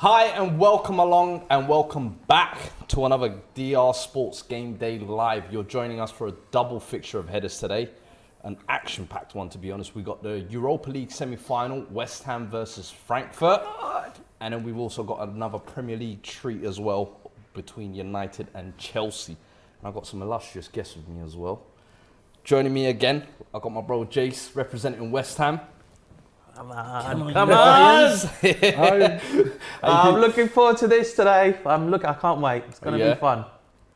Hi and welcome along and welcome back to another DR Sports Game Day Live. You're joining us for a double fixture of headers today. An action-packed one, to be honest. We got the Europa League semi-final, West Ham versus Frankfurt. And then we've also got another Premier League treat as well between United and Chelsea. And I've got some illustrious guests with me as well. Joining me again, I've got my bro Jace representing West Ham. Come on! I'm looking forward to this today. I can't wait. It's going to be fun.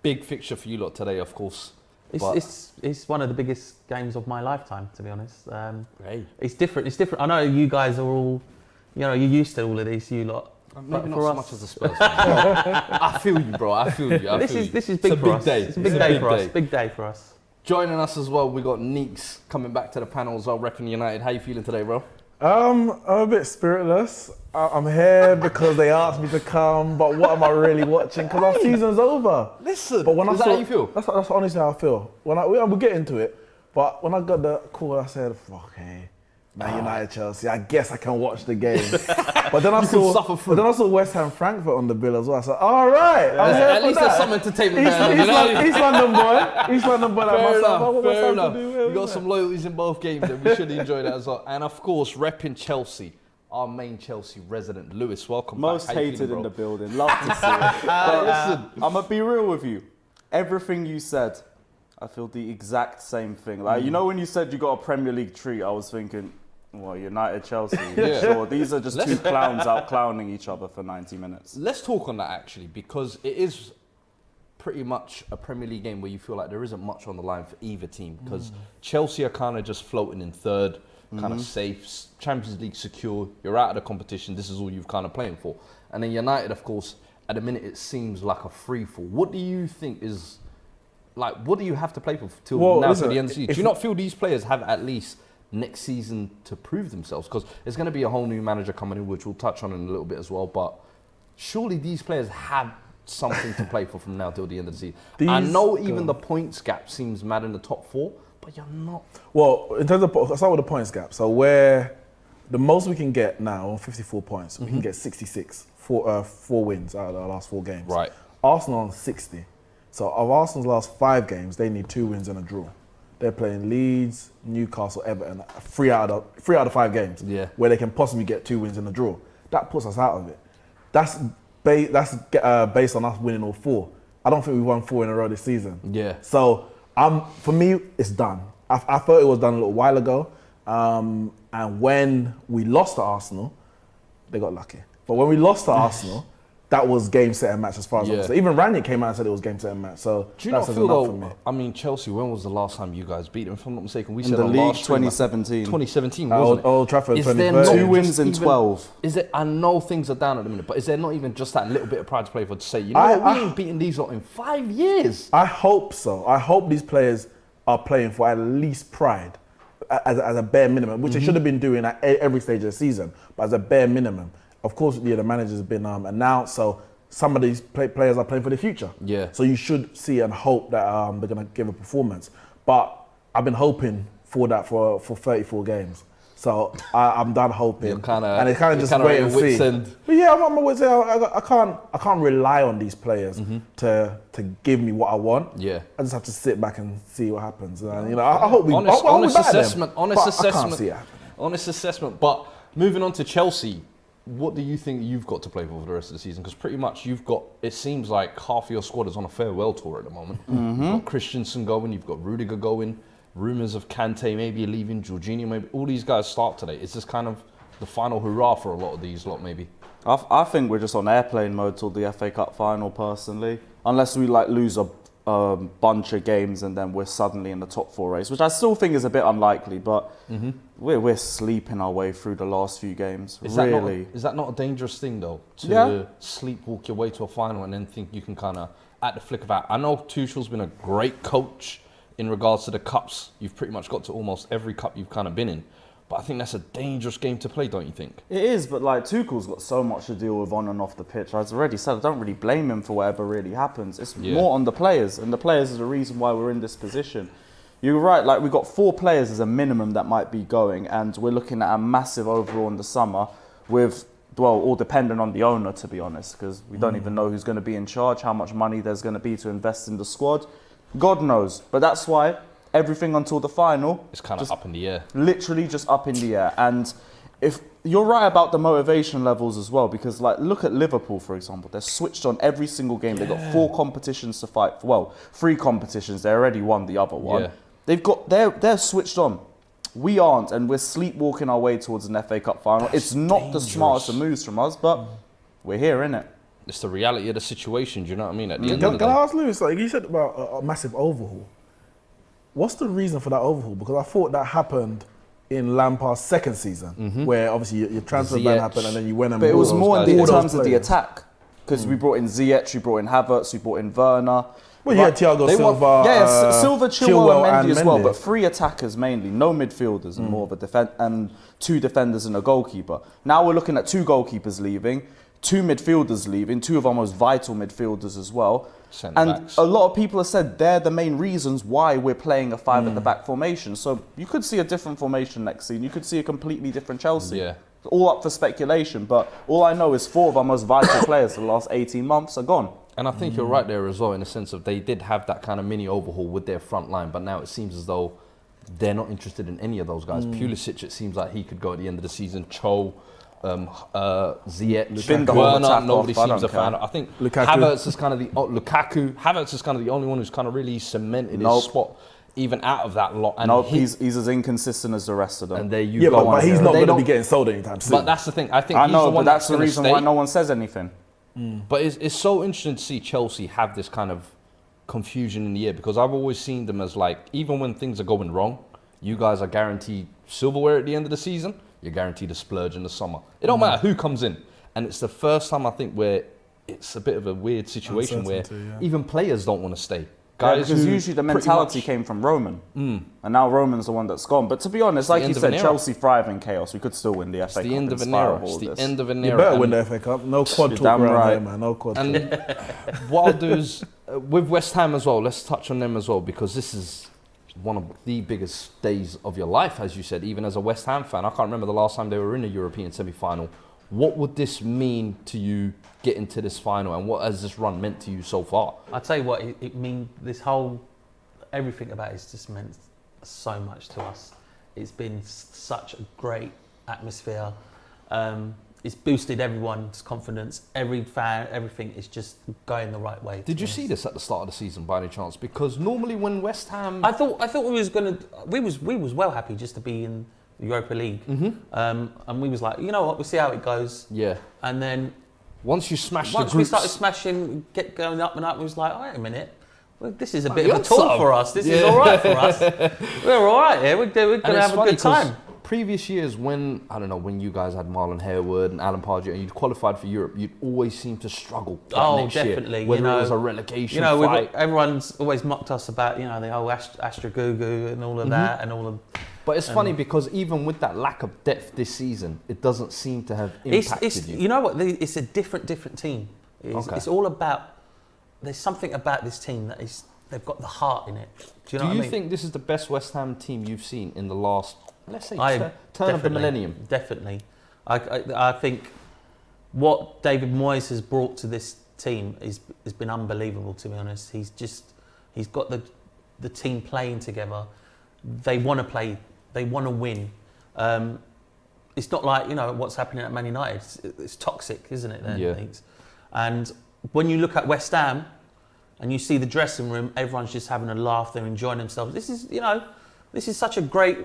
Big fixture for you lot today, of course. It's one of the biggest games of my lifetime, to be honest. It's different. I know you guys are all, you're used to all of these, you lot. Maybe not so much as a Spurs fan. I feel you, bro. I feel you. This is big for us. It's a big day for us. Big day for us. Joining us as well, we got Neeks coming back to the panel as well, repping United. How you feeling today, bro? I'm a bit spiritless. I'm here because they asked me to come, but what am I really watching? Because our season's over. Listen, but when is that how you feel? That's honestly how I feel. We'll get into it, but when I got the call, I said, okay, Man United, Chelsea, I guess I can watch the game. But then I saw West Ham Frankfurt on the bill as well. I said, all right, at least there's some entertainment there. East London boy. East London boy like myself. Fair enough. We got some loyalties in both games and we should enjoy that as well. And of course, repping Chelsea, our main Chelsea resident, Lewis. Welcome Most back. hated in the building. Love to see it. But listen, I'm going to be real with you. Everything you said, I feel the exact same thing. Like, you know when you said you got a Premier League treat, I was thinking, well, United, Chelsea, sure. These are just two clowns out clowning each other for 90 minutes. Let's talk on that actually, because it is pretty much a Premier League game where you feel like there isn't much on the line for either team, because Chelsea are kind of just floating in third, kind of safe, Champions League secure, you're out of the competition, this is all you've kind of playing for. And then United, of course, at the minute it seems like a free-fall. What do you think is, like, what do you have to play for till now to the end of the season? Do you not feel these players have at least next season to prove themselves? Because there's going to be a whole new manager coming in, which we'll touch on in a little bit as well. But surely these players have something to play for from now till the end of the season. I know even the points gap seems mad in the top four, but you're not. Well, in terms of, I'll start with the points gap. So where the most we can get now on 54 points, we can get 66, four wins out of our last 4 games. Right. Arsenal on 60. So of Arsenal's last 5 games, they need 2 wins and a draw. They're playing Leeds, Newcastle, Everton, 3 out of 5 games, where they can possibly get 2 wins and a draw. That puts us out of it. That's based on us winning all 4. I don't think we won 4 in a row this season. Yeah. So for me, it's done. I thought it was done a little while ago, and when we lost to Arsenal, they got lucky. But when we lost to Arsenal, that was game, set and match as far as I'm concerned. Even Ranić came out and said it was game, set and match. So do you not feel though, I mean, Chelsea, when was the last time you guys beat them? If I'm not mistaken, we said the league last 2017. 2017, wasn't it? Old Trafford, is there not 2 wins in 12. Is it? I know things are down at the minute, but is there not even just that little bit of pride to play for to say, you know what, we ain't beaten these lot in 5 years? I hope so. I hope these players are playing for at least pride, as a bare minimum, which they should have been doing at every stage of the season, but as a bare minimum. Of course, the manager's been announced, so some of these players are playing for the future. Yeah. So you should see and hope that they're going to give a performance. But I've been hoping for that for 34 games. So I'm done hoping. And it's kind of just wait and see. But yeah, I'm at wits' end. I can't rely on these players to give me what I want. Yeah. I just have to sit back and see what happens. I hope we honest assessment. I can't see it happening. Honest assessment. But moving on to Chelsea, what do you think you've got to play for the rest of the season? Because pretty much you've got, it seems like half of your squad is on a farewell tour at the moment. You've got Christensen going, you've got Rudiger going, rumours of Kante maybe leaving, Jorginho maybe. All these guys start today. Is this kind of the final hurrah for a lot of these lot maybe? I think we're just on airplane mode till the FA Cup final personally. Unless we lose a bunch of games and then we're suddenly in the top 4 race, which I still think is a bit unlikely, but we're sleeping our way through the last few games. Is that not a dangerous thing though? To sleepwalk your way to a final and then think you can kind of, at the flick of an eye. I know Tuchel's been a great coach in regards to the cups. You've pretty much got to almost every cup you've kind of been in. But I think that's a dangerous game to play, don't you think? It is, but Tuchel's got so much to deal with on and off the pitch. As I already said, I don't really blame him for whatever really happens. It's more on the players, and the players is the reason why we're in this position. You're right, we've got 4 players as a minimum that might be going, and we're looking at a massive overall in the summer with well, all dependent on the owner, to be honest, because we don't even know who's going to be in charge, how much money there's going to be to invest in the squad. God knows. But that's why everything until the final... It's kind of up in the air. Literally just up in the air. And if you're right about the motivation levels as well, because like look at Liverpool, for example. They're switched on every single game. They've got 4 competitions to fight. Well, 3 competitions. They already won the other one. Yeah. They're switched on. We aren't, and we're sleepwalking our way towards an FA Cup final. It's not the smartest of moves from us, but we're here, innit? It's the reality of the situation. Do you know what I mean? At the end of the Can day. I ask Lewis, like you said about a massive overhaul? What's the reason for that overhaul? Because I thought that happened in Lampard's second season, where obviously your transfer ban happened and then you went and But it was more in terms of the players. attack, because we brought in Ziyech, we brought in Havertz, we brought in Werner. Well, you had Thiago Silva, Silva, Chilwell, and Mendy as well, Mendy. but 3 attackers mainly, no midfielders, and more of a and 2 defenders and a goalkeeper. Now we're looking at 2 goalkeepers leaving, 2 midfielders leaving, 2 of our most vital midfielders as well. And a lot of people have said they're the main reasons why we're playing a 5 at the back formation. So you could see a different formation next season. You could see a completely different Chelsea. Yeah. All up for speculation, but all I know is 4 of our most vital players for the last 18 months are gone. And I think you're right there as well, in the sense of they did have that kind of mini overhaul with their front line, but now it seems as though they're not interested in any of those guys. Pulisic, it seems like he could go at the end of the season. Cho, Ziyech, Werner, nobody seems a fan. I think Lukaku. Havertz is kind of Havertz is kind of the only one who's kind of really cemented his spot, even out of that lot. And he's as inconsistent as the rest of them. And there you Yeah, go. but he's not going to be getting sold anytime soon. But that's the thing. I think I he's know, the but one that's the gonna reason stay. why no one says anything. But it's so interesting to see Chelsea have this kind of confusion in the air, because I've always seen them as like, even when things are going wrong, you guys are guaranteed silverware at the end of the season, you're guaranteed a splurge in the summer. It don't matter who comes in. And it's the first time I think where it's a bit of a weird situation where even players don't want to stay. Guys, because usually the mentality came from Roman, and now Roman's the one that's gone. But to be honest, like you said, Chelsea thrive in chaos. We could still win the FA Cup. It's the end of an era. It's the end of an era. You better win the FA Cup. No quad talk around here, man. No quad talk. And what I'll do is, with West Ham as well, let's touch on them as well, because this is one of the biggest days of your life, as you said, even as a West Ham fan. I can't remember the last time they were in a European semi-final. What would this mean to you getting to this final, and what has this run meant to you so far? I'll tell you what, it means this whole, everything about it's just meant so much to us. It's been such a great atmosphere. It's boosted everyone's confidence. Every fan, everything is just going the right way. Did you see this at the start of the season by any chance? Because normally when West Ham... I thought we was well happy just to be in the Europa League. And we was like, you know what, we'll see how it goes. Yeah. And then once you smashed the once groups... we started smashing, get going up and up, we was like, wait a minute. Well, this is a bit you of a tour for us. This is all right for us. We're all right here. We're going to have a good time. Previous years, when you guys had Marlon Harewood and Alan Pardew and you'd qualified for Europe, you'd always seem to struggle. Next definitely. Year, whether it was a relegation fight. fight. Everyone's always mocked us about the whole Astra Gugu and all of that and all of. But it's funny because even with that lack of depth this season, it doesn't seem to have impacted you. You know what? It's a different team. It's all about. There's something about this team that is. They've got the heart in it. Do you know what I mean? Think this is the best West Ham team you've seen in the last, let's say, turn of the millennium? Definitely. I think what David Moyes has brought to this team has been unbelievable, to be honest. He's got the team playing together. They want to play. They want to win. It's not like what's happening at Man United. It's toxic, isn't it? Then, and when you look at West Ham and you see the dressing room, everyone's just having a laugh. They're enjoying themselves. This is such a great,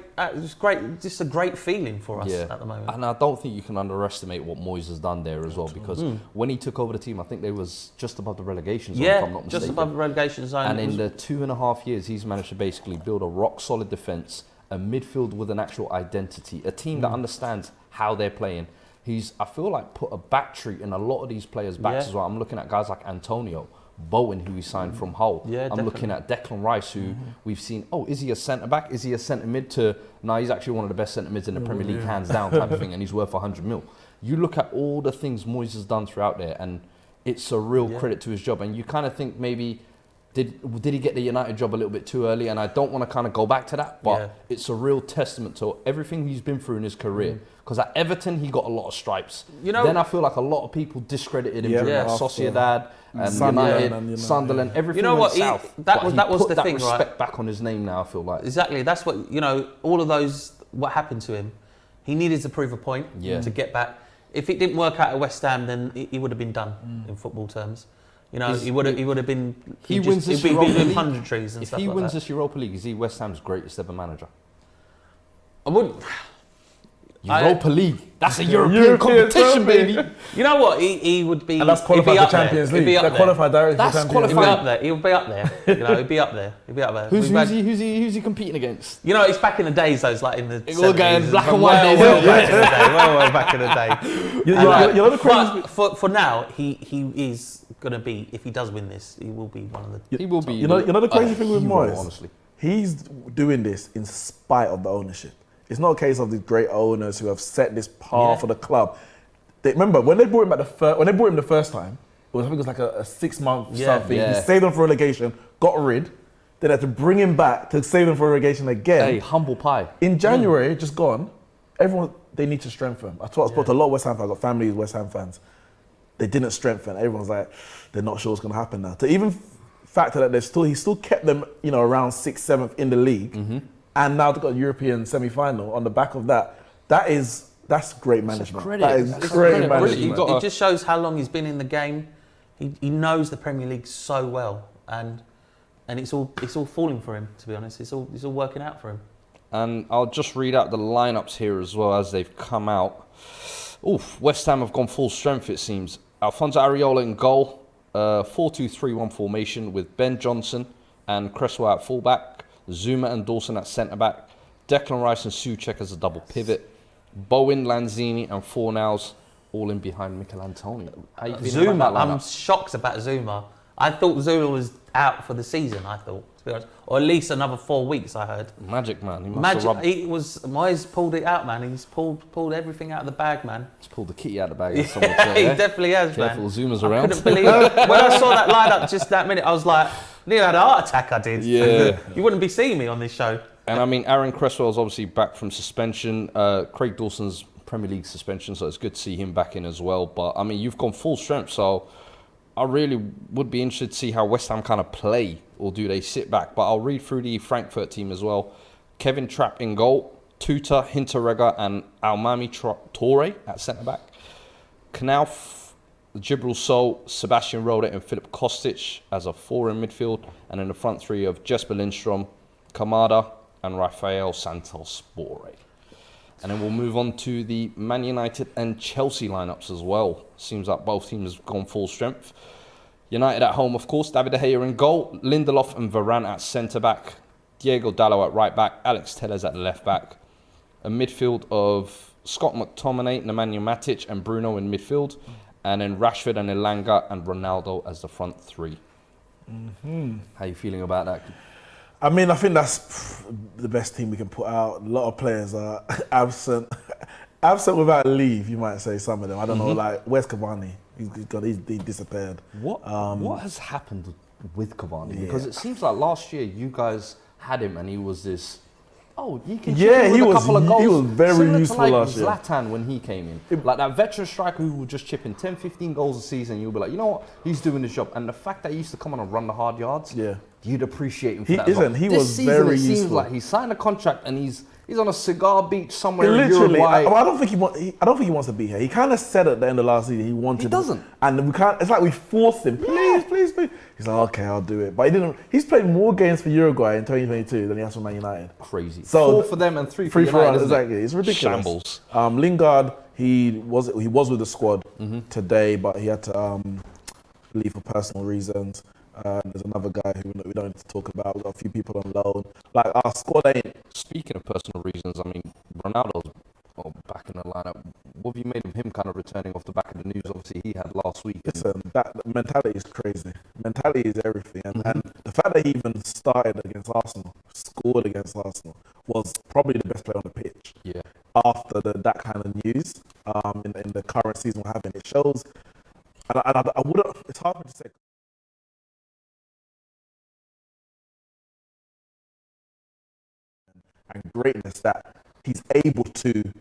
just a great feeling for us at the moment. And I don't think you can underestimate what Moyes has done there as well, because when he took over the team, I think they was just above the relegation zone, if I'm not mistaken. Just above the relegation zone. And in the 2.5 years, he's managed to basically build a rock-solid defence, a midfield with an actual identity, a team that understands how they're playing. I feel like, put a battery in a lot of these players' backs as well. I'm looking at guys like Antonio, Bowen, who he signed from Hull. I'm looking at Declan Rice, who we've seen, is he a centre-back? Is he a centre-mid? He's actually one of the best centre-mids in the Premier League, hands down, type of thing, and he's worth 100 mil. You look at all the things Moyes has done throughout there, and it's a real credit to his job. And you kind of think maybe Did he get the United job a little bit too early? And I don't want to kind of go back to that, but it's a real testament to everything he's been through in his career. Because at Everton, he got a lot of stripes. Then I feel like a lot of people discredited him during Sociedad and United, Sunderland, everything went south. That was the thing, respect right? back on his name now, I feel like. Exactly. That's what, all of those, what happened to him. He needed to prove a point to get back. If it didn't work out at West Ham, then he would have been done in football terms. He would have been. He wins this Europa League. Punditries and if stuff he like wins that. this Europa League, is he West Ham's greatest ever manager? I wouldn't. Europa League. That's a European competition, baby. You know what? He would be. And that's qualified for Champions League. They're qualified directly for Champions League. He'll be up there. He'll be up there. He'll be up there. He'll be up there. Who's he competing against? It's back in the days, though. It's like in the. We're going black and white days. Way back in the day. You know the crazy. But for now, he is gonna be. If he does win this, he will be one of the. He will be. You know the crazy thing with Moyes. Honestly, he's doing this in spite of the ownership. It's not a case of these great owners who have set this path for the club. Remember when they brought him the first time, I think it was like a 6-month something. He saved them for relegation, got rid. Then had to bring him back to save them for relegation again. Hey, humble pie. In January, just gone. Everyone, they need to strengthen. I spoke to a lot of West Ham fans. I've got family who's West Ham fans. They didn't strengthen. Everyone's like, they're not sure what's going to happen now. To even factor that he still kept them, around 6th, 7th in the league. And now they've got a European semi-final on the back of that. That's great management. That is great management. It just shows how long he's been in the game. He knows the Premier League so well, and it's all falling for him. To be honest, it's all working out for him. And I'll just read out the lineups here as well as they've come out. West Ham have gone full strength, it seems. Alfonso Areola in goal, 4-2-3-1 formation with Ben Johnson and Cresswell at fullback. Zuma and Dawson at centre-back, Declan Rice and Souček as a double pivot, Bowen, Lanzini and Fornals all in behind Mikel Antonio. Zuma, I'm shocked about Zuma. I thought Zuma was out for the season, to be honest. Or at least another 4 weeks, I heard. Magic, man. Moyes pulled it out, man. He's pulled everything out of the bag, man. He's pulled the kitty out of the bag. He definitely has, man. Careful, Zuma's around. I couldn't believe it. When I saw that lineup just that minute, I was like, nearly had a heart attack, I did. Yeah. You wouldn't be seeing me on this show. And Aaron Cresswell's obviously back from suspension. Craig Dawson's Premier League suspension, so it's good to see him back in as well. But, you've gone full strength, so I really would be interested to see how West Ham kind of play, or do they sit back? But I'll read through the Frankfurt team as well. Kevin Trapp in goal, Tuta, Hinteregger and Almami Torre at centre-back. Knauf, Jibril Sow, Sebastian Rode and Philip Kostic as a 4 in midfield. And in the front three of Jesper Lindstrom, Kamada and Rafael Santos Borre. And then we'll move on to the Man United and Chelsea lineups as well. Seems like both teams have gone full strength. United at home, of course. David De Gea in goal. Lindelof and Varane at centre-back. Diego Dalot at right-back. Alex Telles at left-back. A midfield of Scott McTominay, Nemanja Matic and Bruno in midfield. And then Rashford and Elanga and Ronaldo as the front three. How are you feeling about that? I think that's the best team we can put out. A lot of players are absent. Absent without leave, you might say, some of them. I don't know, like, where's Cavani? He disappeared. What has happened with Cavani? Because it seems like last year you guys had him and he was this... you can he a couple of goals. He was very Similar useful to last year. Zlatan when he came in. Like that veteran striker who would just chip in 10, 15 goals a season. You'll be like, you know what? He's doing his job. And the fact that he used to come on and run the hard yards, you'd appreciate him for that. He this was season, very it seems useful. like he signed a contract and he's on a cigar beach somewhere in Literally, Uruguay. I don't think he wants to be here. He kind of said at the end of last season he wanted. He doesn't. And we can't. It's like we forced him. Please. He's like, okay, I'll do it. But he didn't. He's played more games for Uruguay in 2022 than he has for Man United. Crazy. So 4 for them and 3 for United. 3 for us, United, exactly. It's ridiculous. Shambles. Lingard, he was with the squad today, but he had to leave for personal reasons. There's another guy who we don't need to talk about. We've got a few people on loan. Like, our squad ain't... Speaking of personal reasons, Ronaldo's back in the lineup. What have you made of him kind of returning off the back of the news, obviously, he had last week? Listen, that mentality is crazy. Mentality is everything. And the fact that he even started against Arsenal, scored against Arsenal, was probably the best player on the pitch. Yeah. After that kind of news in the current season we're having, it shows... And I wouldn't... It's hard for me to say... greatness that he's able to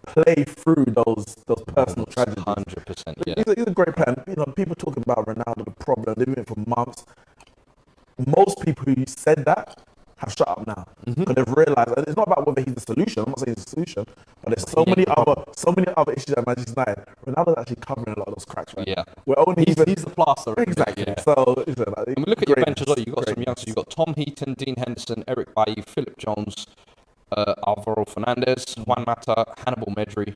play through those personal tragedies. 100%. Yeah. He's a great player. You know, people talking about Ronaldo, the problem, they've been for months. Most people who said that have shut up now because they've realised, and it's not about whether he's the solution. I'm not saying he's the solution, but there's so many other issues at Manchester United. Ronaldo's actually covering a lot of those cracks right now. We're only he's the plaster. Exactly. Yeah. So, and we look at your bench as well. You've got some youngsters. You've got Tom Heaton, Dean Henderson, Eric Bailly, Philip Jones, Alvaro Fernandez, Juan Mata, Hannibal Medri,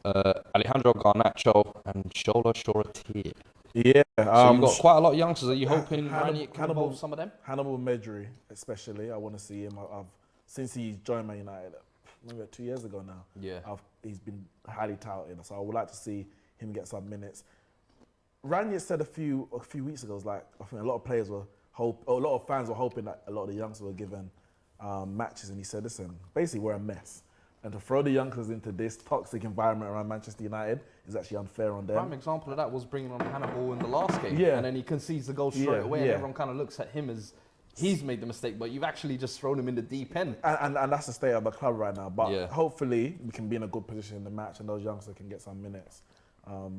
Alejandro Garnacho, and Shola Shoratir. Yeah. So you've got quite a lot of youngsters. Are you hoping Ranić can involve some of them? Hannibal Medri, especially. I want to see him. Since he joined Man United, maybe 2 years ago now. Yeah. He's been highly touted. So I would like to see him get some minutes. Ranić said a few weeks ago, I think a lot of players were a lot of fans were hoping that a lot of the youngsters were given matches, and he said, listen, basically we're a mess. And to throw the youngsters into this toxic environment around Manchester United is actually unfair on them. Prime example of that was bringing on Hannibal in the last game. Yeah. And then he concedes the goal straight away, and everyone kind of looks at him as he's made the mistake, but you've actually just thrown him in the deep end. And that's the state of the club right now. But hopefully we can be in a good position in the match and those youngsters can get some minutes,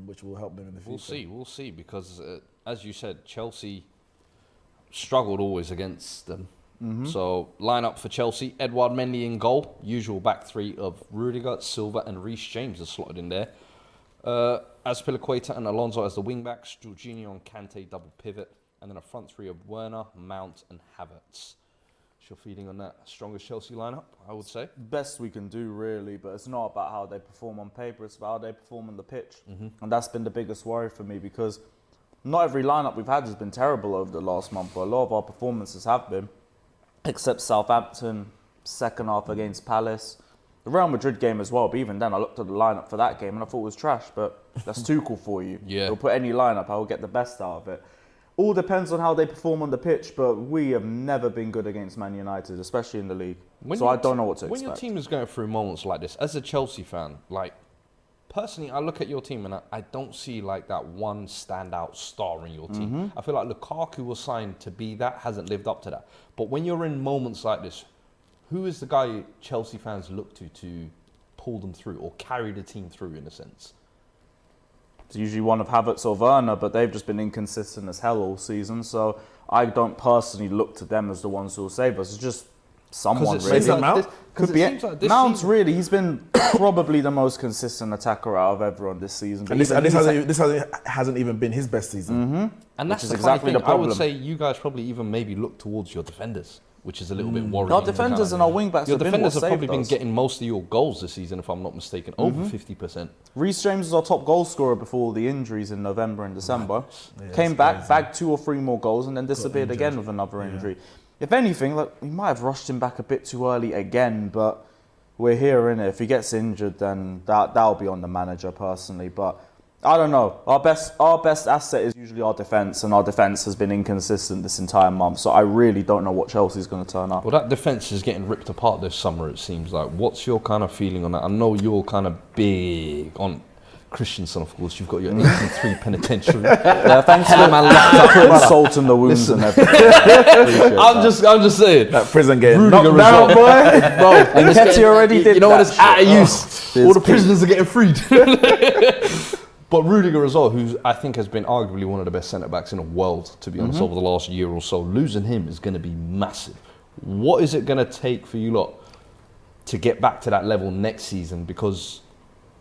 which will help them in the future. We'll see, because as you said, Chelsea struggled always against them. So line up for Chelsea: Edouard Mendy in goal, usual back three of Rudiger, Silva, and Reece James are slotted in there. Azpilicueta and Alonso as the wing backs, Jorginho and Kante double pivot, and then a front three of Werner, Mount, and Havertz. What's your feeling on that strongest Chelsea lineup? I would say best we can do, really, but it's not about how they perform on paper; it's about how they perform on the pitch, and that's been the biggest worry for me, because not every lineup we've had has been terrible over the last month, but a lot of our performances have been. Except Southampton, second half against Palace. The Real Madrid game as well, but even then I looked at the lineup for that game and I thought it was trash, but that's Tuchel for you. Yeah. He'll put any lineup, I will get the best out of it. All depends on how they perform on the pitch, but we have never been good against Man United, especially in the league. So I don't know what to expect. When your team is going through moments like this, as a Chelsea fan, personally, I look at your team and I don't see that one standout star in your team. I feel like Lukaku was signed to be that, hasn't lived up to that. But when you're in moments like this, who is the guy Chelsea fans look to pull them through or carry the team through, in a sense? It's usually one of Havertz or Werner, but they've just been inconsistent as hell all season. So I don't personally look to them as the ones who will save us. It's just someone really. Could be Mount's really. He's been probably the most consistent attacker out of everyone this season. And this hasn't even been his best season. And that's exactly the problem. I would say you guys probably even maybe look towards your defenders, which is a little bit worrying. Our defenders and our wing backs. Your defenders have probably been getting most of your goals this season, if I'm not mistaken, over 50%. Reece James was our top goal scorer before the injuries in November and December. Came back, bagged 2 or 3 more goals, and then disappeared again with another injury. If anything, we might have rushed him back a bit too early again, but we're here, innit? If he gets injured, then that'll be on the manager personally. But I don't know. Our best asset is usually our defence, and our defence has been inconsistent this entire month. So I really don't know what Chelsea's going to turn up. Well, that defence is getting ripped apart this summer, it seems like. What's your kind of feeling on that? I know you're kind of big on Christensen, of course. You've got your 83 penitentiary. Thanks for putting salt in the wounds and everything. I'm just saying. That prison game. Knocked down, boy. Bro, Nketiah already did that. You know what? It's out of use. All the prisoners are getting freed. But Rudiger as well, who I think has been arguably one of the best centre-backs in the world, to be honest, over the last year or so. Losing him is going to be massive. What is it going to take for you lot to get back to that level next season? Because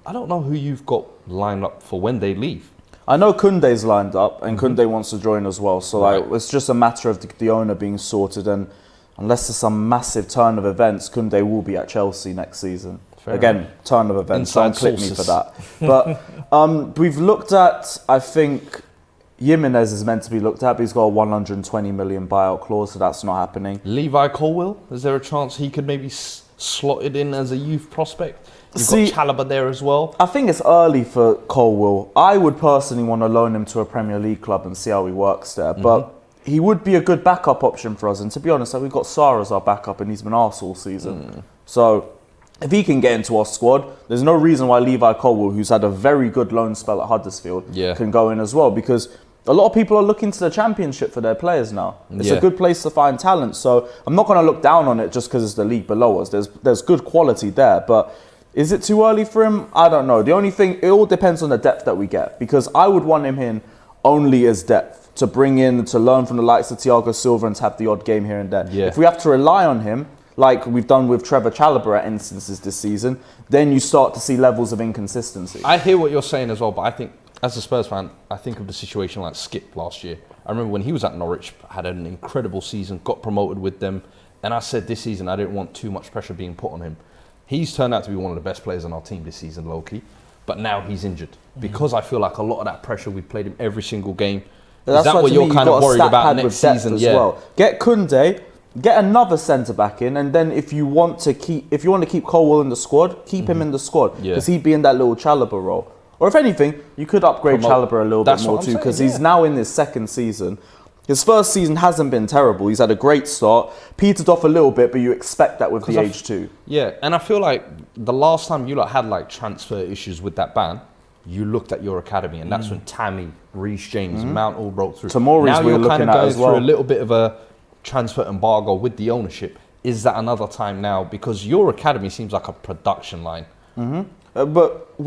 I don't know who you've got lined up for when they leave. I know Koundé's lined up, and Koundé wants to join as well. So it's just a matter of the owner being sorted, and unless there's some massive turn of events, Koundé will be at Chelsea next season. Again, turn of events. Don't click me for that. But we've looked at, I think, Jimenez is meant to be looked at, but he's got a 120 million buyout clause, so that's not happening. Levi Colwill, is there a chance he could maybe slotted in as a youth prospect? You've got Chalobah there as well. I think it's early for Colwill. I would personally want to loan him to a Premier League club and see how he works there. But he would be a good backup option for us. And to be honest, we've got Sarr as our backup, and he's been arse all season. So if he can get into our squad, there's no reason why Levi Colwill, who's had a very good loan spell at Huddersfield, can go in as well. Because a lot of people are looking to the Championship for their players now. It's Yeah. a good place to find talent. So I'm not going to look down on it just because it's the league below us. There's good quality there, but is it too early for him? I don't know. The only thing, it all depends on the depth that we get, because I would want him in only as depth, to bring in, to learn from the likes of Thiago Silva and to have the odd game here and there. Yeah. If we have to rely on him, like we've done with Trevor Chalobah at instances this season, then you start to see levels of inconsistency. I hear what you're saying as well, but I think, as a Spurs fan, I think of the situation like Skip last year. I remember when he was at Norwich, had an incredible season, got promoted with them, and I said this season I didn't want too much pressure being put on him. He's turned out to be one of the best players on our team this season, low-key, but now he's injured. Because I feel like a lot of that pressure, we played him every single game. Is that what you're kind of worried about next season? Yeah. Well. Get Koundé, get another centre back in, and then if you want to keep Colwell in the squad, keep him in the squad, because he'd be in that little Chalobah role. Or if anything, you could upgrade Chalobah a little bit more too, because he's now in his second season. His first season hasn't been terrible. He's had a great start, petered off a little bit, but you expect that with the age too. Yeah, and I feel like the last time you had like transfer issues with that ban, you looked at your academy, and that's when Tammy, Reece James, Mount all broke through. Tomori's now we're you're looking kind of at going as well. through a little bit of a transfer embargo with the ownership. Is that another time now? Because your academy seems like a production line. But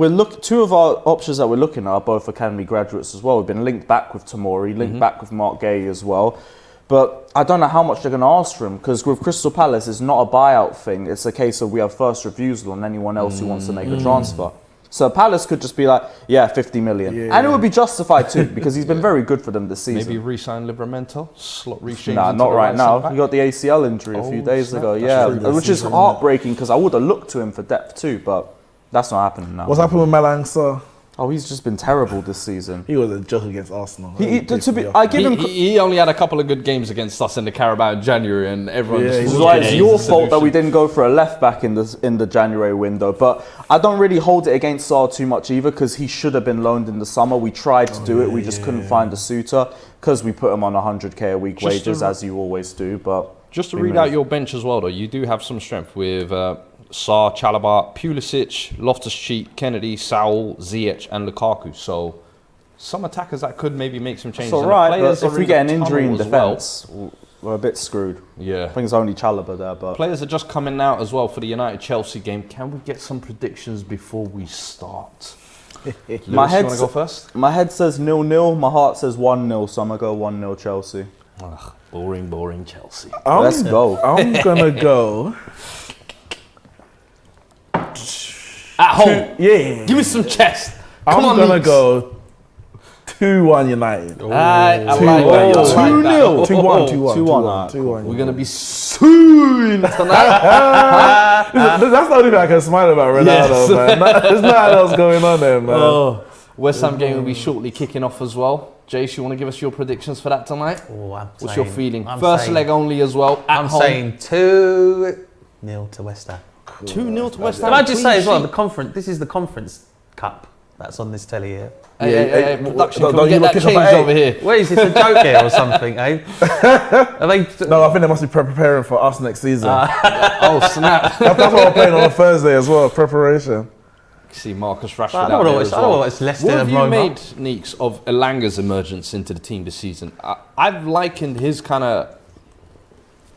two of our options that we're looking at are both academy graduates as well. We've been linked back with Tomori, linked back with Mark Gay as well. But I don't know how much they're going to ask for him, because with Crystal Palace, it's not a buyout thing. It's a case of we have first refusal on anyone else who wants to make a transfer. So Palace could just be like, 50 million. And it would be justified too, because he's been very good for them this season. Maybe re-sign Livramento, slot Reece James. Nah, into not the right now. centre-back. He got the ACL injury a few days snap. ago. That's Yeah, which is heartbreaking, because I would have looked to him for depth too, but that's not happening now. What's happened with Malang Sarr? Oh, he's just been terrible this season. He was a joke against Arsenal. I give him. He only had a couple of good games against us in the Carabao in January, and everyone. Yeah, just he's This is thought, why yeah, it's he's your the fault that we solution. didn't go for a left back in the January window. But I don't really hold it against Sarr too much either, because he should have been loaned in the summer. We tried to do it, we just couldn't find a suitor, because we put him on 100k a week wages, as you always do. But Just to read out your bench as well, though, you do have some strength with Sarr, Chalobah, Pulisic, Loftus-Cheek, Kennedy, Saul, Ziyech, and Lukaku. So some attackers that could maybe make some changes. it's all And the right. players But if are we in get an the injury in tunnel as well. defence, we're a bit screwed. Yeah. I think it's only Chalobah there, but Players are just coming out as well for the United-Chelsea game. Can we get some predictions before we start? Lewis, My you head want to go first? my head says 0-0, my heart says 1-0, so I'm gonna go 1-0 Chelsea. Ugh, boring Chelsea. Let's go. I'm gonna go. At home. Yeah. Give me some chest. I'm Come on, gonna Neeks. go 2-1 United. I like 2-1. that. I like that. 2-0. 2-1. 2-1. We're going to be soon tonight. That's the only thing I can smile about Ronaldo, Yes. man. There's nothing else going on there, man. Oh, West Ham game will be shortly kicking off as well. Jace, you want to give us your predictions for that tonight? What's your feeling? First leg only as well. At I'm home. saying 2-0 to West Ham. 2-0 to West Ham. Can I just say as well, Clean the conference. This is the Conference Cup that's on this telly here. sheet. Hey, production, don't can we you get that look it up changed at over here? Wait, is this a joke here or something, eh? Are they, No, I think they must be preparing for us next season. Oh, snap. That's why we're playing on a Thursday as well, preparation. See Marcus Rashford I out don't there know as what well. it's Leicester What have and you Roma. made, Neeks, of Elanga's emergence into the team this season? I've likened his kind of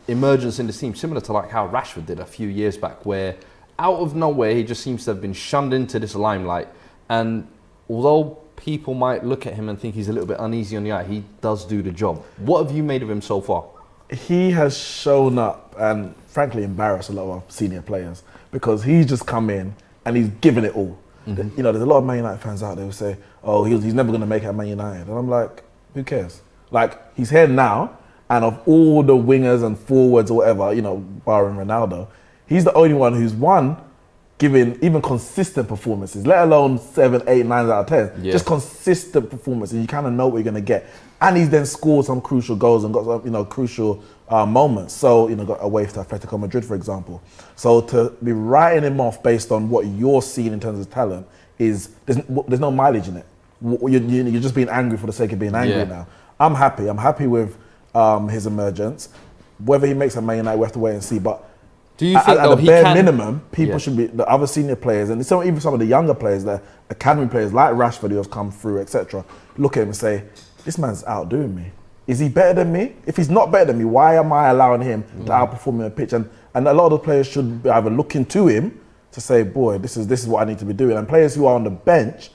emergence in the team similar to like how Rashford did a few years back, where out of nowhere he just seems to have been shunned into this limelight. And although people might look at him and think he's a little bit uneasy on the eye, he does do the job. What have you made of him so far? He has shown up and frankly embarrassed a lot of our senior players, because he's just come in and he's given it all. You know, there's a lot of Man United fans out there who say, oh, he's never going to make it at Man United. And I'm like, who cares? Like, he's here now, and of all the wingers and forwards or whatever, you know, barring Ronaldo, he's the only one who's giving even consistent performances, let alone 7, 8, 9 out of 10. Yeah. Just consistent performances. You kind of know what you're going to get. And he's then scored some crucial goals and got some, you know, crucial moments. So, you know, got away to Atletico Madrid, for example. So to be writing him off based on what you're seeing in terms of talent there's no mileage in it. You're just being angry for the sake of being angry now. I'm happy. I'm happy with his emergence. Whether he makes a Man United, we have to wait and see. But Do you think at though the he bare can... minimum, people should be, the other senior players, and even some of the younger players, the academy players like Rashford who have come through, etc., look at him and say, this man's outdoing me. Is he better than me? If he's not better than me, why am I allowing him to outperform me on the pitch? And a lot of the players should be either look into him to say, boy, this is what I need to be doing. And players who are on the bench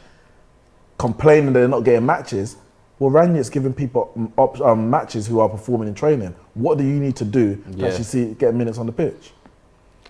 complaining that they're not getting matches, well, Ranieri's giving people matches who are performing in training. What do you need to do to actually get minutes on the pitch?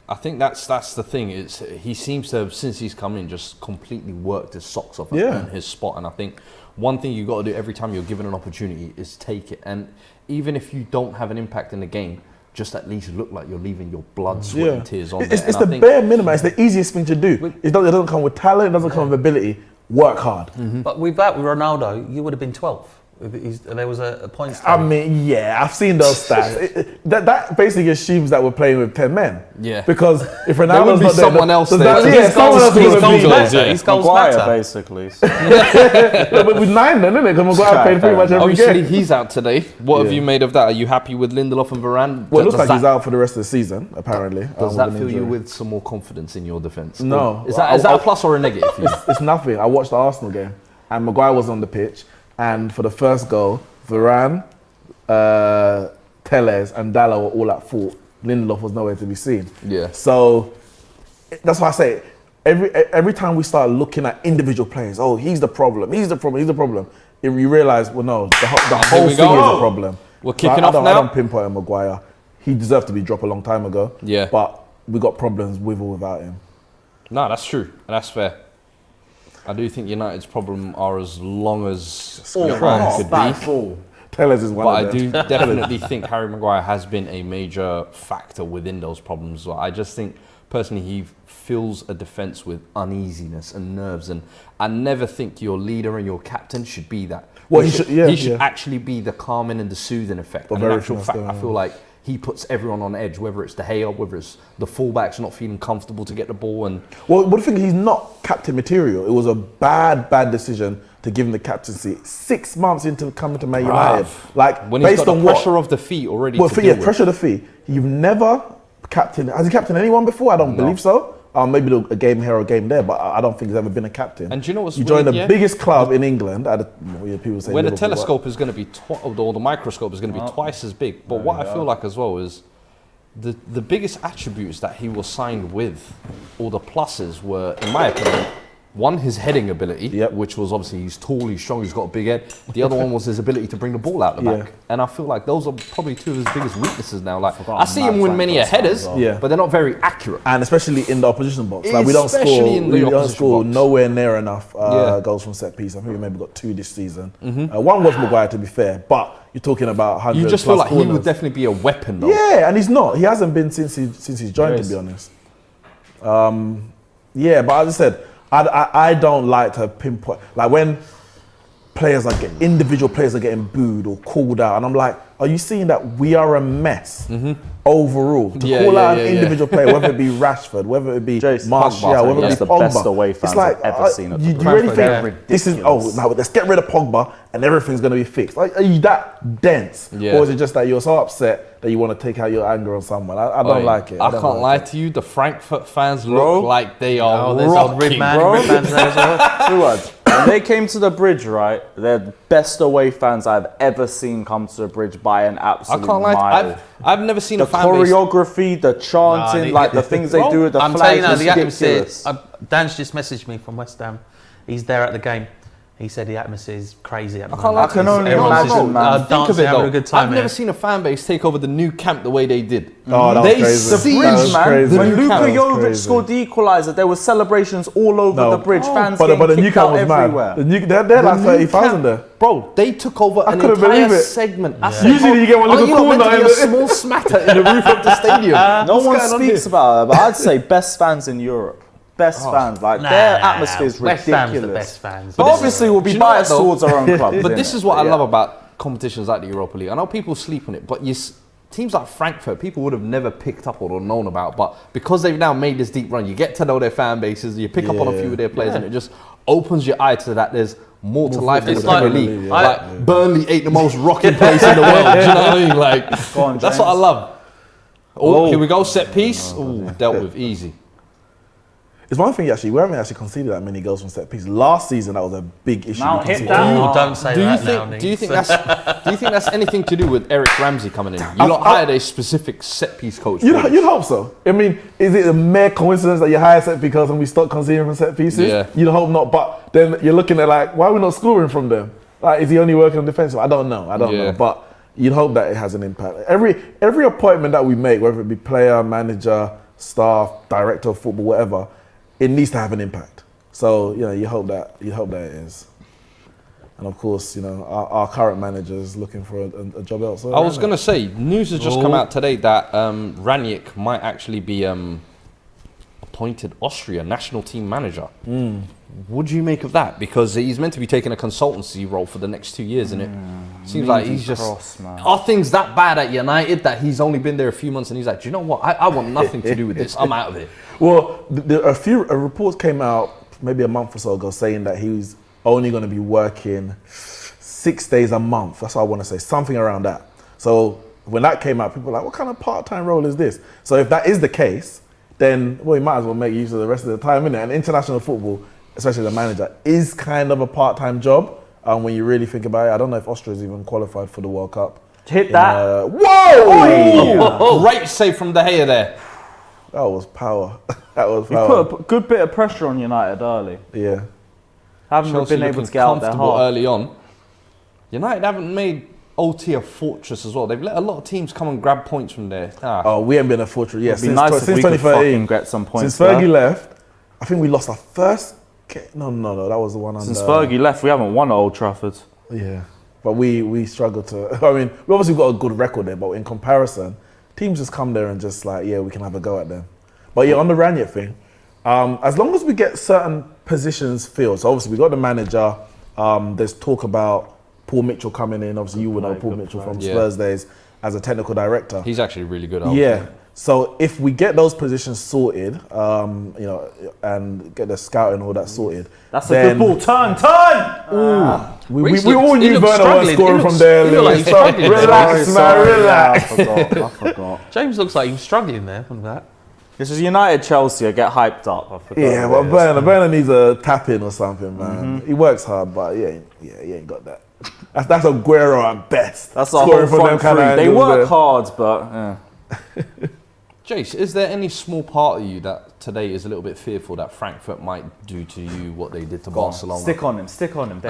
I think that's the thing. He seems to have, since he's come in, just completely worked his socks off and earned his spot. And I think one thing you got to do every time you're given an opportunity is take it. And even if you don't have an impact in the game, just at least look like you're leaving your blood, sweat, and tears on there. It's the bare minimum. It's the easiest thing to do. It doesn't come with talent. It doesn't come with ability. Work hard. But with Ronaldo, you would have been 12th. There was a point. I mean, I've seen those stats. That basically assumes that we're playing with 10 men. Yeah. Because if Ronaldo's there would be not someone else there. Someone else His goals matter. Basically. But with 9 then, isn't it? Because Maguire played pretty much every game. Obviously, he's out today. What have you made of that? Are you happy with Lindelof and Varane? Well, it looks like he's out for the rest of the season, apparently. Does that fill you with some more confidence in your defence? No. Is that a plus or a negative for you? It's nothing. I watched the Arsenal game and Maguire was on the pitch, and for the first goal, Varane, Telles and Dalla were all at fault. Lindelof was nowhere to be seen. Yeah. So that's why I say every time we start looking at individual players, oh, he's the problem. You realise, well, no, the whole thing is a problem. We're kicking I off now. I don't pinpoint Maguire. He deserved to be dropped a long time ago. Yeah. But we got problems with or without him. No, that's true. And that's fair. I do think United's problem are as long as could be. Tellers is one But of I them. do definitely think Harry Maguire has been a major factor within those problems. I just think, personally, he fills a defence with uneasiness and nerves. And I never think your leader and your captain should be that. Well, he should actually be the calming and the soothing effect. And in actual fact, I feel like he puts everyone on edge, whether it's De Gea, whether it's the fullbacks not feeling comfortable to get the ball. And well, but the thing is, he's not captain material. It was a bad decision to give him the captaincy 6 months into coming to Man United. Like, when he's based got the on pressure of defeat already. Well, pressure of defeat. You've never captained. Has he captained anyone before? I don't believe so. Maybe a game here or a game there, but I don't think he's ever been a captain. And do you know what's You joined weird, the biggest club in England. People say where the Liverpool, telescope is going to be, or the microscope is going to be twice as big. But what I feel like as well is the biggest attributes that he was signed with, or the pluses were, in my opinion, one, his heading ability, which was obviously he's tall, he's strong, he's got a big head. The other one was his ability to bring the ball out the back. And I feel like those are probably two of his biggest weaknesses now. Like, I see him win many headers, but they're not very accurate. And especially in the opposition box. Like, we don't score nowhere near enough goals from set piece. I think we maybe got 2 this season. One was Maguire, to be fair, but you're talking about 100 You just feel like corners. he would definitely be a weapon, though. Yeah, and he's not. He hasn't been since he's joined, to be honest. But as I said, I don't like to pinpoint, like when individual players are getting booed or called out, and I'm like, are you seeing that we are a mess overall? To call out an individual player, whether it be Rashford, whether it be Martial, whether it be the Pogba, best away fans I've ever seen at the you really think this is, now let's get rid of Pogba and everything's going to be fixed? Like, are you that dense? Or is it just that you're so upset that you want to take out your anger on someone? I don't like it. I can't lie to you, the Frankfurt fans look like they are there's old rocking, Red fans there as well. Fuad, when they came to the bridge, right, they're the best away fans I've ever seen come to the bridge by an absolute I can't lie. mile. I've never seen The a fan base. choreography, the chanting, the things they do with the I'm flags, telling you now, the ridiculous. atmosphere. Dan's just messaged me from West Ham. He's there at the game. He said the atmosphere is crazy at the moment. I can only imagine, man. Think of it, having though. a good time. I've never seen a fan base take over the new camp the way they did. Oh, that was crazy. The That was bridge, man. crazy. When The Luka camp was Jovic crazy. scored the equaliser, there were celebrations all over the bridge. Fans but the getting new kicked camp out was mad. everywhere. They're like 30,000 there. Bro, they took over an couldn't believe entire it. segment. Usually you get one little corner meant to be in a the- small smatter in the roof of the stadium. No What's one going on speaks here? about it, but I'd say best fans in Europe. Best fans, like their atmosphere is West ridiculous. Ham's the best fans. But obviously, we'll Do be you know what, biased though? towards our own club. But this is what I love about competitions like the Europa League. I know people sleep on it, but teams like Frankfurt, people would have never picked up or known about. But because they've now made this deep run, you get to know their fan bases, you pick up on a few of their players, and it just opens your eye to that there's more to life than the It's Premier like- League. I- Like, Burnley ain't the most rocking place in the world. Do you know what I mean? Like, Go on, that's James. what I love. Oh, here we go, set piece. Ooh, dealt with easy. It's one thing actually. We haven't actually conceded that many goals from set piece. Last season, that was a big issue. Now we hit conceded. that. Oh, don't say that now, Neeks. Do you think that's anything to do with Eric Ramsey coming in? You lot hired a specific set piece coach. You'd hope so. I mean, is it a mere coincidence that you hire set because and we start conceding from set pieces? Yeah. You'd hope not. But then you're looking at like, why are we not scoring from them? Like, is he only working on defensive? I don't know. But you'd hope that it has an impact. Every appointment that we make, whether it be player, manager, staff, director of football, whatever, it needs to have an impact. So you hope that it is. And of course, our current manager is looking for a job elsewhere. I was going to say, news has just come out today that Ranić might actually be appointed Austria national team manager. What do you make of that? Because he's meant to be taking a consultancy role for the next 2 years, and it seems like he's just... Are things that bad at United that he's only been there a few months and he's like, do you know what? I want nothing to do with this. I'm out of it. Well, a few reports came out maybe a month or so ago saying that he was only going to be working 6 days a month. That's what I want to say, something around that. So when that came out, people were like, what kind of part-time role is this? So if that is the case, then, well, you might as well make use of the rest of the time, innit? And international football, especially the manager, is kind of a part-time job when you really think about it. I don't know if Austria is even qualified for the World Cup. Hit that. Whoa! Great save from De Gea there. That was power. That was You power. put a good bit of pressure on United early. Yeah. Haven't Chelsea been able looking to get out there comfortable hard. early on. United haven't made OT a fortress as well. They've let a lot of teams come and grab points from there. Oh, we haven't been a fortress. Yeah, It'd be nice if we could fucking get some points Since Fergie there. left, I think we lost our first... No, that was the one under... Since Fergie left, we haven't won at Old Trafford. Yeah, but we struggled to... I mean, we obviously got a good record there, but in comparison, teams just come there and just like, yeah, we can have a go at them. But yeah, on the Ranić thing, as long as we get certain positions filled, so obviously we got the manager, there's talk about Paul Mitchell coming in, obviously you would know Paul Mitchell from Spurs days as a technical director. He's actually really good. Yeah, so if we get those positions sorted, and get the scouting and all that sorted, That's a good ball. Turn! we all knew Werner was scoring from there. Relax, man, relax. I forgot. James looks like he was struggling there from that. This is United Chelsea. I get hyped up. I forgot. Yeah, well, Werner needs a tap in or something, man. He works hard, but he ain't got that. That's Aguero at best. That's our whole front three. They work hard, but Jace, is there any small part of you that today is a little bit fearful that Frankfurt might do to you what they did to Barcelona? Stick on him.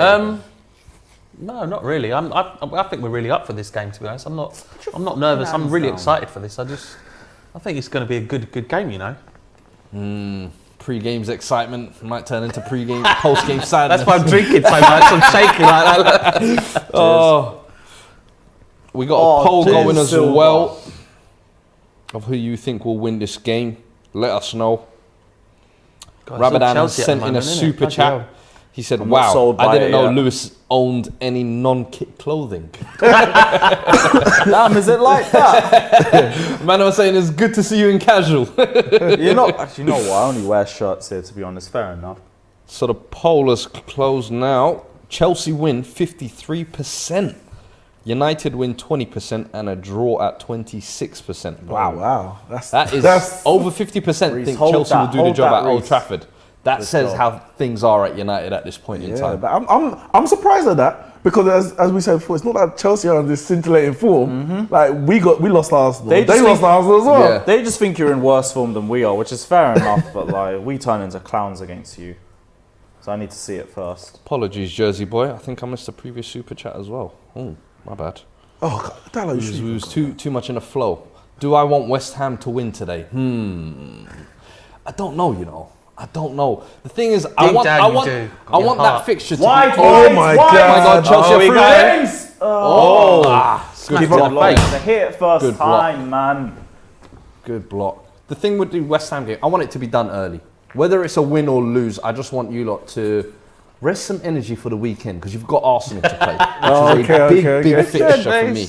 No, not really. I think we're really up for this game, to be honest. I'm not nervous. I'm really excited for this. I think it's going to be a good game, Pre-game's excitement might turn into post-game sadness. That's why I'm drinking so much. I'm shaking like that. We got a poll going as well of who you think will win this game. Let us know. Ramadan has sent in a super chat. He said, wow, I didn't know Lewis owned any non-kit clothing. Damn, is it like that? Man, I was saying it's good to see you in casual. You're not. Actually, you know what? I only wear shirts here, to be honest. Fair enough. So the poll is closed now. Chelsea win 53%. United win 20% and a draw at 26%. Wow. That's over 50% think Chelsea will do the job at Old Trafford. That says how things are at United at this point in time. But I'm surprised at that because as we said before, it's not that Chelsea are in this scintillating form. Like we lost Arsenal. They lost Arsenal as well. Yeah. They just think you're in worse form than we are, which is fair enough. But like we turn into clowns against you, so I need to see it first. Apologies, Jersey boy. I think I missed the previous super chat as well. Oh, my bad. Oh, God, it was too much in a flow. Do I want West Ham to win today? I don't know. I don't know. The thing is, I want that fixture to be... Oh my God, Chelsea are games! Good block. They hit it first time, man. Good block. The thing with the West Ham game, I want it to be done early. Whether it's a win or lose, I just want you lot to rest some energy for the weekend because you've got Arsenal to play, which is a big fixture for me.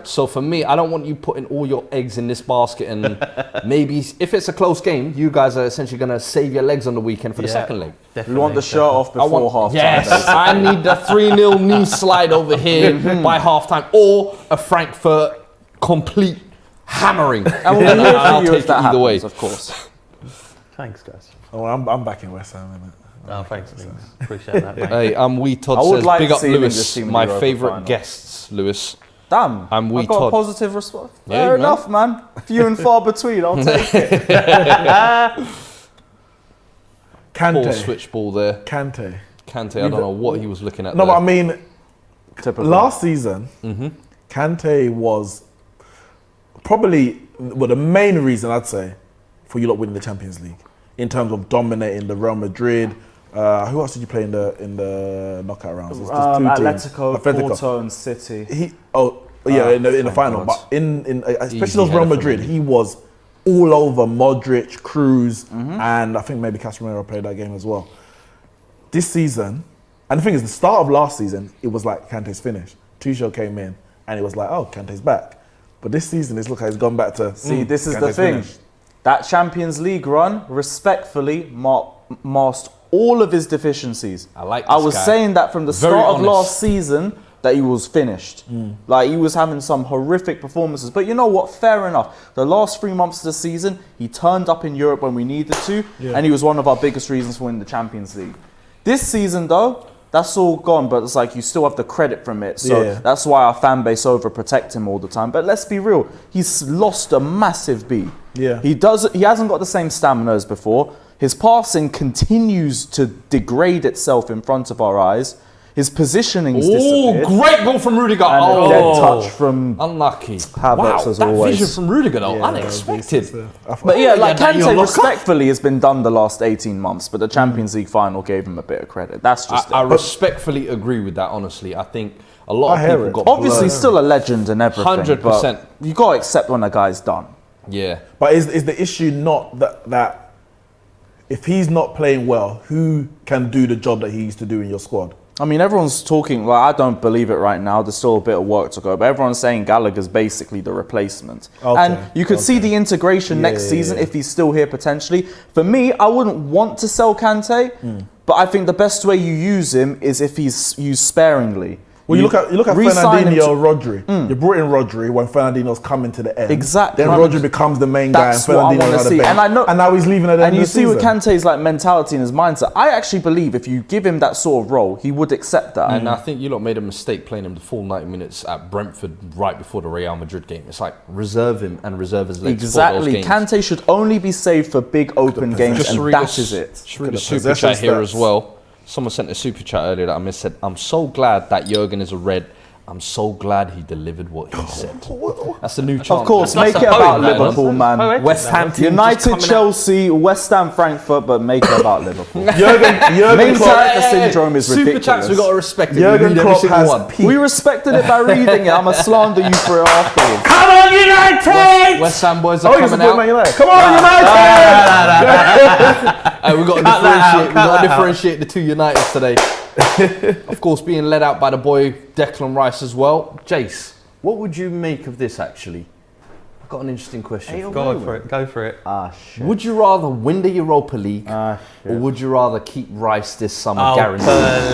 So for me, I don't want you putting all your eggs in this basket and maybe if it's a close game, you guys are essentially going to save your legs on the weekend for the second leg. We want the shirt off before half-time. Yes, I need the 3-0 knee slide over here by half-time or a Frankfurt complete hammering. And we'll be here for you if that happens, of course. Thanks, guys. Oh, I'm back in West Ham, innit? Oh, thanks, Neeks. Appreciate that, mate. Hey, Wee Todd I would says, like big to up see him in this Lewis, team in my the Europa favourite final. guests, Lewis. Damn, I'm I Wee got a Todd. positive response. Yeah, Fair man. enough, man. Few and far between. I'll take it. Ball Kante. switch ball there. Kante. Kante, I don't know what he was looking at No, there. but I mean, Typical. last season, Kante was probably the main reason, I'd say, for you lot winning the Champions League in terms of dominating the Real Madrid. Who else did you play in the knockout rounds? It's just two teams. Atletico, Porto, and City. In the final, God. but in especially Easy those Real header for Madrid, Mendy. he was all over Modric, Cruz, and I think maybe Casemiro played that game as well. This season, and the thing is, the start of last season, it was like Kante's finished. Tuchel came in, and it was like, oh, Kante's back. But this season, it's looked like he's gone back to. See, this is the Kante's thing. finished. That Champions League run, respectfully, masked all of his deficiencies. I like I this was guy. saying that from the Very start of honest. last season that he was finished. Like, he was having some horrific performances. But you know what? Fair enough. The last 3 months of the season, he turned up in Europe when we needed to, and he was one of our biggest reasons for winning the Champions League. This season, though, that's all gone, but it's like you still have the credit from it. So that's why our fan base overprotect him all the time. But let's be real, he's lost a massive beat. Yeah. He hasn't got the same stamina as before. His passing continues to degrade itself in front of our eyes. His positioning's Oh, disappeared. great ball from Rudiger. And Oh, a dead touch from unlucky. Havertz, Wow, as that always. vision from Rudiger though, Yeah, unexpected. But yeah, like Yeah, that you're Kante locked up. respectfully has been done the last 18 months, but the Champions League final gave him a bit of credit. That's just I it. respectfully agree with that, honestly. I think a lot I of hear people it. got Obviously, blurred. still a legend and everything. 100%. But you got to accept when a guy's done. Yeah. But is the issue not that if he's not playing well, who can do the job that he used to do in your squad? I mean, everyone's talking, well, I don't believe it right now. There's still a bit of work to go, but everyone's saying Gallagher's basically the replacement. Okay, And you could see the integration next season if he's still here potentially. For me, I wouldn't want to sell Kante, but I think the best way you use him is if he's used sparingly. Well, you look at re-sign him Fernandinho, Rodri. You brought in Rodri when Fernandinho's coming to the end. Exactly. Then Rodri becomes the main guy, and That's what I Fernandinho's wanna at the see. bench. And I know- and now he's leaving at the end And you of the see with season. Kante's like mentality and his mindset, I actually believe if you give him that sort of role, he would accept that. And I think you lot made a mistake playing him the full 90 minutes at Brentford right before the Real Madrid game. It's like reserve him and reserve his legs for those Exactly. games. Kante should only be saved for big open games, Just and read that a- is it. Just read a The super possession chat here stats. as well. Someone sent a super chat earlier that I missed. Said, I'm so glad that Jurgen is a red. I'm so glad he delivered what he said. That's the new chant. Of course, That's make a it about poem, man. Liverpool, man. Poetic. West Ham team just United, coming out. Chelsea, West Ham, Frankfurt, but make it about Liverpool. Jurgen Main Klopp, character syndrome is Super ridiculous. chats, we got to respect it. Jurgen We read every Klopp single has one. peaked. We respected it by reading it. I'm going to slander you for it afterwards. Come on, United! West Ham boys Oh, are you're coming supporting Man out. United. Come on, United! We've got to Cut that differentiate. out, We've cut got to that out. differentiate the two Uniteds today. Of course, being led out by the boy Declan Rice as well. Jace, what would you make of this? Actually, I've got an interesting question. Go for it, go for it. Ah, shit. Would you rather win the Europa League, Ah, or would you rather keep Rice this summer Oh, guaranteed?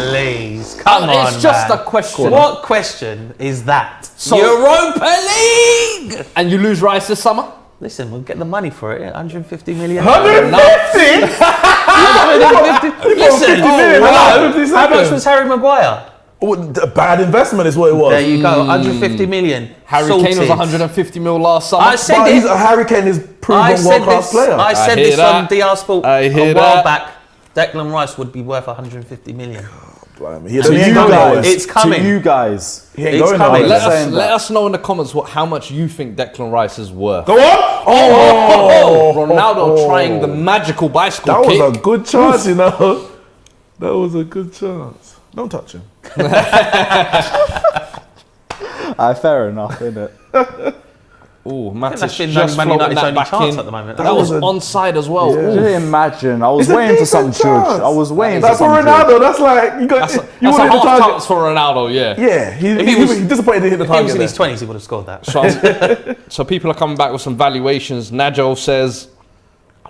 please. Come on, It's just man. a question. What question is that? So- Europa League! And you lose Rice this summer? Listen, we'll get the money for it. 150 million. 150? Listen, million, how much was Harry Maguire? Oh, a bad investment is what it was. There you go, 150 million. Harry Sorted. Kane was 150 mil last summer. I said But this. Harry Kane is I proven said world-class this. player. I said hear this on that. DR Sport I a hear while that. back. Declan Rice would be worth 150 million. Blimey, To he ain't you going guys, nowhere. It's coming. To you guys. He ain't it's going coming. nowhere. let us know in the comments how much you think Declan Rice is worth. Go on! Oh! Ronaldo trying the magical bicycle That kick. was a good chance, you know. That was a good chance. Don't touch him. Fair enough, innit? Oh, that's Matis been just Man floating United's that only back chance in. at the moment. That was was a- onside as well. Yeah. Ooh. Just imagine. I was It's a waiting for decent some judge. chance. I was waiting That's for for some judge. Ronaldo. That's like you got. That's you a wanted the half target. chance for Ronaldo, yeah. Yeah, he disappointed to hit the If he was target. in his there. 20s, he would have scored that. So people are coming back with some valuations. Najo says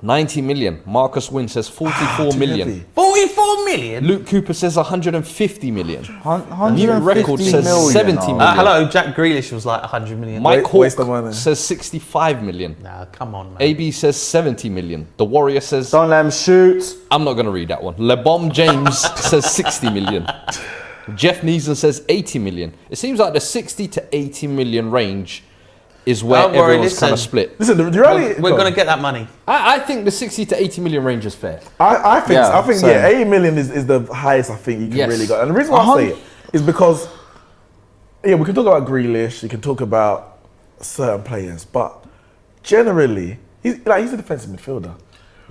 90 million. Marcus Wynn says 44 million. Heavy. 44 64 million? Luke Cooper says 150 million. New 150 record says million, 70 oh. million. Hello, Jack Grealish was like 100 million. Mike Waste of Hawk money. says 65 million. Nah, come on, man. AB says 70 million. The Warrior says, Don't let him shoot. I'm not going to read that one. LeBom James says 60 million. Jeff Neeson says 80 million. It seems like the 60 to 80 million range is where Don't worry, everyone's kind of listen. split. Listen, the reality. We're going to get that money. I think the 60 to 80 million range is fair. I think Yeah, same. 80 million is the highest I think you can Yes. really go. And the reason why I say it is because we can talk about Grealish, you can talk about certain players, but generally he's a defensive midfielder.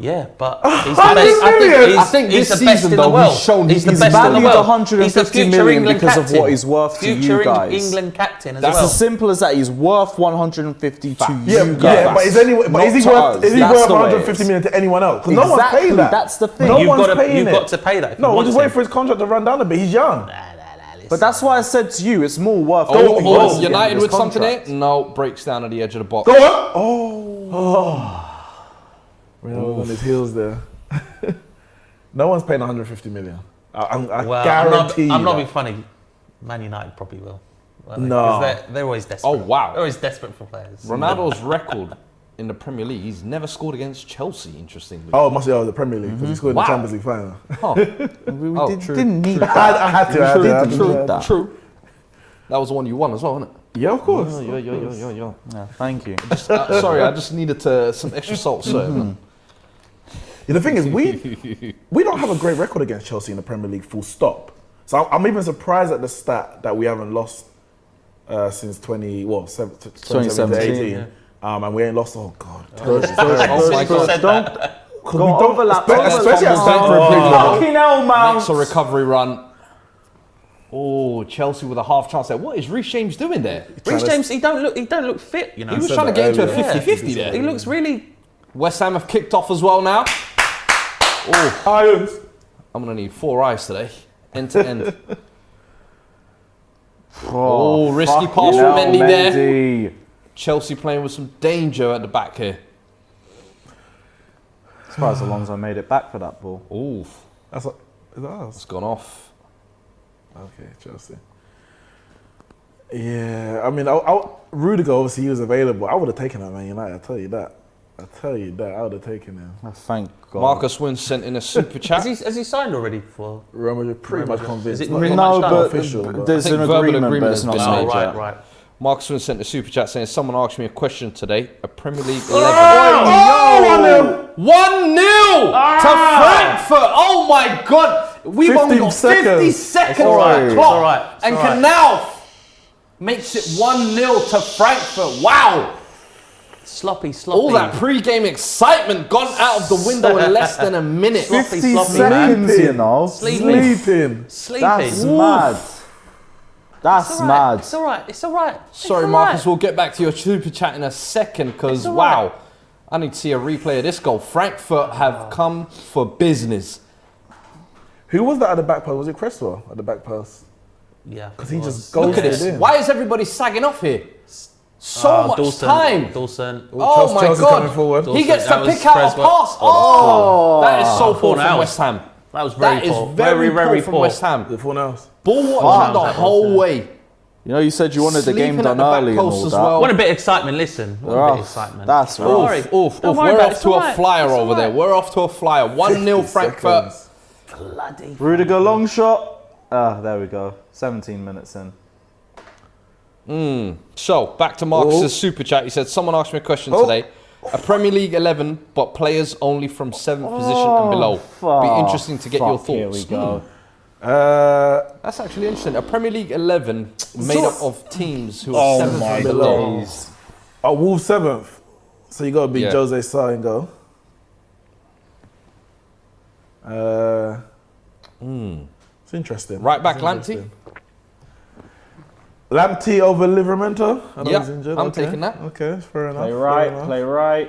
Yeah, but he's I the best. think I think he's this the best season, in the though, world. he's shown he's the he's best in the valued world. 150 He's the future million England because of captain. what he's worth to future you guys. England captain as That's well. as simple as that. He's worth 150 to Yeah, you guys. but is he Not worth to us. That's the way it 150 is. million to anyone else? 'Cause no one's Exactly, paying that. that's the thing. No You've one's got to, paying you've it. got to pay that. If No, you we're want just to. waiting for his contract to run down a bit. He's young. But that's why I said to you, it's more worth. Oh, it United his with something contract. there? No, breaks down at the edge of the box. Go on. Oh. Real on his heels there. No one's paying 150 million. I Well, guarantee I'm not that. being funny. Man United probably will. won't they? No. 'Cause they're always desperate. Oh, wow. They're always desperate for players. Ronaldo's record in the Premier League, he's never scored against Chelsea, interestingly. Oh, it must be the Premier League because he scored in Wow. the Champions League final. Huh. We Oh, did, true, didn't need I that. had to. I had to. True, that. true. That was the one you won as well, wasn't it? Yeah, of course. Yeah. Yeah, thank you. Sorry, I just needed some extra salt, sir. Yeah, the thing is, we don't have a great record against Chelsea in the Premier League, full stop. So I'm even surprised at the stat that we haven't lost since 2017. Yeah. And we ain't lost. Oh God, Oh my God. we don't overlap. especially at Stamford Bridge. Fucking hell, man. Next a recovery run. Oh, Chelsea with a half chance there. What is Reece James doing there? Reece James, he don't look fit. You know, He was said trying to that get into a earlier. 50-50 he there. looks really. West Ham have kicked off as well now. Oh, Irons. I'm going to need 4 eyes today. End to end. Oh, risky fucking pass from hell, Mendy there. Mendy. Chelsea playing with some danger at the back here. Surprised Alonso made it back for that ball. Ooh, That's what, is that us? it's gone off. Okay, Chelsea. Yeah, I mean, Rudiger obviously he was available. I would have taken that, Man United. I tell you that. I would have taken him. Oh, thank God. Marcus Wynn sent in a super chat. Has he signed already for? Real Madrid pretty much convinced. Is it Not- pretty not much No, done? but official, but- there's I think an verbal agreement, but agreement it's has not been Oh, signed made. yet. right. Marcus Wynn sent a super chat saying, someone asked me a question today. A Premier League 11. Oh, 1-0 to Frankfurt. Oh my God. We've only got 50 seconds all on right, the it's clock. all right, it's And all right. Canal makes it 1-0 to Frankfurt. Wow. Sloppy. All that pre-game excitement gone out of the window in less than a minute. 50 sloppy, seconds, you know. Sleeping. Sleeping. That's mad. That's It's all right. mad. It's all right. It's all right. Sorry, Marcus, we'll get back to your super chat in a second because, It's all wow, right. I need to see a replay of this goal. Frankfurt have come for business. Who was that at the back post? Was it Cresswell at the back post? Yeah. Because he it just was. goes Look at this. in. Why is everybody sagging off here? So much Dawson, time. Dawson. Oh my Chelsea God. coming forward. He gets Dawson, to that pick was out a Cresswell. pass. Oh, that is so poor Poor from now. West Ham. That was very That is poor. very, very poor from poor. West Ham. The full house. Ball watching the Wow. whole way. You know, you said you wanted the game Sleeping at done the back early and post all as that. well. Want a bit of excitement? Listen. Want a bit Oh, of excitement. that's Don't rough. worry. Don't worry We're about it. off It's to all a right. flyer It's all over there. right. We're off to a flyer. 1-0 Frankfurt. Bloody. Rudiger long shot. There we go. 17 minutes in. So, back to Marcus's super chat. He said, someone asked me a question today. A Premier League 11, but players only from 7th position and below. Be interesting to get your thoughts. Here we go. That's actually interesting. A Premier League 11 made up of teams who are 7th and below. Oh, Wolves 7th. So you got to be Yeah. Jose Sarr and go. It's interesting. Right back, It's Lamptey? interesting. Lamptey over Livramento? I know Yep, he's injured. I'm taking that. Okay, fair enough. Play fair right, enough. play right.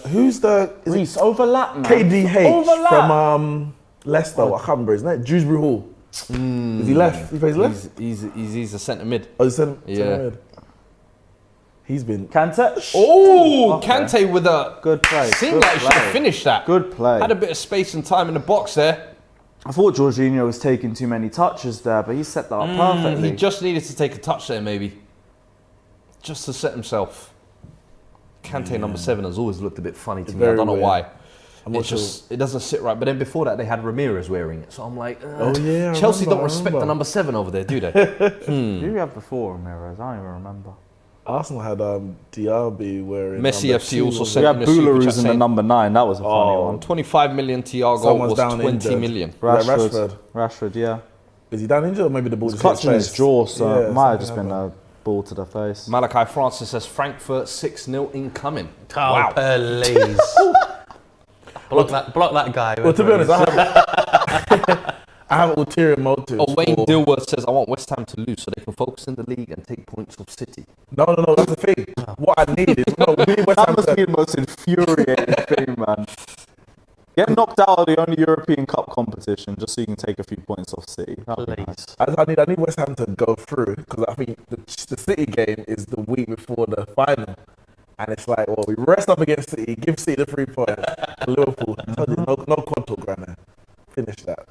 Who's the... Is it Reece, overlap, man. KDH Overlap. from Leicester? I can't remember, isn't it? Dewsbury Hall. Is he left? He plays left? He's a centre mid. Oh, he's centre Yeah. mid. He's been... Kante. Oh, Okay. Kante with a... Good play. Seemed Good like he should have play. finished that. Good play. Had a bit of space and time in the box there. I thought Jorginho was taking too many touches there, but he set that up perfectly. He just needed to take a touch there, maybe. Just to set himself. Kante number 7 has always looked a bit funny to me. I don't know why. It doesn't sit right. But then before that, they had Ramirez wearing it. So I'm like, Chelsea don't respect the number 7 over there, do they? Who did we have before Ramirez? I don't even remember. Arsenal had Diaby wearing Messi FC also said we had Boularus in the number 9. That was a funny one. 25 million Thiago Someone's was down 20 injured. million. Rashford, yeah. Is he down injured or maybe the ball just Clutching his jaw, so it might have just something been a ball to the face. Malachi Francis says Frankfurt 6-0 incoming. Oh, Wow. please. block that guy. Well, to be honest, I have ulterior motives. Oh, Wayne Dilworth says, I want West Ham to lose so they can focus in the league and take points off City. No, that's the thing. What I need is we need West Ham That must be the most infuriating thing, man. Get knocked out of the only European Cup competition just so you can take a few points off City. Please. I need West Ham to go through because I think the City game is the week before the final. And it's like, well, we rest up against City, give City the 3 points. Liverpool, no quad talk right now. Finish that.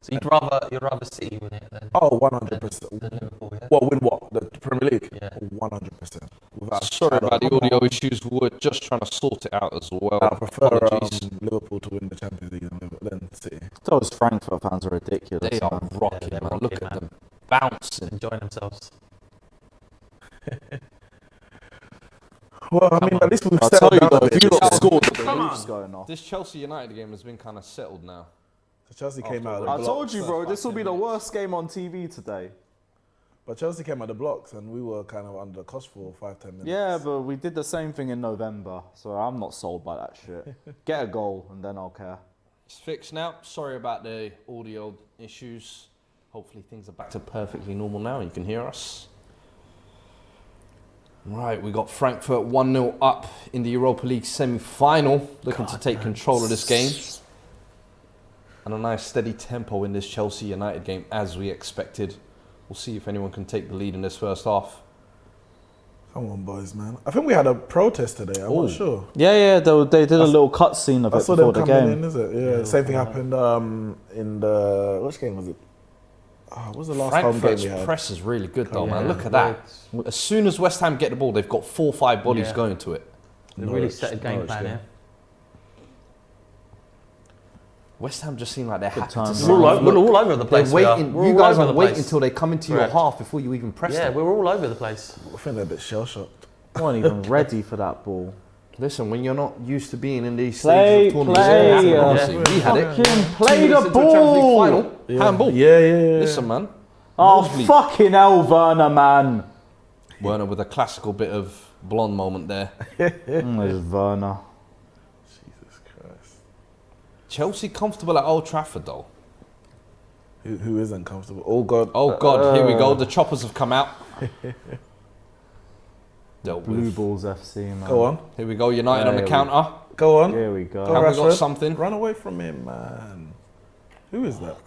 So you'd rather City win it than 100%. than Liverpool, yeah? What, win what? The Premier League? Yeah. 100%. Sorry about the audio issues. We're just trying to sort it out as well. I prefer Apologies. Liverpool to win the Champions League than City. Those Frankfurt fans are ridiculous. They are man. rocking, they're man. rocking, Look at man. them bouncing. Enjoying themselves. Well, I mean, at least we've I'll tell settled you down though, a if bit. you lot scored, the roof's going off. This Chelsea United game has been kind of settled now. Chelsea came out of the I blocks. told you, bro, this will be the worst game on TV today. But Chelsea came out of the blocks and we were kind of under the cost for 5-10 minutes. Yeah, but we did the same thing in November, so I'm not sold by that shit. Get a goal and then I'll care. It's fixed now. Sorry about the audio issues. Hopefully things are back to perfectly normal now. You can hear us. Right, we got Frankfurt 1-0 up in the Europa League semi-final, looking to take control of this game. And a nice steady tempo in this Chelsea United game, as we expected. We'll see if anyone can take the lead in this first half. Come on, boys, man. I think we had a protest today. I'm not sure. Yeah, they did a little cutscene of I it saw before them the coming game. in, is it? Yeah, same thing happened in the... Which game was it? What was the last home game Frankfurt's we had? press is really good though, man. Yeah, Look at that. As soon as West Ham get the ball, they've got 4 or 5 bodies Yeah. going to it. They really set a game plan here. West Ham just seem like they're happy time, to man. We're all over the place. They're waiting. We're You all guys over are the waiting place. until they come into your Correct. half before you even press Yeah, them. we're all over the place. I think they're a bit shell-shocked. weren't even ready for that ball. Listen, when you're not used to being in these Play, stages of tournaments, play, it happens, yeah. obviously. We had it. Fucking 2 play minutes the into Champions League ball! final, handball. Yeah. Listen, man. Oh, Nosebleed. fucking hell, Werner, man. Werner with a classical bit of blonde moment there. There's Werner. Jesus Christ. Chelsea comfortable at Old Trafford though. Who isn't comfortable? Oh, God. Oh God, here we go. The choppers have come out. Dealt Blue with. Balls FC, man. Go on. Here we go. United on the There we counter. Go on. Here we go. Go Have we got Rashford. something? Run away from him, man. Who is that?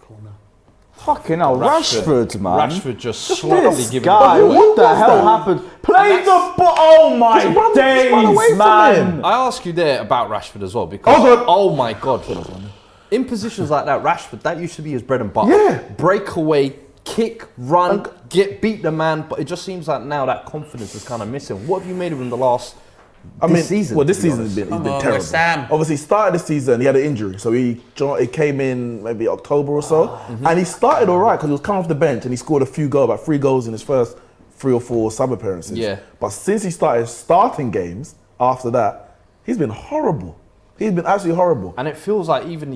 Fucking hell, Rashford, man. Rashford just slightly This giving guy, it away. what the hell happened? Play the ball! Oh my run away days, from man! him. I ask you there about Rashford as well because oh my God, in positions like that, Rashford, that used to be his bread and butter. Yeah. Breakaway, kick, run, beat the man, but it just seems like now that confidence is kind of missing. What have you made of him this season? Well, this to be season has been, Come he's been on, terrible. West Ham. Obviously, he started the season, he had an injury, so he came in maybe October or so, and he started all right because he was coming off the bench and he scored a few goals, about 3 goals in his first 3 or 4 sub appearances. Yeah. But since he started starting games after that, he's been horrible. He's been absolutely horrible. And it feels like even,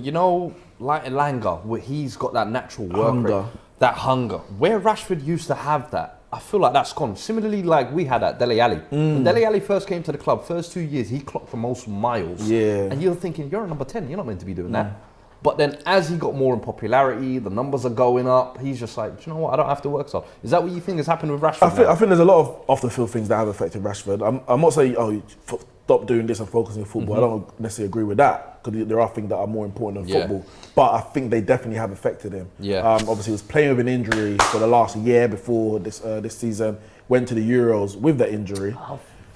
like Elanga, where he's got that natural work Hunger. rate, that hunger. Where Rashford used to have that, I feel like that's gone. Similarly, like we had at Dele Alli. When Dele Alli first came to the club, first 2 years, he clocked the most miles. Yeah. And you're thinking, you're a number 10, you're not meant to be doing that. But then as he got more in popularity, the numbers are going up, he's just like, do you know what, I don't have to work so. Is that what you think has happened with Rashford I think there's a lot of off-the-field things that have affected Rashford. I'm not saying, stop doing this and focusing on football. I don't necessarily agree with that because there are things that are more important than football. But I think they definitely have affected him. Yeah. Obviously, he was playing with an injury for the last year before this season. Went to the Euros with that injury.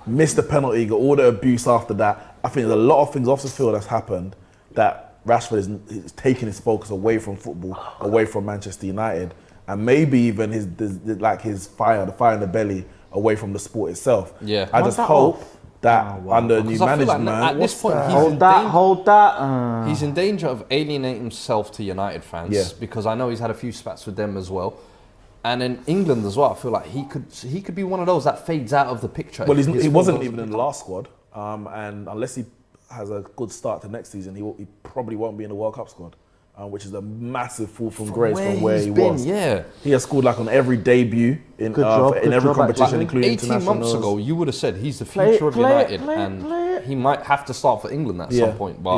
Missed the penalty, got all the abuse after that. I think there's a lot of things off the field that's happened that Rashford is taking his focus away from football, away from Manchester United, and maybe even his fire, the fire in the belly, away from the sport itself. Yeah. I just hope that under new Because I feel like management, at this point, Hold that. he's in danger of alienating himself to United fans. Yeah. Because I know he's had a few spats with them as well. And in England as well, I feel like he could be one of those that fades out of the picture. well, he wasn't even in the last squad, and unless he has a good start to next season, he probably won't be in the World Cup squad, which is a massive fall from grace from where he was. Yeah. He has scored like on every debut in every competition, including 18 internationals. months ago, you would have said he's the future of United, and he might have to start for England at some point. But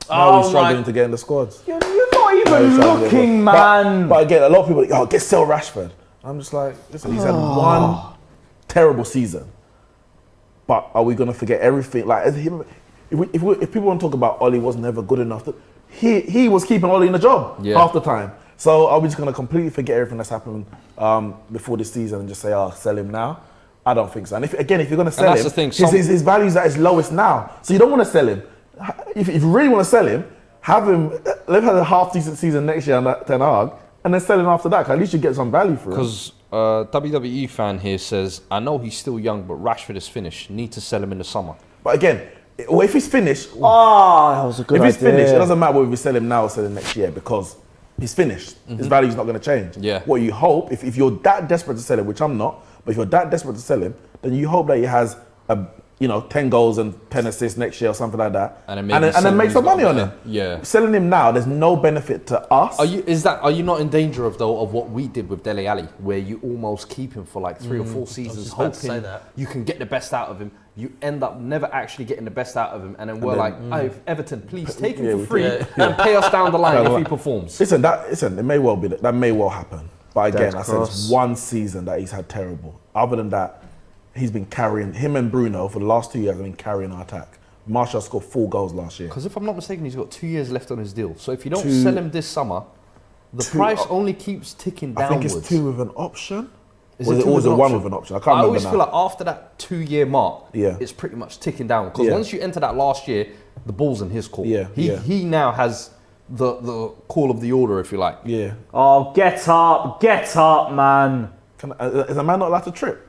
now he's struggling to get in the squads. You're not even looking, man. But again, a lot of people sell Rashford. I'm just like, listen, he's had one terrible season. But are we going to forget everything? Like, if people want to talk about Ollie was never good enough, he was keeping Ollie in the job half the time. So are we just going to completely forget everything that's happened before this season and just say, sell him now? I don't think so. And if you're going to sell him, his value's at his lowest now. So you don't want to sell him. If you really want to sell him, let's have a half-decent season next year under Ten Hag, and then sell him after that, 'cause at least you get some value for him. Because WWE fan here says, I know he's still young, but Rashford is finished. Need to sell him in the summer. But again, if he's finished, that was a good idea. If he's finished, it doesn't matter whether we sell him now or sell him next year, because he's finished. His value's not going to change. Yeah. What you hope, if you're that desperate to sell him, which I'm not, but if you're that desperate to sell him, then you hope that he has 10 goals and 10 assists next year or something like that, and then make some money on him. Yeah. Selling him now, there's no benefit to us. Are you not in danger of what we did with Dele Alli, where you almost keep him for like 3 or 4 seasons, hoping you can get the best out of him. You end up never actually getting the best out of him, and then we're like, Everton, please take him for free and pay us down the line if he performs. Listen, it may well be that may well happen. But again, I said it's one season that he's had terrible. Other than that, he's been carrying, him and Bruno for the last 2 years have been carrying our attack. Martial scored 4 goals last year. Because if I'm not mistaken, he's got 2 years left on his deal. So if you don't sell him this summer, the price only keeps ticking downwards. I think it's 2 with an option. Is or it is it 1 with an option? I can't remember now. I always feel like after that 2-year mark, it's pretty much ticking down. Because once you enter that last year, the ball's in his court. He now has the call of the order, if you like. Yeah. Oh, get up, man. Is a man not allowed to trip?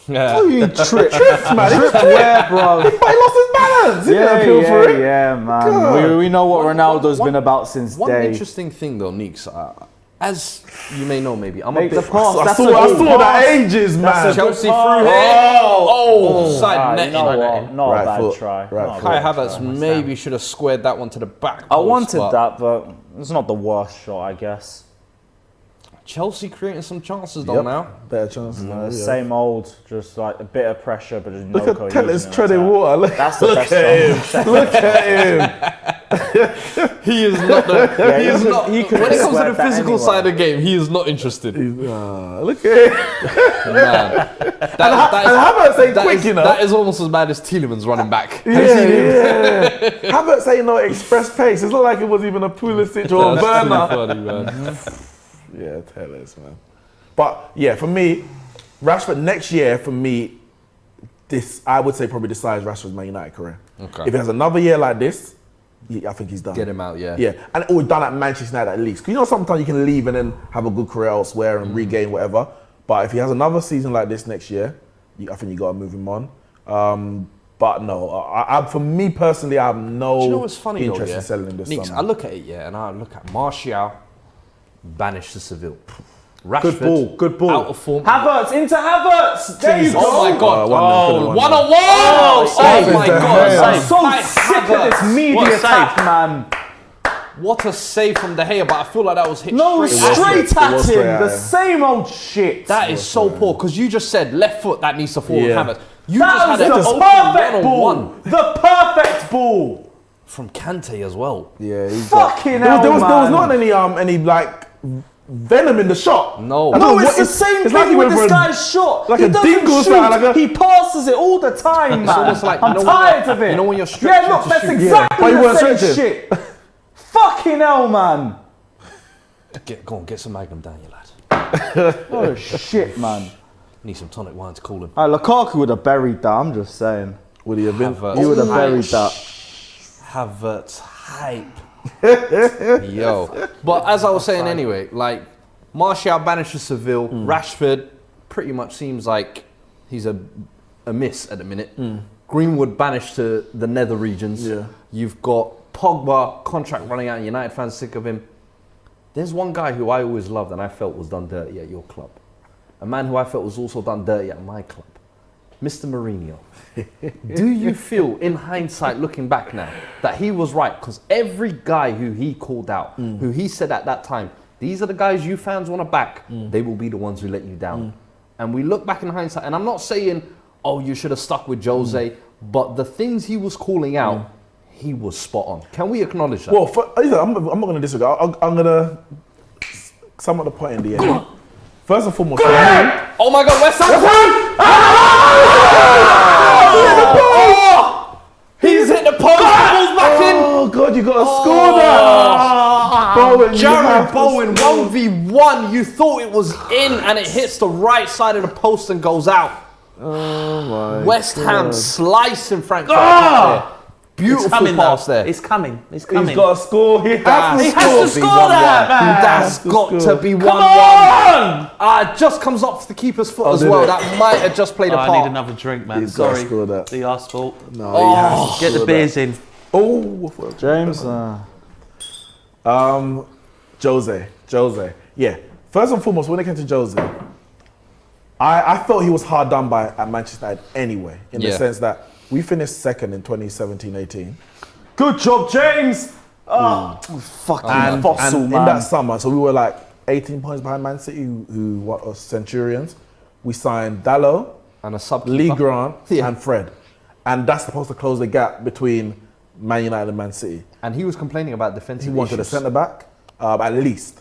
Yeah. Oh, you tripped, man. Trip where, bro? But he lost his balance. He didn't appeal for it. Yeah, man. We know what Ronaldo's been about since One day. interesting thing though, Neeks, as you may know, maybe I'm Make a the bit. pass. I saw that ages, man. Chelsea through here. Side netting. Not a bad try. Kai Havertz maybe should have squared that one to the back. I wanted that, but it's not the worst shot, I guess. Chelsea creating some chances though now. Better chances. Same old, just like a bit of pressure, but there's no Look at cohesion. Tellers treading water. That's the best shot. Look at him. He is not. He is not. He could When it have comes to the squared that physical anyway. side of the game, he is not interested. Look at him. Man, And Havertz ain't quick, you know. That is almost as bad as Tielemans running back. Yeah. Havertz ain't no express pace. It's not like it was even a Pulisic or a Burner. Funny, man. Yeah, Tellers, man. But yeah, for me, Rashford next year, for me, I would say probably decides Rashford's Man United career. Okay. If he has another year like this, I think he's done. Get him out, yeah. Yeah, and or done at Manchester United at least. Because sometimes you can leave and then have a good career elsewhere and regain whatever. But if he has another season like this next year, I think you got to move him on. But no, for me personally, I have no Do you know what's funny interest though, in selling him this Neeks, summer. I look at it, and I look at Martial, banished to Seville. Rashford, Good ball. out of form. Havertz into Havertz. There you go. Oh my God! 1-1. 1-1! Oh my God! I'm so sick of this media attack, man. What a save from De Gea, but I feel like that was hit No, straight at straight him. at him. The same old shit. That is so poor, because you just said left foot, that needs to fall with Havertz. You That just was had the perfect ball. The perfect ball. from Kante as well. Yeah, Fucking there hell, was man. not any like venom in the shot. No. No, it's the same thing with this guy's shot. Like He a doesn't dingle shoot. style, like a- He passes it all the time, man. almost like, I'm you know when tired you're- of it. you know when you're stretching look, to that's shoot. exactly But you the weren't same stretching. shit. Fucking hell, man. Go on, get some Magnum down, you lad. Oh shit, man. Need some tonic wine to cool him. Lukaku would have buried that. I'm just saying. Would he have been? Havertz. He would have Hype. buried that. Havertz hype. Yo. But as I was saying anyway, like, Martial banished to Seville. Rashford pretty much seems like he's a miss at the minute. Greenwood banished to the nether regions. Yeah. You've got Pogba, contract running out, United fans sick of him. There's one guy who I always loved and I felt was done dirty at your club. A man who I felt was also done dirty at my club. Mr. Mourinho. Do you feel, in hindsight, looking back now, that he was right? Because every guy who he called out, who he said at that time, these are the guys you fans want to back, they will be the ones who let you down. And we look back in hindsight, and I'm not saying, oh, you should have stuck with Jose, but the things he was calling out, he was spot on. Can we acknowledge that? Well, I'm not going to disagree. I'm going to sum up the point in the end. First and foremost, oh my God, West Ham! He's hit the post, ball's back in! Oh God, you got to score that! Bowen, Gerrard Bowen, 1v1, you thought it was in and it hits the right side of the post and goes out. Oh my West Ham God. slicing Frankfurt. Beautiful pass there. It's coming. It's coming. He's got to score. He has to score that, man. That's got to be 1-1. It just comes up for the keeper's foot as well. did it? That might have just played a part. I need another drink, man. He's got to Sorry. score that. The arse fault. No, he has to Get the score beers that. in. Oh, James. Jose. Yeah. First and foremost, when it came to Jose, I felt he was hard done by at Manchester United anyway, in the sense that we finished second in 2017-18. Good job, James. Fucking fossil, and man. in that summer, so we were like 18 points behind Man City, who what us Centurions. We signed Dalot, And a sub Lee Grant, Yeah. and Fred. And that's supposed to close the gap between Man United and Man City. And he was complaining about He defensive wanted a issues. centre back, at least.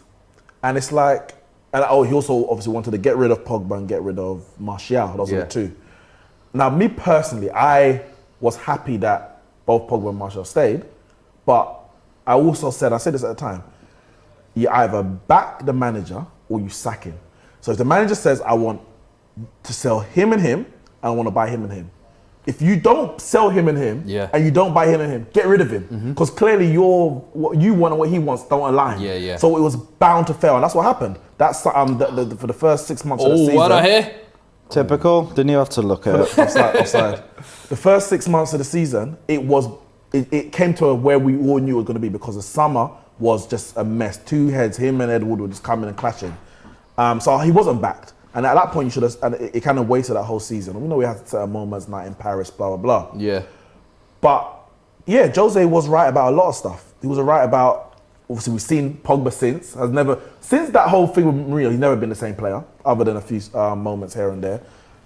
And it's like, he also obviously wanted to get rid of Pogba and get rid of Martial. Those are the two. Now, me personally, I was happy that both Pogba and Martial stayed, but I also said, I said this at the time, you either back the manager or you sack him. So if the manager says, I want to sell him and him, and I want to buy him and him. If you don't sell him and him, and you don't buy him and him, get rid of him. Because clearly what you want and what he wants don't align. So it was bound to fail, and that's what happened. That's for the first 6 months of the season. Oh, what I hear? Typical. Didn't you have to look at it? Offside. The first 6 months of the season, it came to where we all knew it was going to be, because the summer was just a mess. Two heads, him and Edward were just coming and clashing. So he wasn't backed. And at that point, you should have, and it kind of wasted that whole season. We know we had certain moments, night in Paris, blah, blah, blah. Yeah. But yeah, Jose was right about a lot of stuff. He was right about, obviously we've seen Pogba since that whole thing with Mourinho, he's never been the same player, other than a few moments here and there.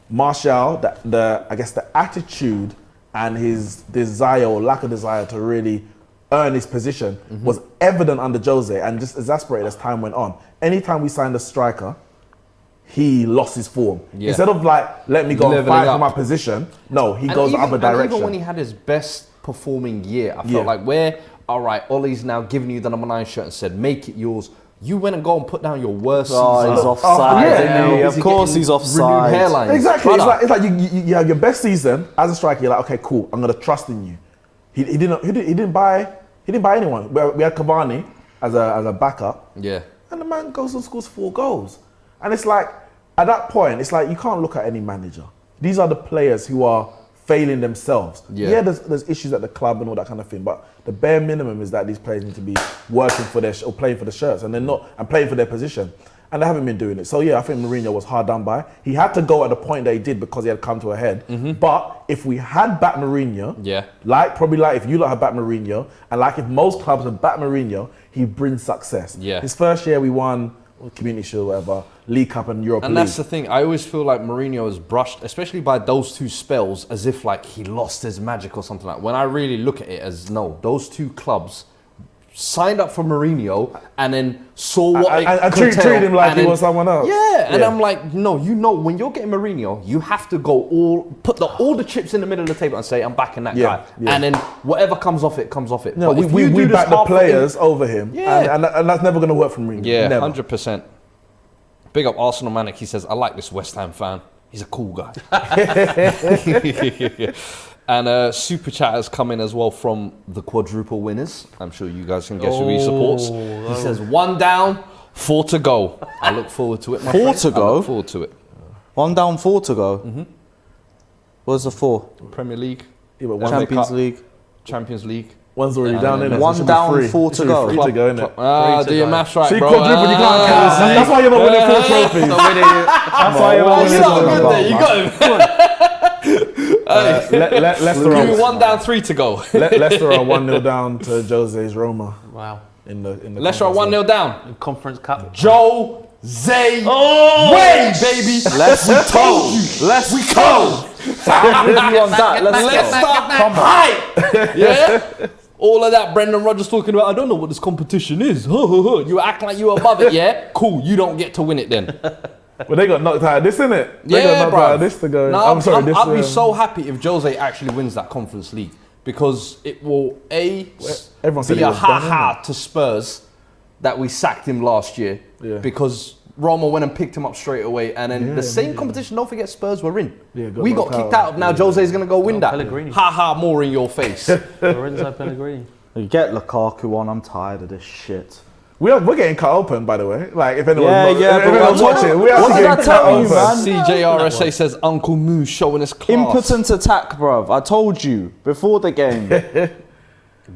Martial, I guess the attitude and his desire or lack of desire to really earn his position was evident under Jose, and just exasperated as time went on. Anytime we signed a striker, he lost his form. Instead of like, let me go and fight for my position, no, he goes the other direction. Even when he had his best performing year, I felt like all right, Ollie's now giving you the number 9 shirt and said, make it yours. You went and go and put down your worst season. He's offside. Of course he's offside. Hairlines. Exactly. It's like you have your best season as a striker. You're like, okay, cool. I'm gonna trust in you. He didn't buy anyone. We had Cavani as a backup. Yeah. And the man goes and scores 4 goals. And it's like, at that point, it's like you can't look at any manager. These are the players who are failing themselves. Yeah, there's issues at the club and all that kind of thing, but the bare minimum is that these players need to be working for or playing for the shirts, and they're not, and playing for their position. And they haven't been doing it. So yeah, I think Mourinho was hard done by. He had to go at the point that he did because he had come to a head. But if we had backed Mourinho, probably if you lot had backed Mourinho, and like if most clubs had backed Mourinho, he brings success. Yeah. His first year we won Community Shield, whatever, League Cup and Europa League. And that's the thing. I always feel like Mourinho is brushed, especially by those 2 spells, as if like he lost his magic or something like that. When I really look at it as, no, those 2 clubs signed up for Mourinho and then saw what and treated him like he was someone else. Yeah, and I'm like, no, when you're getting Mourinho, you have to go put all the chips in the middle of the table and say, I'm backing that guy. Yeah. And then whatever comes off it, comes off it. No, but we back the players over him. Yeah. And that's never going to work for Mourinho. Yeah, never. 100%. Big up Arsenal Manic. He says, I like this West Ham fan. He's a cool guy. And super chat has come in as well from the quadruple winners. I'm sure you guys can guess who he supports. He says 1 down, 4 to go. I look forward to it, my 4 friend. to I go? look forward to it. 1 down, 4 to go. What's the 4? Premier League, Yeah, but Champions League. Champions League. one's already down, innit? So it 1 should be down, three. 4 It to should be go. three to go, innit? Do your maths right, See, bro. quadruple, you can't count. That's why you're not winning 4 trophies. That's why you're not winning You lot are 4 good there. You got him. Leicester Give me are 1 down, 3 to go. Leicester are 1-0 down to Jose's Roma Wow. in the Leicester are conference 1-0 down. Conference Cup. Jose way, baby. Let's go. Let's go. I'm with you on that. Let's start that hype. Yeah. All of that Brendan Rodgers talking about, I don't know what this competition is. You act like you're above it, yeah? Cool, you don't get to win it then. But they got knocked out of this, innit? They got Yeah, knocked bro. out of this to go. No, I'm sorry, this. I'd be so happy if Jose actually wins that Conference League because it will everyone said be he a was done, ha-ha to Spurs that we sacked him last year because Roma went and picked him up straight away, and then the same competition, don't forget Spurs were in. Yeah, we got knocked kicked out. Now Jose's going to go win that. Pellegrini. Ha-ha, more in your face. Lorenzo Pellegrini. Get Lukaku on. I'm tired of this shit. We're getting cut open, by the way. Like, if anyone's, Yeah, if but anyone's what- watching, we what are did getting I cut tell you, open. man? CJRSA says Uncle Moo showing his class. Impotent attack, bruv. I told you before the game.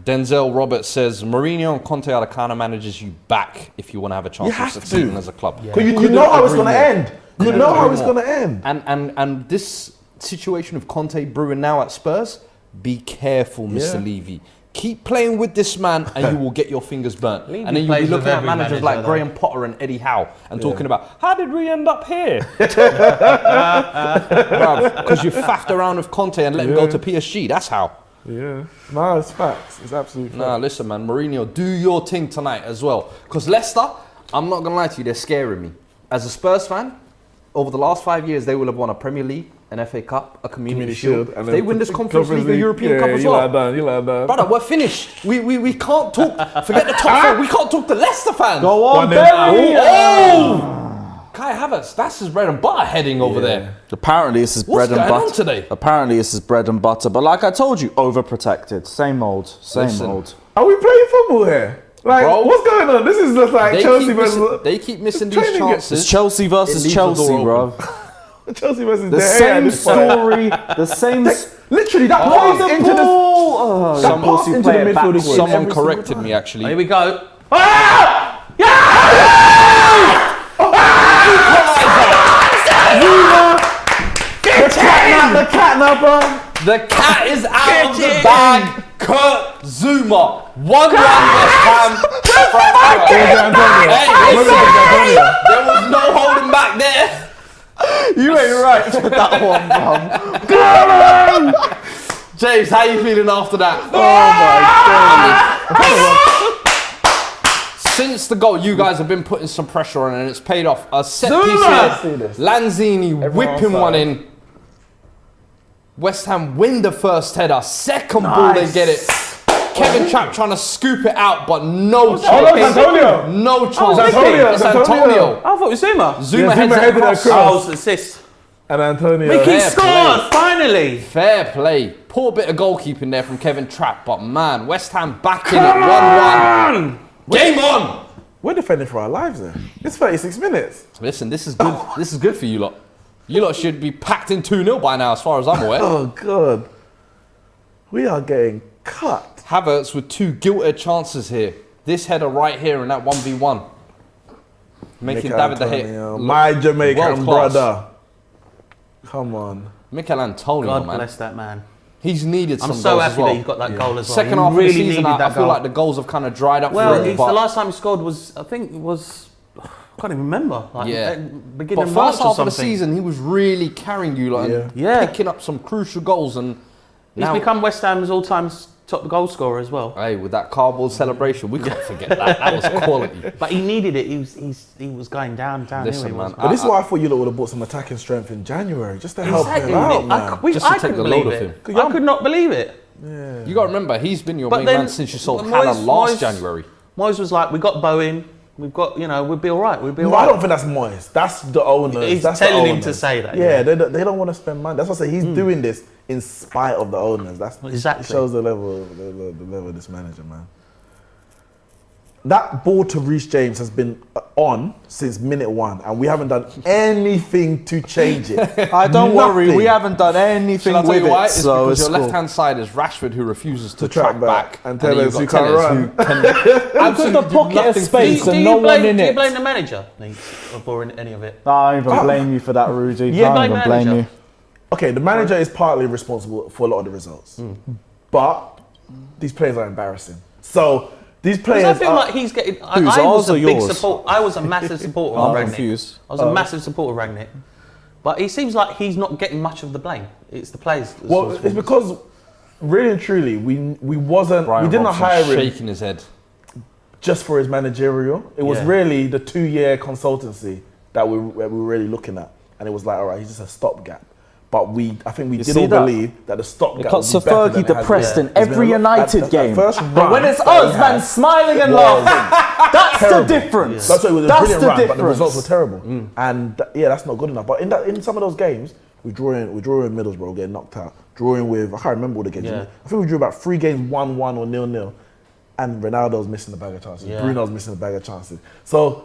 Denzel Roberts says Mourinho and Conte are the kind of managers you back if you want to have a chance You of have succeeding to. as a club. Because you Couldn't know how it's agree going to more. end. You Couldn't know how agree it's more. going to end. And this situation of Conte brewing now at Spurs, be careful, Mr. Yeah. Levy. Keep playing with this man and you will get your fingers burnt. Levy And then you'll be plays with looking at every managers manager, like though. Graham Potter and Eddie Howe and talking about, how did we end up here? Because you faffed around with Conte and let him go to PSG. That's how. Yeah. No, it's facts. It's absolute Nah, facts. listen, man. Mourinho, do your thing tonight as well. Because Leicester, I'm not going to lie to you, they're scaring me. As a Spurs fan, over the last 5 years, they will have won a Premier League, an FA Cup, a Community Shield. If they win this Conference League, a European Cup as well. You like that. Brother, we're finished. We can't talk. Forget the top four. We can't talk to Leicester fans. Go on, 1-0. Berry. Oh! Kai Havertz, that's his bread and butter heading over there. Apparently, it's his What's bread and going on butter. today? Apparently, it's his bread and butter. But like I told you, overprotected. Same old. Same Listen. old. Are we playing football here? Like, Bro. what's going on? This is just like Chelsea versus... They keep missing these training chances. It's Chelsea It versus leaves the door Chelsea, open. bro. Chelsea versus The De Gea at same this point. story. The same. Literally, that Play pass the into the... ball. That Some- pass into the midfield is Someone every corrected single me time. actually. Here we go. The catnapper. The cat is out of the bag. Kurt Zuma. 1-1 West Ham. Frankfurt. Hey, listen, there was no holding back there. You ain't right for that one, bro. James, how you feeling after that? Since the goal, you guys have been putting some pressure on and it's paid off. A set piece here. Lanzini whipping one in. West Ham win the first header. Second ball, they get it. Kevin Trapp trying to scoop it out, but no chance. Oh, no, it's Antonio. No chance. Antonio, It's it's Antonio. Antonio. I thought it was Zuma. Zuma Yeah, heads Zuma it headed across. across. Oh, assist. And Antonio. Mickey Fair scored, play. finally. Fair play. Poor bit of goalkeeping there from Kevin Trapp, but man, West Ham back in it. 1-1. Game on. We're defending for our lives then. It's 36 minutes. Listen, this is good. This is good for you lot. You lot should be packed in 2-0 by now, as far as I'm aware. Oh, God. We are getting cut. Havertz with 2 guilted chances here. This header right here and that 1v1. Making Mikel David De Gea Antonio, look my Jamaican world-class. brother. Come on. Mikel Antonio, God man. bless that man. He's needed some I'm so goals happy as well. that he got that goal as well. Second He half really of the season, needed I that feel goal. like the goals have kind of dried up Well, for him. it's the last time he scored was, I think, I can't even remember. Like, Yeah. beginning But of March first or half of something. the season, he was really carrying you lot and Yeah. picking up some crucial goals. And He's now, become West Ham's all-time top goal scorer as well. hey, with that cardboard celebration, we can't forget that. That was quality. But he needed it. He was going down. Listen, He was. man, But this is why I thought you lot would have bought some attacking strength in January, just to help Exactly. him out, man. Just to I take couldn't the believe load off it. him. I could not believe it. You got to remember, he's been your But main then man since you sold Moyes- Hannah last Moyes- January. Moyes was like, we got Bowen. We've got, we'll be all right. We'll be all No, I right. don't think that's Moyes. That's the owners. He's that's telling the him owners. to say that, Yeah, yeah. they don't want to spend money. That's what I say. He's doing this in spite of the owners. That's Exactly. It shows the level of this manager, man. That ball to Reece James has been on since minute 1, and we haven't done anything to change it. Don't worry, Nothing. we haven't done anything Shall I tell with you why? it. It's So because it's your cool. left-hand side is Rashford, who refuses to track track back. and then Tellez you've who got can't Tellez, run. who can Look at the do pocket of nothing space for you. and no one in Do you it. blame the manager, or any of it? I don't even blame you for that, Rudy. Yeah, I blame don't even blame manager. you. Okay, the manager is partly responsible for a lot of the results, but these players are embarrassing. So these Because players I feel are, like he's getting. I Whose, was ours a or big yours? support. I was a massive supporter I'm of Rangnick. confused. I was a massive supporter of Rangnick, but he seems like he's not getting much of the blame. It's the players. that's well, responsible. it's because really and truly we Brian didn't Robson hire him shaking his head. just for his managerial. It was Yeah. really the 2-year consultancy that we were really looking at, and it was like, all right, he's just a stopgap. But I think we did see all that? believe that the stopgap. It got would be better Fergie than it has depressed been. in There's every been a lot- United that game. first But run when it's that us, we man, had smiling and was laughing, that's terrible. the difference. That's why it was a That's brilliant the run, but the difference. results were terrible. And that's not good enough. But in some of those games, we drew in Middlesbrough, getting knocked out. Drawing with, I can't remember all the games. Yeah. I think we drew about 3 games 1-1 or 0-0. And Ronaldo's missing the bag of chances. Yeah. Bruno's missing the bag of chances. So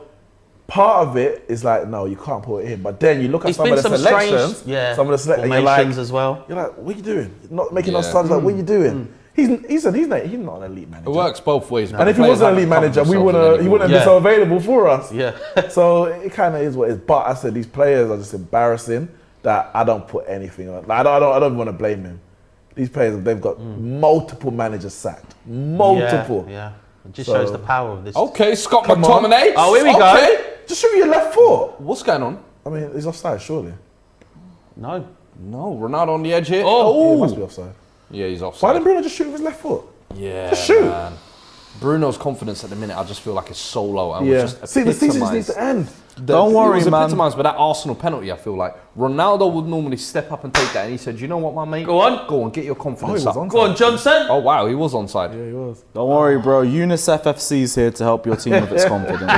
part of it is like, no, you can't put it in. But then you look at It's some been of the some selections, strange, some of the selections, you're formations like, as well. you're like, what are you doing? You're not making us Yeah. subs. Like, what are you doing? He's not an elite manager. It works both ways. And if he was an elite manager, he wouldn't have Yeah. been so available for us. Yeah. So it kind of is what it is. But I said these players are just embarrassing that I don't put anything on. Like, I don't want to blame him. These players, they've got multiple managers sacked. Multiple. Yeah. It just So- shows the power of this. Okay, Scott Come on. McTominay. Oh, here we go. Okay. Just shoot your left foot. What's going on? I mean, he's offside, surely. No. No, Ronaldo on the edge here. Yeah, he must be offside. Yeah, he's Why offside. didn't Bruno just shoot with his left foot? Yeah, Just shoot. man. Bruno's confidence at the minute, I just feel like it's so low. And Yeah. was just See, the season just epitomised. needs to end. Don't worry, it was man. epitomised by that Arsenal penalty, I feel like. Ronaldo would normally step up and take that, and he said, you know what, my mate? Go on. Go on, get your confidence Oh, he was up. onside. Go on, Johnson. Oh, wow, he was onside. Yeah, he was. Don't worry, bro. UNICEF FC is here to help your team with its confidence.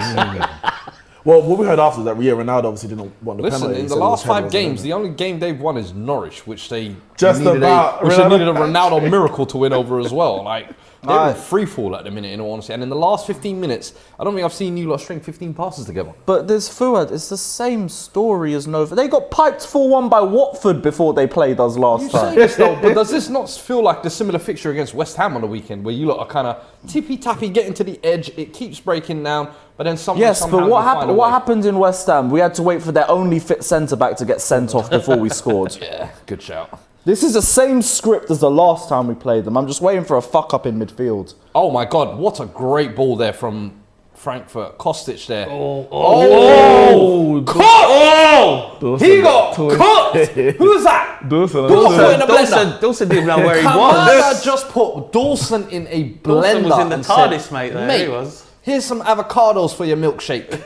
Well, what we heard after that, Ronaldo obviously didn't want the Listen, penalty. in He the said it was last header, 5 wasn't games, it? the only game they've won is Norwich, which they Just needed about which they needed a Ronaldo Ronaldo miracle to win over as well. Like, they're in Aye. free fall at the minute, in all honesty. And in the last 15 minutes, I don't think I've seen you lot string 15 passes together. But there's Fuad. It's the same story as Nova. They got piped 4-1 by Watford before they played us last You say time. this though, but does this not feel like the similar fixture against West Ham on the weekend, where you lot are kind of tippy-tappy, getting to the edge, it keeps breaking down, but then somehow Yes, somehow but you what find happened? a What way. happened in West Ham? We had to wait for their only fit centre back to get sent off before we scored. Yeah, good shout. This is the same script as the last time we played them. I'm just waiting for a fuck up in midfield. Oh my God, what a great ball there from Frankfurt. Kostic there. Oh, Cut! Oh! Dawson. He got cut! Who's that? Dawson. Dawson in a blender. Dawson didn't know where he Kamada was. just put Dawson in a blender. Dawson was in the and TARDIS, said, mate, there, Mate, he was." Here's some avocados for your milkshake.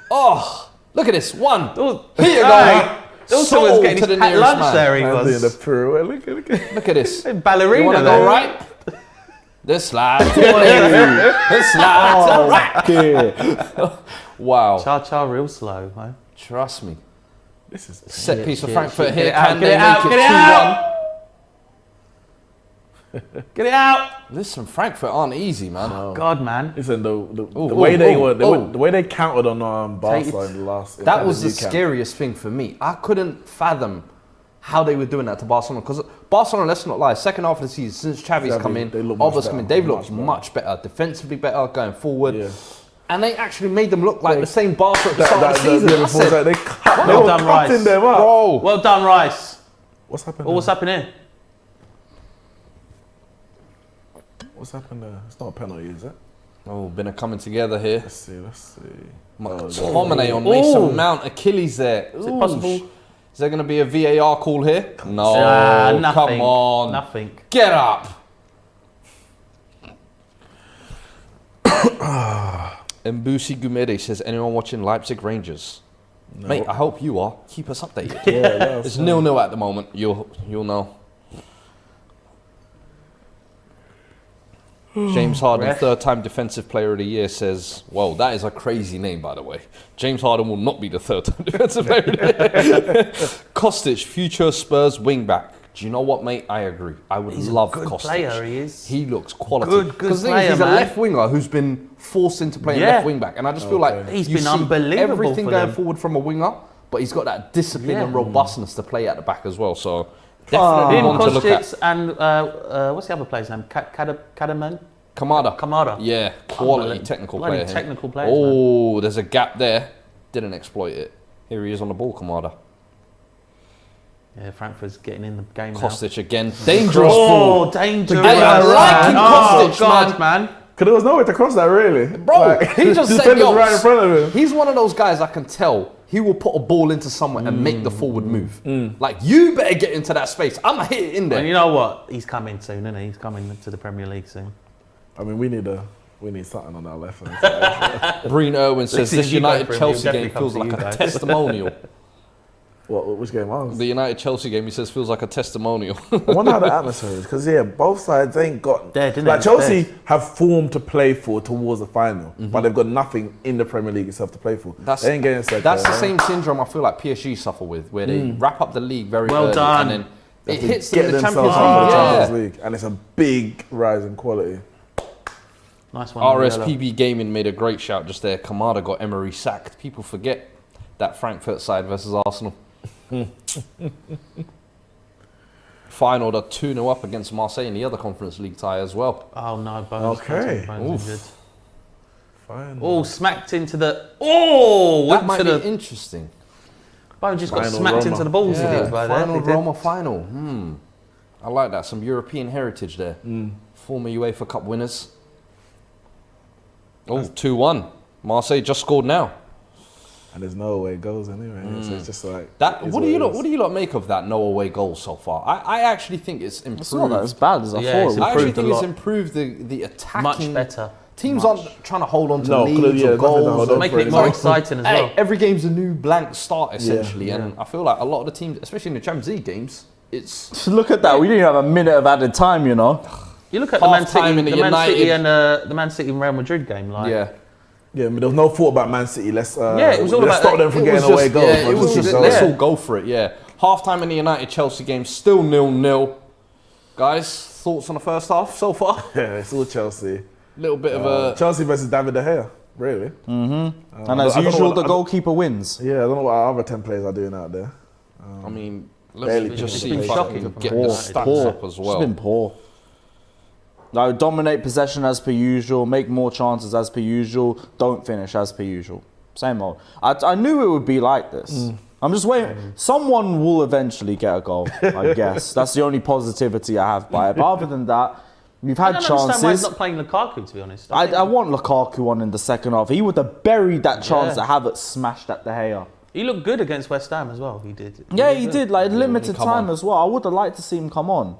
Oh, look at this. One. Daw- Here you go. Hey, Dawson was Sold getting to his the packed nearest lunch man. there, he Man doing the was. pirouette. Look. Look at this. Ballerina You want to there. go right? This slide. This slide. Right. Okay. Wow. Cha-cha real slow, man. Trust me. This is Set piece for shit, Frankfurt shit. here. Get it out, Can get they it out, make get it it 2-1? Get it out. Listen, Frankfurt aren't easy, man. God, man. Listen, the Ooh, way ooh, they ooh, were, ooh. the way they counted on Barca Take- in the last. That was the Nou camp. scariest thing for me. I couldn't fathom how they were doing that to Barcelona, because Barcelona, let's not lie, second half of the season, since Xavi's Xavi, come in, they look much Alba's come in, they've better, looked much much better, defensively better, going forward. Yeah. And they actually made them look like the same Barca at the That, start that, of the season. yeah, I before said, that, they Well were done, cutting Rice. them up. bro, Well done, Rice. What's happened? Oh, what's happening here? What's happened there? It's not a penalty, is it? oh, been a coming together here. Let's see. McTominay on Ooh. Mason Mount, Achilles there. Is it possible? Is there going to be a VAR call here? No, Nothing. Oh, come on. Nothing. Get up. Mbusi Gumede says, anyone watching Leipzig Rangers? No. Mate, I hope you are. Keep us updated. Yeah, It's 0-0 at the moment. You'll know. James Harden, Ref. third-time Defensive Player of the Year, says, "Whoa, that is a crazy name, by the way. James Harden will not be the third-time Defensive Player of the Year." Kostic, future Spurs wing-back. Do you know what, mate? I agree. I would He's love a good Kostic. player, he is. He looks quality. Good Because player, he's a man. left winger who's been forced into playing left wing back, and I just feel like He's you been see unbelievable everything for going them. forward from a winger, but he's got that discipline Yeah. and robustness to play at the back as well. So definitely Him, one to look at. Kostic, and what's the other player's name? Kadaman? Kamada. Yeah, quality Unbelievable. technical Bloody player. him. technical players, man. Oh, there's a gap there. Didn't exploit it. Here he is on the ball, Kamada. Yeah, Frankfurt's getting in the game Kostic again. Dangerous now. ball. Dangerous. Hey, I like him, Kostic, God, man. Because there was nowhere to cross that, really. Bro, he just said, defender's yo, right in front of him. he's one of those guys I can tell he will put a ball into someone and make the forward move. Like, you better get into that space. I'm going to hit it in there. And you know what? He's coming soon, isn't he? He's coming to the Premier League soon. I mean, we need something on our left hand. Breen Irwin says Listen, this you go United for him, Chelsea he'll game definitely feels come like to a you guys. testimonial. Which game was? The United Chelsea game, he says, feels like a testimonial. I wonder how the atmosphere is, because both sides ain't got. Dead, innit? Like It's Chelsea dead. have form to play for towards the final, but they've got nothing in the Premier League itself to play for. They ain't getting second. That's the same syndrome I feel like PSG suffer with, where they wrap up the league very Well early done. and then it They hits get them in the themselves Champions up for the League. Champions League, and it's a big rise in quality. Nice one. Yellow. RSPB Gaming made a great shout just there. Kamada got Emery sacked. People forget that Frankfurt side versus Arsenal. Final, they're 2-0 up against Marseille in the other Conference League tie as well. Oh no, Bones. Okay. Bones injured. Fine. Oh, smacked into the. Oh, That went might to be the. interesting. Bones just got Final smacked Roma. into the balls. he did, by final there. He did. Roma final. I like that. Some European heritage there. Former UEFA Cup winners. Oh, 2-1. Marseille just scored now. And there's no away goals anyway. So it's just like That. is What do you it lot? is. What do you lot make of that no away goal so far? I actually think it's improved. It's not as bad as I Yeah, thought. it's it would. I actually improved a think it's lot. improved the attacking. Much better. Teams aren't trying to hold on to No, leads yeah, or nothing to goals. hold or- on Making for it more it. exciting as Hey, well. every game's a new blank start essentially, Yeah. and I feel like a lot of the teams, especially in the Champions League games, it's Look at that. We didn't have a minute of added time, you know. You look at the Man Half-time City, in the the Man City United- and the Man City and Real Madrid game. Like, yeah. Yeah, but there was no thought about Man City. Let's Yeah, it was all let's about stop them from It was getting away just- goals. Yeah, man. it was just, go. let's all go for it. Yeah. Half time in the United Chelsea game, still 0-0. Guys, thoughts on the first half so far? Yeah, it's all Chelsea. Little bit of a. Chelsea versus David De Gea, really. And as I don't know usual, what- the goalkeeper wins. Yeah, I don't know what our other 10 players are doing out there. I mean, Barely let's just it's see been if I shocking can from get Man the United. stats up as It's well. been poor. No, dominate possession as per usual, make more chances as per usual, don't finish as per usual. Same old. I knew it would be like this. I'm just waiting. Someone will eventually get a goal, I guess. That's the only positivity I have by it. But other than that, we've I had don't understand why he's chances. not playing Lukaku, to be honest. I want Lukaku on in the second half. He would have buried that chance Yeah. that Havertz smashed at De Gea. He looked good against West Ham as well. He did. Yeah, he did. Like limited come time on. as well. I would have liked to see him come on.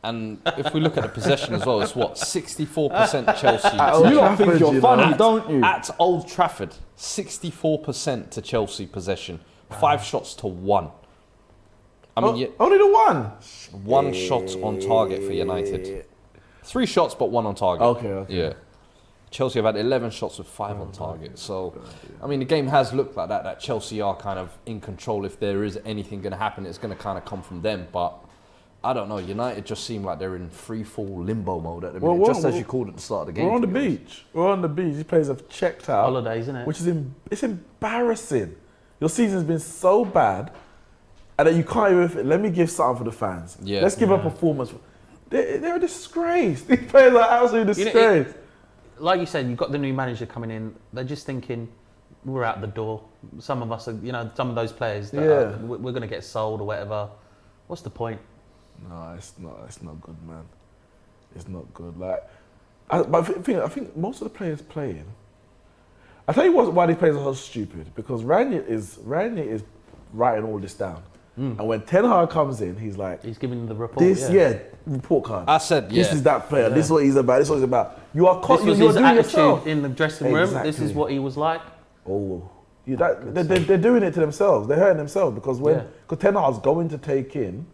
And if we look at the possession as well, it's what, 64% Chelsea. Old You don't think Trafford, you're you funny, know. don't you? At Old Trafford, 64% to Chelsea possession, 5 shots to 1. I mean, yeah, Only the one. 1 shot on target for United. 3 shots, but 1 on target. Okay. Yeah. Chelsea have had 11 shots with 5 on target. So, I mean, the game has looked like that Chelsea are kind of in control. If there is anything going to happen, it's going to kind of come from them. But I don't know. United just seem like they're in free fall limbo mode at the minute, just as you called at the start of the game. We're on the to be honest. beach. We're on the beach. These players have checked out. Holidays, isn't it? Which is it's embarrassing. Your season's been so bad, and that you can't even. Let me give something for the fans. Yeah. Let's give a performance. They're a disgrace. These players are absolutely You know, disgrace. Like you said, you've got the new manager coming in. They're just thinking, we're out the door. Some of us are, some of those players, that Yeah. we're going to get sold or whatever. What's the point? No, it's not. It's not good, man. It's not good. But I think most of the players playing. I tell you why these players are so stupid. Because Ranier is writing all this down, and when Ten Hag comes in, he's like, He's giving the report. report card. I said, This is that player. This is what he's about. This is what he's about. You are This was you're his doing attitude yourself. in the dressing room. This is Exactly. what he was like. Oh, they're doing it to themselves. They're hurting themselves because Ten Hag's going to take in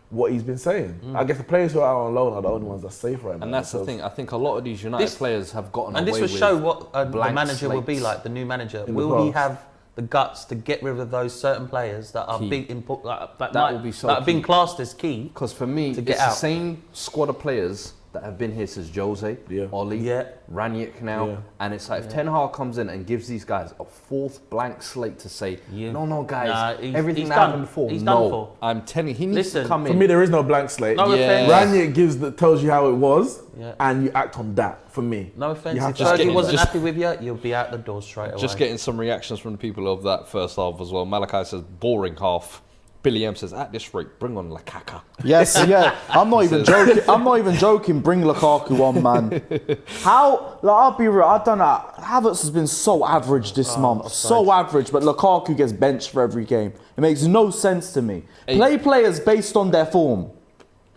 what he's been saying. I guess the players who are out on loan are the only ones that are safe right now. And that's the thing. I think a lot of these United players have gotten And away this will with show what the blank manager will be slates. like, the new manager. In the Will he past. have the guts to get rid of those certain players that are Key. big input that will be so that have been key. classed as key. Because for me, To it's get the out. same squad of players that have been here since Jose, Yeah. Oli, Yeah. Ranić now. Yeah. And it's like if Ten Hag comes in and gives these guys a fourth blank slate to say, Yeah. no, guys, Nah, he's- everything he's that done. happened before, He's no. done for. I'm telling you, he needs Listen, to come For in. me, there is no blank slate. No Yeah. offense. Ranić tells you how it was, Yeah. and you act on that. For me, No offense. You have If to just Fergie get- wasn't just- happy with you, you'll be out the door straight away. Just getting some reactions from the people of that first half as well. Malachi says, boring half. Billy M says, at this rate, bring on Lukaku. Yes, yeah. I'm not even joking. I'm not even joking. Bring Lukaku on, man. How? Like, I'll be real. I don't know. Havertz has been so average this month. So average, but Lukaku gets benched for every game. It makes no sense to me. Hey. Play players based on their form,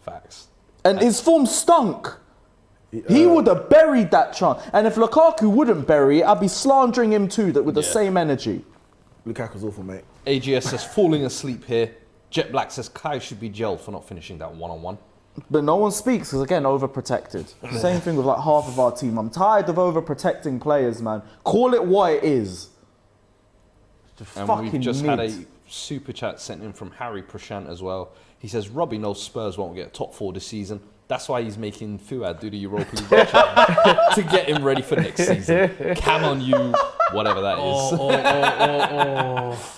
Facts. and his form stunk. He would have buried that chance. And if Lukaku wouldn't bury it, I'd be slandering him too, that with the Yeah. same energy. Lukaku's awful, mate. AGS says, falling asleep here. Jet Black says, Kai should be jailed for not finishing that one-on-one. But no one speaks because, again, overprotected. Same thing with like half of our team. I'm tired of overprotecting players, man. Call it what it is. Just And fucking we've just had a mid. super chat sent in from Harry Prashant as well. He says, Robbie knows Spurs won't get top 4 this season. That's why he's making Fuad do the Europa League to get him ready for next season. Cam on you, whatever that is.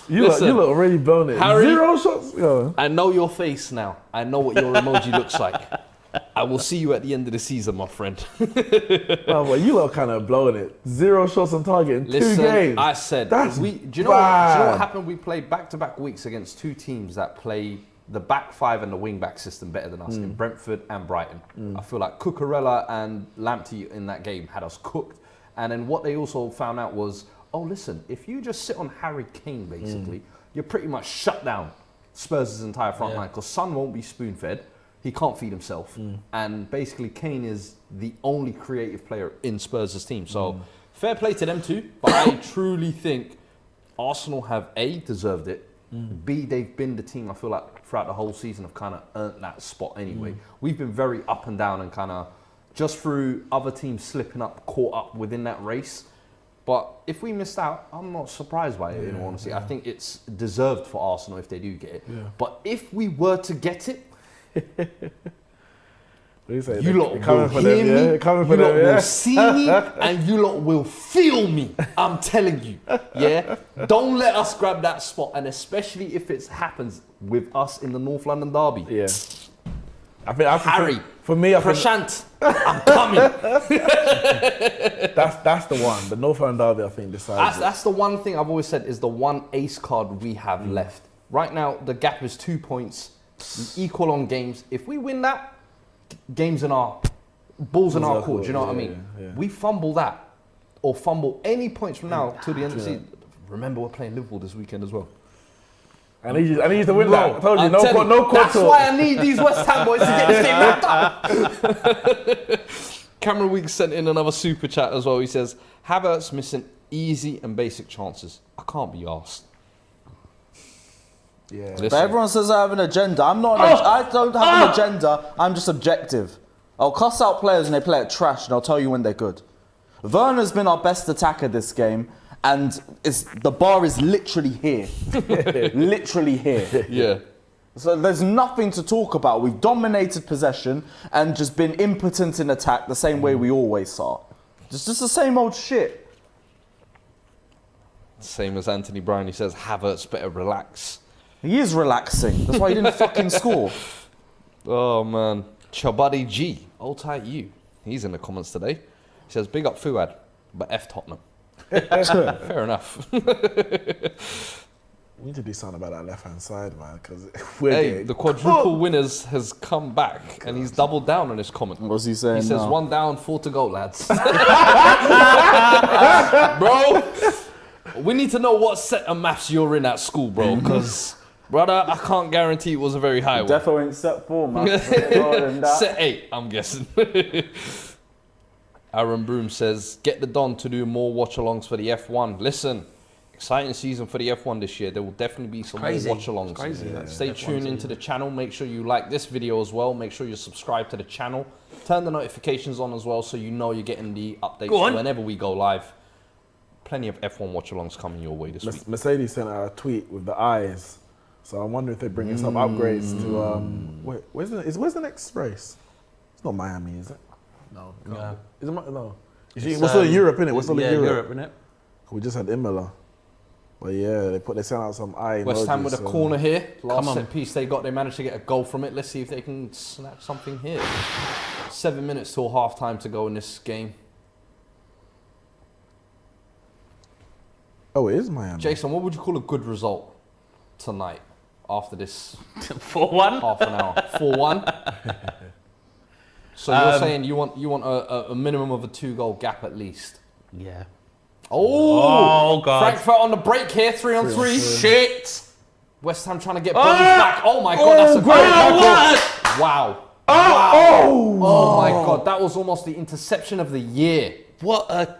You Listen, look already blown it. Harry- 0 shots. Yo. I know your face now. I know what your emoji looks like. I will see you at the end of the season, my friend. Oh, well, you lot kind of blowing it. 0 shots on target in 2 Listen, games. I said, That's do you know what bad. happened? We played back-to-back weeks against 2 teams that play the back 5 and the wing-back system better than us in Brentford and Brighton. I feel like Cucurella and Lamptey in that game had us cooked. And then what they also found out was, oh, listen, if you just sit on Harry Kane, basically, you're pretty much shut down Spurs' entire front line because Son won't be spoon-fed. He can't feed himself. And basically, Kane is the only creative player in Spurs' team. So fair play to them too. But I truly think Arsenal have A, deserved it. B, they've been the team, I feel like, throughout the whole season have kind of earned that spot anyway. We've been very up and down and kind of just through other teams slipping up, caught up within that race. But if we missed out, I'm not surprised by it, in all honesty. I think it's deserved for Arsenal if they do get it. But if we were to get it, What do you say? you lot They're coming will for hear them, yeah? me, Coming you for them, lot yeah? will see me, and you lot will feel me. I'm telling you, yeah? Don't let us grab that spot, and especially if it happens with us in the North London derby. Yeah. I think Harry, for me, I think Prashant, I'm coming. that's the one. The North London derby, I think, decides. That's the one thing I've always said is the one ace card we have left. Right now, the gap is 2 points. We equal on games. If we win that, games in our balls in our court. Do you know what I mean? Yeah. We fumble that or fumble any points from now till the end of the season. Remember, we're playing Liverpool this weekend as well. I need you to win that. I told you, I'm no telling you, quad that's why I need these West Ham boys to get this game wrapped up. Cameron Weeks sent in another super chat as well. He says, Havertz missing easy and basic chances. I can't be arsed. Yeah. Listen, But everyone says I have an agenda. I'm not. I don't have an agenda. I'm just objective. I'll cuss out players and they play at trash, and I'll tell you when they're good. Werner's been our best attacker this game, and the bar is literally here, literally here. yeah. So there's nothing to talk about. We've dominated possession and just been impotent in attack, the same way we always are. It's just the same old shit. Same as Anthony Brown. He says, Havertz better relax. He is relaxing. That's why he didn't fucking score. Oh, man. Chabadi G. Old tight you. He's in the comments today. He says, big up Fuad, but F Tottenham. Fair enough. We need to do something about that left-hand side, man, because we're Hey, getting the quadruple winners has come back and he's doubled down on his comment. What's he saying He says, now? 1 down, 4 to go, lads. Bro, we need to know what set of maths you're in at school, bro, because, brother, I can't guarantee it was a very high one. Defo ain't set 4, man. More than that. Set 8, I'm guessing. Aaron Broom says, get the Don to do more watch-alongs for the F1. Listen, exciting season for the F1 this year. There will definitely be some Crazy. more watch-alongs. It's crazy. Yeah. Stay F1 tuned into the channel. Make sure you like this video as well. Make sure you subscribe to the channel. Turn the notifications on as well so you know you're getting the Go updates on. whenever we go live. plenty of F1 watch-alongs coming your way this week. Mercedes sent out a tweet with the eyes. So I'm wondering if they're bringing some upgrades to... wait, where's the next race? It's not Miami, is it? No. Is it no? We're still in Europe, innit? We're still in Europe. innit? We just had Imola. But yeah, they sent out some eye West Ham with a corner here. Last on. set piece they got, they managed to get a goal from it. Let's see if they can snatch something here. 7 minutes till half time to go in this game. Oh, it is Miami. Jason, what would you call a good result tonight after this 4-1? half an hour? 4-1? So you're saying you want a minimum of a 2-goal gap at least? Yeah. Oh, God. Frankfurt on the break here, 3-on-3. Shit! West Ham trying to get bodies back. Oh my God, that's a great tackle. Wow. Oh my God, that was almost the interception of the year. What a...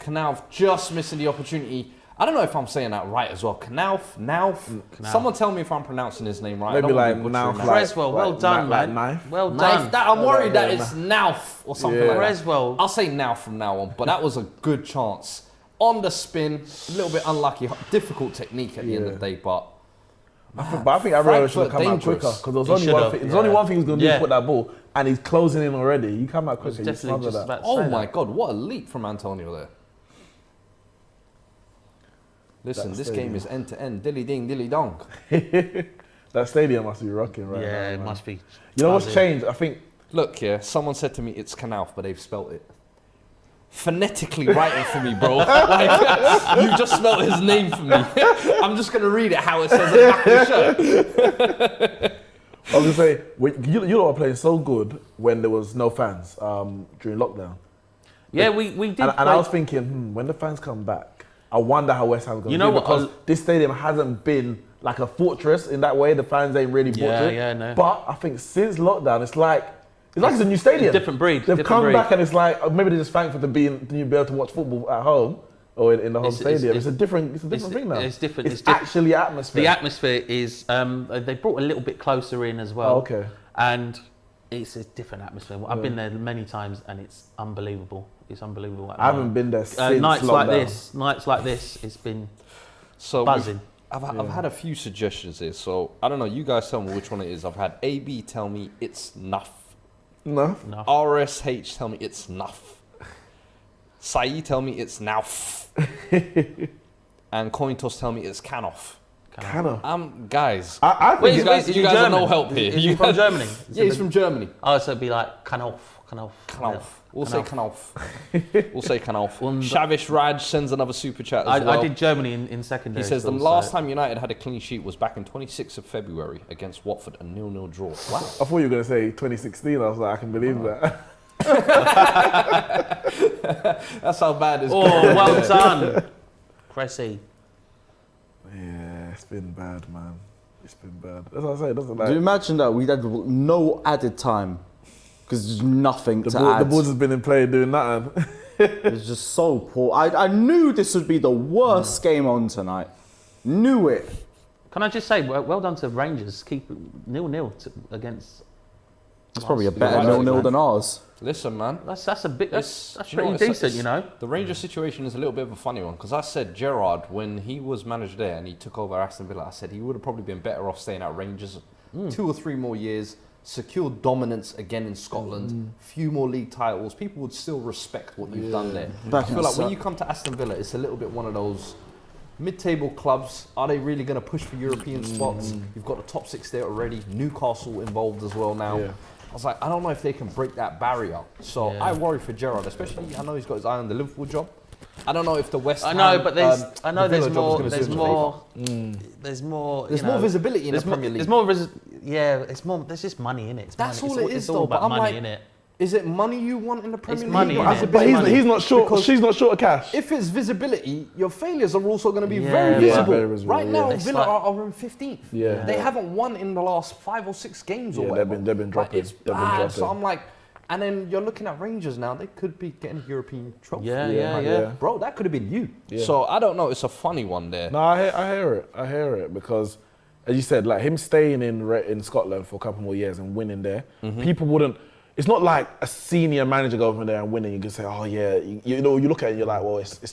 Knauf just missing the opportunity. I don't know if I'm saying that right as well. Knauf. Someone tell me if I'm pronouncing his name right. Maybe like Knauf. Creswell, well done, like man. knife. Well done. I'm worried that it's Knauf or something like that. Creswell. I'll say Knauf from now on, but that was a good chance. On the spin, a little bit unlucky. Difficult technique at the end of the day, but... I think Areola should have come out quicker because there was only one thing. There's only one thing he's going to do is put that ball, and he's closing in already. You come out quicker. You smother that. Oh my God! What a leap from Antonio there. Listen, this game is end to end. Dilly ding, dilly dong. That stadium must be rocking right now. Yeah, it man. must be. You know what's changed? I think. Look here. Someone said to me it's Knauf, but they've spelt it phonetically writing for me, bro. Like, you just spelled his name for me. I'm just gonna read it how it says at the back of the shirt. I was gonna say, you lot were playing so good when there was no fans during lockdown. Yeah, we did. And I was thinking, when the fans come back, I wonder how West Ham's going to do because this stadium hasn't been like a fortress in that way. The fans ain't really bought it. Yeah, no. But I think since lockdown, it's like it's a new stadium. Different breed. They've come back and it's like maybe they're just thankful to be able to watch football at home or in the home stadium. It's a different thing now. It's different. It's actually atmosphere. The atmosphere is. They brought a little bit closer in as well. Oh, okay. And it's a different atmosphere. I've been there many times and it's unbelievable. It's unbelievable. I haven't been there since nights lockdown. Nights like this, it's been so buzzing. I've had a few suggestions here, so I don't know. You guys tell me which one it is. I've had AB tell me it's Nuff. No. RSH tell me it's Nuff. Saeed tell me it's Nauf. And Cointos tell me it's Kanoff. Guys. I think you guys are no help here. Is he from Germany? Yeah, he's from Germany. Oh, so it'd be like Kanoff. We'll say Knauf. We'll say Knauf. Shavish Raj sends another super chat as well. I did Germany in secondary. He says the last time United had a clean sheet was back in 26th of February against Watford, a 0-0 draw. Wow. I thought you were going to say 2016. I was like, I can believe that. That's how bad it's Oh, well done, Cressy. Yeah, it's been bad, man. It's been bad. That's what I say. It doesn't like. Do you imagine that we had no added time? Because there's nothing to add. The balls has been in play doing nothing. It's just so poor. I knew this would be the worst game on tonight. Knew it. Can I just say, well done to Rangers. Keep 0-0 against. It's probably a better 0-0 than ours. Listen, man. That's pretty it's decent, you know. The Rangers situation is a little bit of a funny one because I said Gerrard, when he was manager there and he took over Aston Villa, I said he would have probably been better off staying at Rangers 2 or 3 more years, secure dominance again in Scotland, few more league titles. People would still respect what you've done there. I feel like when you come to Aston Villa, it's a little bit one of those mid-table clubs. Are they really going to push for European spots? You've got the top 6 there already. Newcastle involved as well now. Yeah. I was like, I don't know if they can break that barrier. So I worry for Gerrard, especially I know he's got his eye on the Liverpool job. I don't know if the West Ham... I know, but there's more visibility in the Premier League. There's just money in it. That's all it is, it's all about money in it. Is it money you want in the Premier League? Money, but he's not short. She's not short of cash. If it's visibility, your failures are also going to be very visible. Very visible. Right now, Villa are in 15th. Yeah. They haven't won in the last 5 or 6 games or whatever. They've been dropping. It's bad. So I'm like, and then you're looking at Rangers now. They could be getting a European trophy. Yeah. Bro, that could have been you. Yeah. So I don't know. It's a funny one there. No, I hear it because, as you said, like him staying in Scotland for a couple more years and winning there, people wouldn't. It's not like a senior manager going from there and winning. You can say, oh yeah, you know, you look at it and you're like, well, it's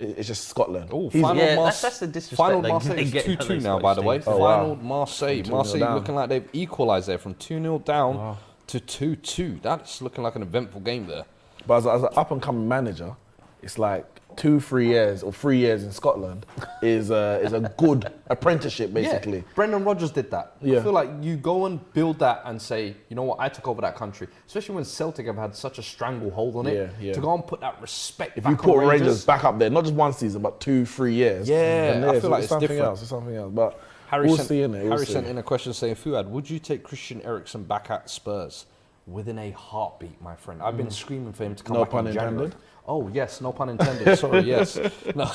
It's just Scotland. Oh, He's- final Yeah, Mars- that's the disrespect. Final they Marseille is get 2-2 those now, Scottish by the way. teams. Oh, wow. Final Marseille. 2-0 Marseille down. looking like they've equalised there from 2-0 down to 2-2. That's looking like an eventful game there. But as an up-and-coming manager, it's like 2-3 years or 3 years in Scotland is a good apprenticeship, basically. Yeah, Brendan Rodgers did that. Yeah. I feel like you go and build that and say, you know what, I took over that country. Especially when Celtic have had such a stranglehold on it. Yeah, yeah. To go and put that respect If back you put on Rangers back up there, not just one season, but 2-3 years. Yeah, then I feel like it's it's something different. else. It's something else. But Harry we'll sent, see, innit? We'll Harry see. sent in a question saying, Fuad, would you take Christian Eriksen back at Spurs? Within a heartbeat, my friend. I've been screaming for him to come No back pun in January. intended. Oh, yes, no pun intended. Sorry, yes. No.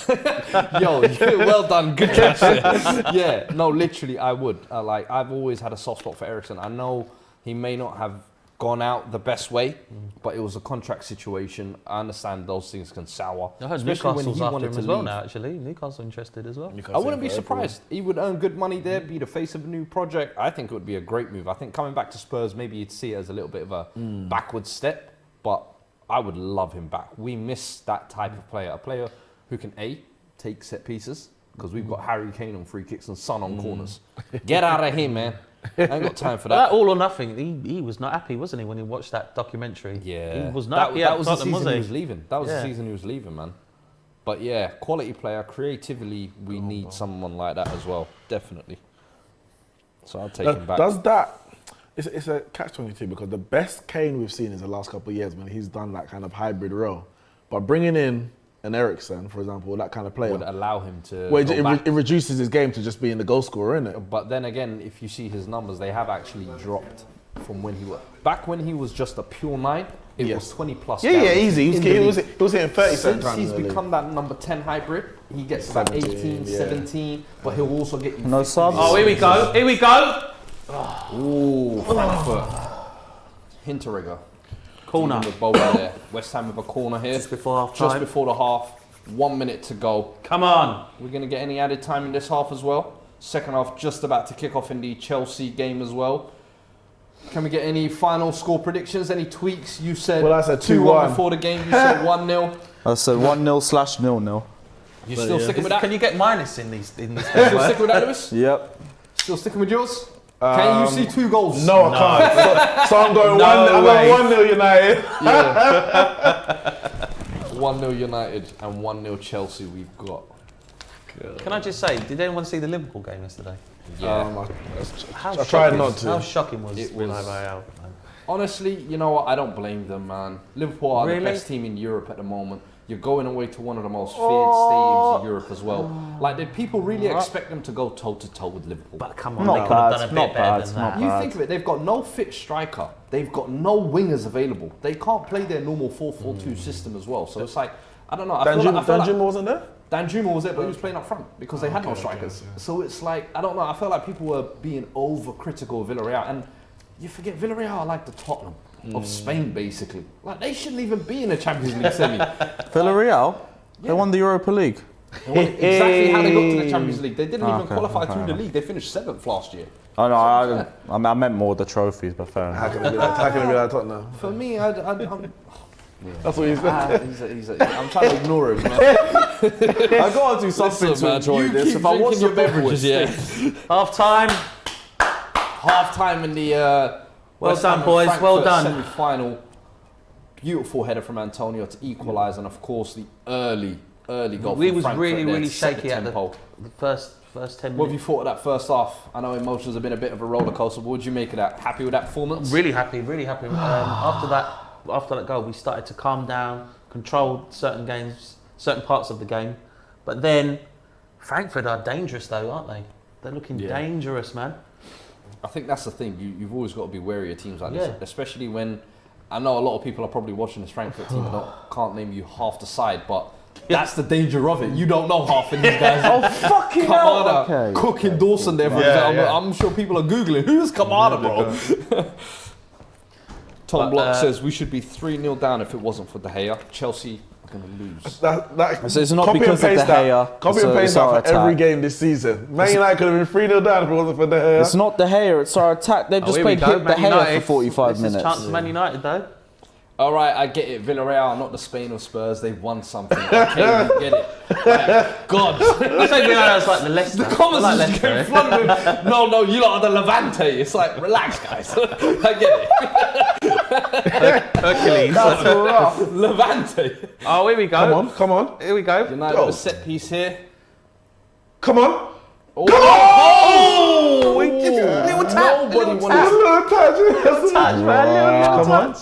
Yo, well done. Good catch there. Yeah, no, literally, I would. I've always had a soft spot for Eriksen. I know he may not have gone out the best way, but it was a contract situation. I understand those things can sour. I heard especially when Newcastle's he after wanted him to as well leave. now, actually. Newcastle interested as well. I wouldn't be surprised. He would earn good money there, be the face of a new project. I think it would be a great move. I think coming back to Spurs, maybe you'd see it as a little bit of a backward step, but I would love him back. We miss that type of player, a player who can take set pieces, because we've got Harry Kane on free kicks and Son on corners. Get out of here, man. I ain't got time for that. That all or nothing, he was not happy, wasn't he, when he watched that documentary? Yeah, He was not happy that at was the Tottenham, season he was was leaving. That was the season he was leaving, man. But yeah, quality player, creatively, we need someone like that as well, definitely. So I'll take him back. Does that? It's a catch-22 because the best Kane we've seen is the last couple of years when he's done that kind of hybrid role. But bringing in an Eriksen, for example, that kind of player, would allow him to well, go back. it reduces his game to just being the goal scorer, innit? But then again, if you see his numbers, they have actually dropped from when he was back when he was just a pure 9. It was 20 plus. Yeah, guaranteed easy. in the He was league. hitting 30 Since times he's in the league. become that number 10 hybrid, he gets about 18, 17, but he'll also get you No 50. subs. Oh, here we go. Here we go. Ooh, Frankfurt. Hinteregger. Corner. With Boba there. West Ham with a corner here. Just before half Just time. before the half. 1 minute to go. Come on. We're going to get any added time in this half as well. Second half just about to kick off in the Chelsea game as well. Can we get any final score predictions? Any tweaks? You said Well, I said 2-1 2-1. before the game. You said 1-0. I said 1-0/0-0. You still sticking with that? Can you get minus in these Still games? sticking with that, Lewis? Yep. Still sticking with yours? Can you see 2 goals? No, I can't. So I'm going No way. 1-0 United. 1-0 United and 1-0 Chelsea we've got. Can I just say, did anyone see the Liverpool game yesterday? Yeah. How I tried shocking- not to. How shocking was It was- Villarreal? Honestly, you know what? I don't blame them, man. Liverpool are Really? the best team in Europe at the moment. You're going away to one of the most feared stadiums in Europe as well. Like, did people really expect them to go toe-to-toe with Liverpool? But come on, Not they could have bad, done a not bit better bad, than not that. You think of it, they've got no fit striker. They've got no wingers available. They can't play their normal 4-4-2 system as well. So it's like, I don't know. I feel like Danjuma wasn't there? Danjuma was there, but he was playing up front because they had no strikers. So it's like, I don't know. I feel like people were being overcritical of Villarreal. And you forget, Villarreal are like the Tottenham of Spain, basically. Like, they shouldn't even be in the Champions League semi. Villarreal? They won the Europa League. Exactly how they got to the Champions League. They didn't even Okay, qualify okay. through the league. They finished 7th last year. Oh no, I meant more the trophies, but fair enough. How can it be like Tottenham? For me, I'm That's what he said. I'm trying to ignore him, man. I got to do something Listen, to man, enjoy you this. keep If I watch drinking the your beverages, beverages, Half time. Half time in the Well West done, Ham and boys, Frankfurt well done. Semi-final. Beautiful header from Antonio to equalise, and of course the early goal. We from was Frankfurt really, there really to set shaky at the tempo. first 10 What have you minutes. thought of that first half? I know emotions have been a bit of a roller coaster, but what would you make of that? Happy with that performance? Really happy, really happy. After that goal, we started to calm down, control certain games, certain parts of the game. But then, Frankfurt are dangerous though, aren't they? They're looking dangerous, man. I think that's the thing. You've always got to be wary of teams like this, Yeah. especially when I know a lot of people are probably watching this Frankfurt team and can't name you half the side, but that's the danger of it. You don't know half of these guys. oh fucking hell! Kamada, Okay. cooking Dawson there. For example. I'm sure people are googling who's Kamada, bro. Tom Block says we should be 3-0 down if it wasn't for De Gea. Chelsea are going to lose. So it's not copy because and of paste De Gea. Copy it's and a- paste it's that our for every attack. game this season. Man United could have been 3-0 down if it wasn't for De Gea. It's not De Gea, it's our attack. They've just here we played go, hit De Man Gea United. for 45 this minutes. Is chance for Man United though. All right, I get it. Villarreal, not the Spain or Spurs. They've won something. Okay, we get it. Like, God. I think Villarreal's like the Leicester. The comments I like is getting Leicester. flooded with, no, you lot are the Levante. It's like, relax, guys. I get it. Hercules. That's rough. Levante. Oh, here we go. Come on. Here we go. United Go. with a set piece here. Come on. Oh, Oh, he just little tap. Nobody Little wanted touch, man. Come on.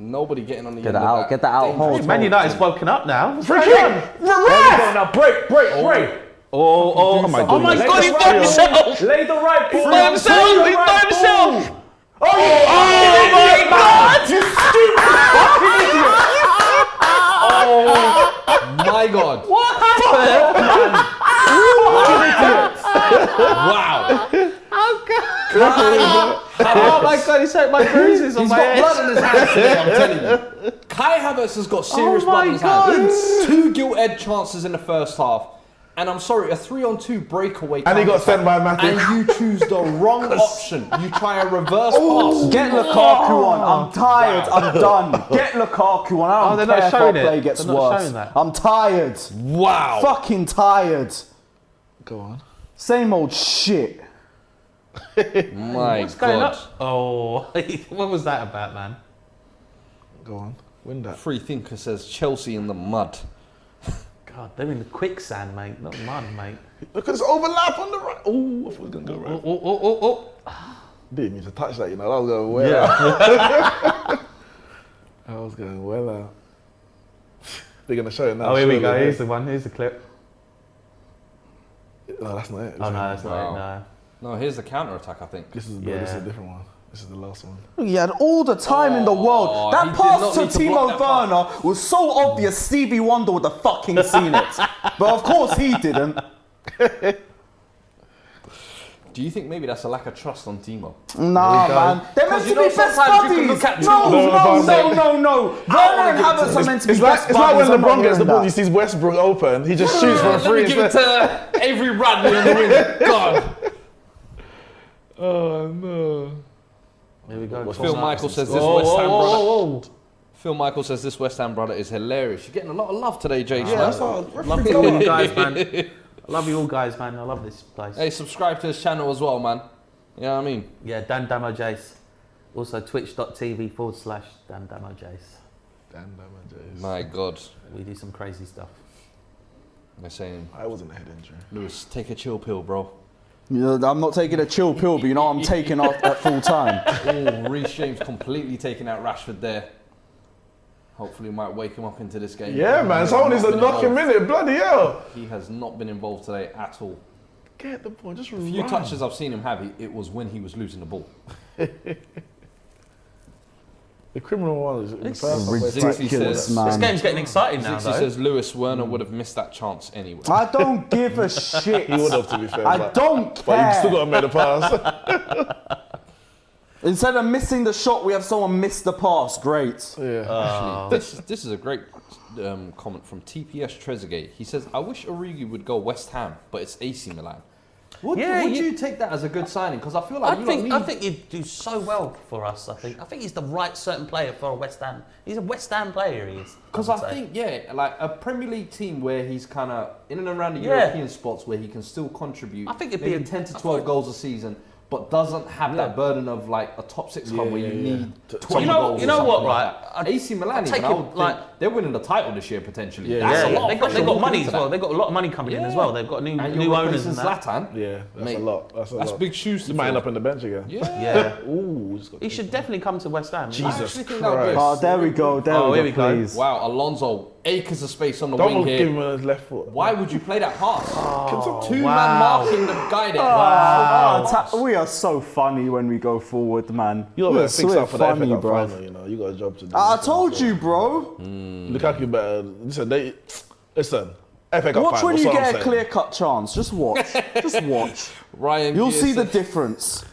Nobody getting on the Get end that of out, get that out, dangerous hold. Man United's woken up now. Free kick. Now break. Oh my God, he's by himself. Lay the right ball. By himself. He's by himself. Oh my God. You stupid My God. What happened? Wow. Oh my God, he's hurt my bruises on He's my got head. blood on his hands today, I'm telling you. Kai Havertz has got serious blood on his hands. 2 gilt-edged chances in the first half. And I'm sorry, a 3-on-2 breakaway. And he got sent by Matip. And you choose the wrong option. You try a reverse pass. Get Lukaku on. I'm tired. I'm done. Get Lukaku on. I don't they're care not if our showing it. play gets They're not worse. showing that. I'm tired. Wow. Fucking tired. Go on. Same old shit. My What's going God. on? Oh, what was that about, man? Go on. Win that. Free thinker says Chelsea in the mud. God, they're in the quicksand, mate, not mud, mate. Look at this overlap on the right. Oh, I thought it was going to go right. Oh. Didn't mean to touch that, you know. That was going well out. I was going well out. They're going to show it now. Oh, here we surely. go. Here's the one. Here's the clip. No, that's not it. Oh, no, that's not it, Wow. no. No, here's the counter attack, I think. This is Yeah. a different one. This is the last one. He had all the time in the world. he That did pass not to need to block Timo that pass. Werner was so obvious. Stevie Wonder would have fucking seen it. But of course he didn't. Do you think maybe that's a lack of trust on Timo? Nah, man. They're meant you to be know, best sometimes you can buddies. look at No. Werner and give it Havertz to are meant to be It's best like when buddies. I'm not LeBron gets the hearing ball, he that. sees Westbrook open, he just shoots for a Let free. me give it to Avery Bradley on the wing. God. Oh no. Here we go. Phil Michael says this Whoa, West Ham brother. whoa. Phil Michael says this West Ham brother is hilarious. You're getting a lot of love today, Jason. Yeah, that's all. Love you all guys, man. I love you all guys, man. I love this place. Hey, subscribe to his channel as well, man. You know what I mean? Yeah, Dan Damo Jace. Also twitch.tv/Dan Damo Jace. Damn, Jays. My God. We do some crazy stuff. They're saying, I wasn't a head injury. Lewis, take a chill pill, bro. You know, I'm not taking a chill pill, but you know I'm taking off at full time. Oh, Reece James completely taking out Rashford there. Hopefully, might wake him up into this game. Yeah, man. Someone needs to knock him in it. Bloody hell. He has not been involved today at all. Get the ball. Just A few touches I've seen him have, it was when he was losing the ball. The criminal one is It's ridiculous, says- man. This game's getting exciting now, Zixi though. says Lewis Werner would have missed that chance anyway. I don't give a shit. He would have, to be fair. I but- don't But you still care. got to make the pass. Instead of missing the shot, we have someone miss the pass. Great. Yeah. Actually, this is a great comment from TPS Trezeguet. He says, I wish Origi would go West Ham, but it's AC Milan. Would you take that as a good signing? Because I feel like I think you'd do so well for us. I think he's the right certain player for a West Ham. He's a West Ham player. He is. Because would I say. think, like a Premier League team where he's kind of in and around the Yeah. European spots where he can still contribute. I think it'd be maybe 10 to 12 goals a season, but doesn't have that burden of like a top 6 club where you need 20 goals. You know or what, something right? like that. AC Milan, take even, I it, would think like- they're winning the title this year potentially. Yeah, That's a lot. They of got pressure walking money into as well. that. They've got a lot of money coming in as well. They've got And new you're owners replacing and that. Zlatan. Yeah, that's Mate, a lot. That's a That's lot. big shoes to You might end fill. up on the bench again. Yeah. Ooh, just got He should definitely come to West Ham. Jesus actually think that would be Christ. Oh, there we go. There Oh, we here go. we go. Please. Wow, Alonso, acres of space on the Don't wing give here. him on his left foot. Why would you play that pass? Two-man wow. marking the guy there. We are so funny when we go forward, man. You got we to are fix so up for that FA funny, Cup bro. final, you know. You got a job to do. I told you, bro. Lukaku better. Listen, FA Cup Watch final. when that's you what I'm get a saying. clear-cut chance. Just watch. Just watch. Ryan You'll Gear see the says- difference.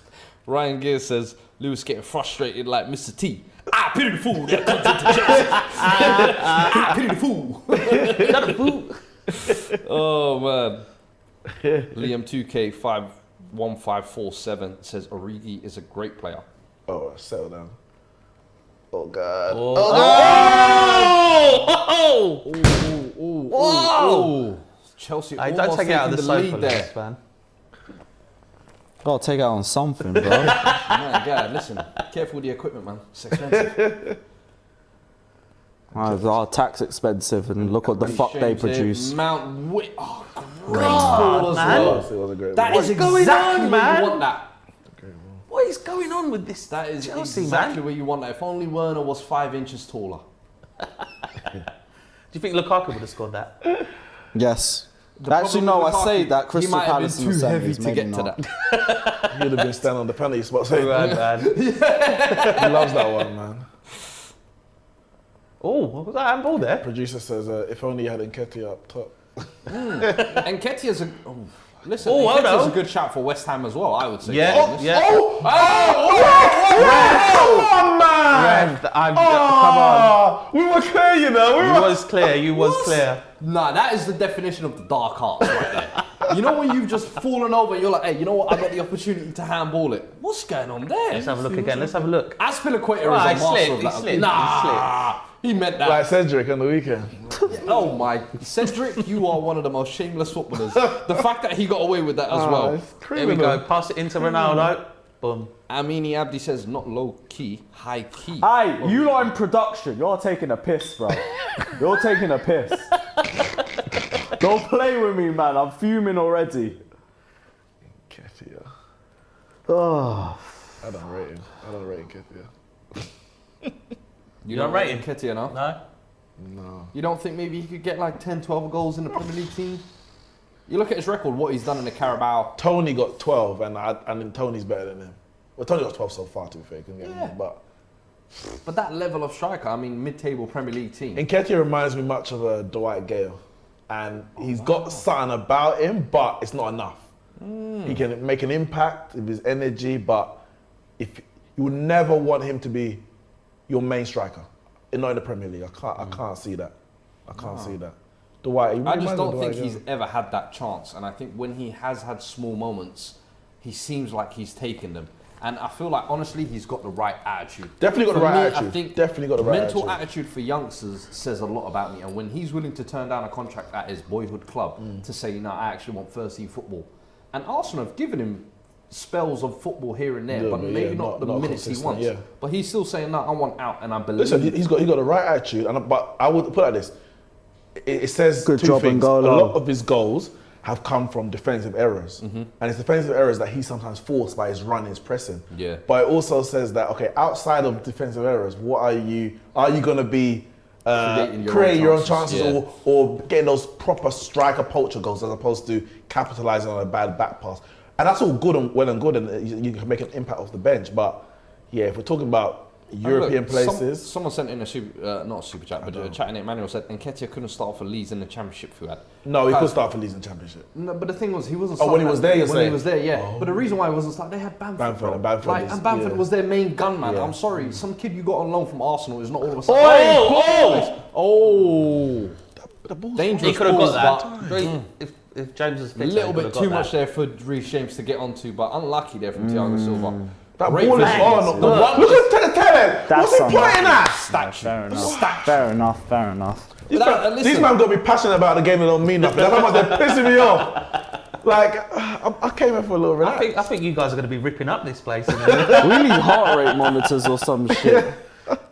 Ryan Gear says Lewis getting frustrated like Mr. T. I pity the fool that comes into Chelsea. I pity the fool. Oh man. Liam 2K51547 says Origi is a great player. Oh, settle down. Oh God. Whoa! Chelsea Hey, almost don't take it out of the taking sofa, lead there. Lewis, man. Gotta take it out on something, bro. Man, God, listen, careful with the equipment, man. It's expensive. Our tax expensive, and look what the fuck they James here, produce. Mount Whit. Oh, great ball as man. well. It was a great That ball. is What's going exactly on, where man? you want that. What is going on with this That is Chelsea, exactly man? where you want that. If only Werner was 5 inches taller. Do you think Lukaku would have scored that? Yes. The Actually, problem no, with I say Lukaku, that Crystal he might have Palace in been the too heavy semis, to maybe get not. to that. He'd have been standing on the penalty spot saying, Right, man. he loves that one, man. Oh, what was that handball there? Producer says, if only you had Nketiah up top. Nketiah's a... Oh, listen, Oh, well Nketiah's done. a good shout for West Ham as well, I would say. Yeah, to be honest. yeah. Come on, man! Ref, come on. We were clear, you know. You was clear. You was clear. Nah, that is the definition of the dark arts right there. You know when you've just fallen over and you're like, hey, you know what? I got the opportunity to handball it. What's going on there? Let's have a look again. Let's have a look. Aspilicueta is Right, a master he of that. slipped, Nah, he meant that. Like Cedric on the weekend. Oh my, Cedric, you are one of the most shameless footballers. The fact that he got away with that as well. It's Here we go. Pass it into Ronaldo. Boom. Amini Abdi says not low key, high key. Hey, you lot in production, you're taking a piss, bro. You're taking a piss. Don't play with me, man. I'm fuming already. Nketiah. Oh. I don't rate him. I don't rate Nketiah. You don't rate him? Nketiah, no? No. No. You don't think maybe he could get like 10, 12 goals in the Premier League team? You look at his record, what he's done in the Carabao. Tony got 12, and then Tony's better than him. Well, Tony got 12 so far, to be fair. Couldn't get more, but But that level of striker, I mean, mid-table Premier League team. Nketiah reminds me much of a Dwight Gale, and he's got something about him, but it's not enough. He can make an impact with his energy, but if you would never want him to be your main striker, not in the Premier League. I can't see that. I can't see that. Dwight, I just don't think he's ever had that chance. And I think when he has had small moments, he seems like he's taken them. And I feel like, honestly, he's got the right attitude. Definitely got the For right me, attitude. I think Definitely got the right mental attitude. attitude for youngsters says a lot about me. And when he's willing to turn down a contract at his boyhood club to say, no, I actually want first team football. And Arsenal have given him spells of football here and there, Yeah, but but maybe yeah, not the not minutes he consistent, wants. yeah. But he's still saying, no, I want out, and I believe. Listen, he's got the right attitude, but I would put it like this: it says Good two job and things. goal A line. lot of his goals have come from defensive errors, and it's defensive errors that he's sometimes forced by his run, his pressing. Yeah. But it also says that outside of defensive errors, what are you going to be? Creating your own chances, yeah. or getting those proper striker poacher goals as opposed to capitalising on a bad back pass. And that's all good and well and good, and you can make an impact off the bench. But yeah, if we're talking about European places, Someone sent in a not a super chat, but a chat in it. Manuel said Nketiah couldn't start for Leeds in the Championship. Fuad. no, he could start for Leeds in Championship. No, but the thing was, he wasn't. Oh, when he starting was at- there, you're when saying? he was there, yeah. Oh. But the reason why he wasn't starting, they had Bamford. Bamford, bro. and Bamford Like, is- and Bamford yeah. was their main gunman. Yeah. I'm sorry, some kid you got on loan from Arsenal is not all of a sudden. The ball's Dangerous. He could have balls, got but that. If James was A fit, little he bit could've got too that. much there for Reece James to get onto, but unlucky there from Thiago Silva. That Great ball is finish. on. The one Look at the talent. That's What's he pointing at? statue. Fair enough. Statue. Fair enough. Fair enough. These listen. man got to be passionate about the game that don't mean nothing. That's how much they're pissing me off. Like, I came here for a little relax. I think you guys are going to be ripping up this place. You know? We need heart rate monitors or some shit.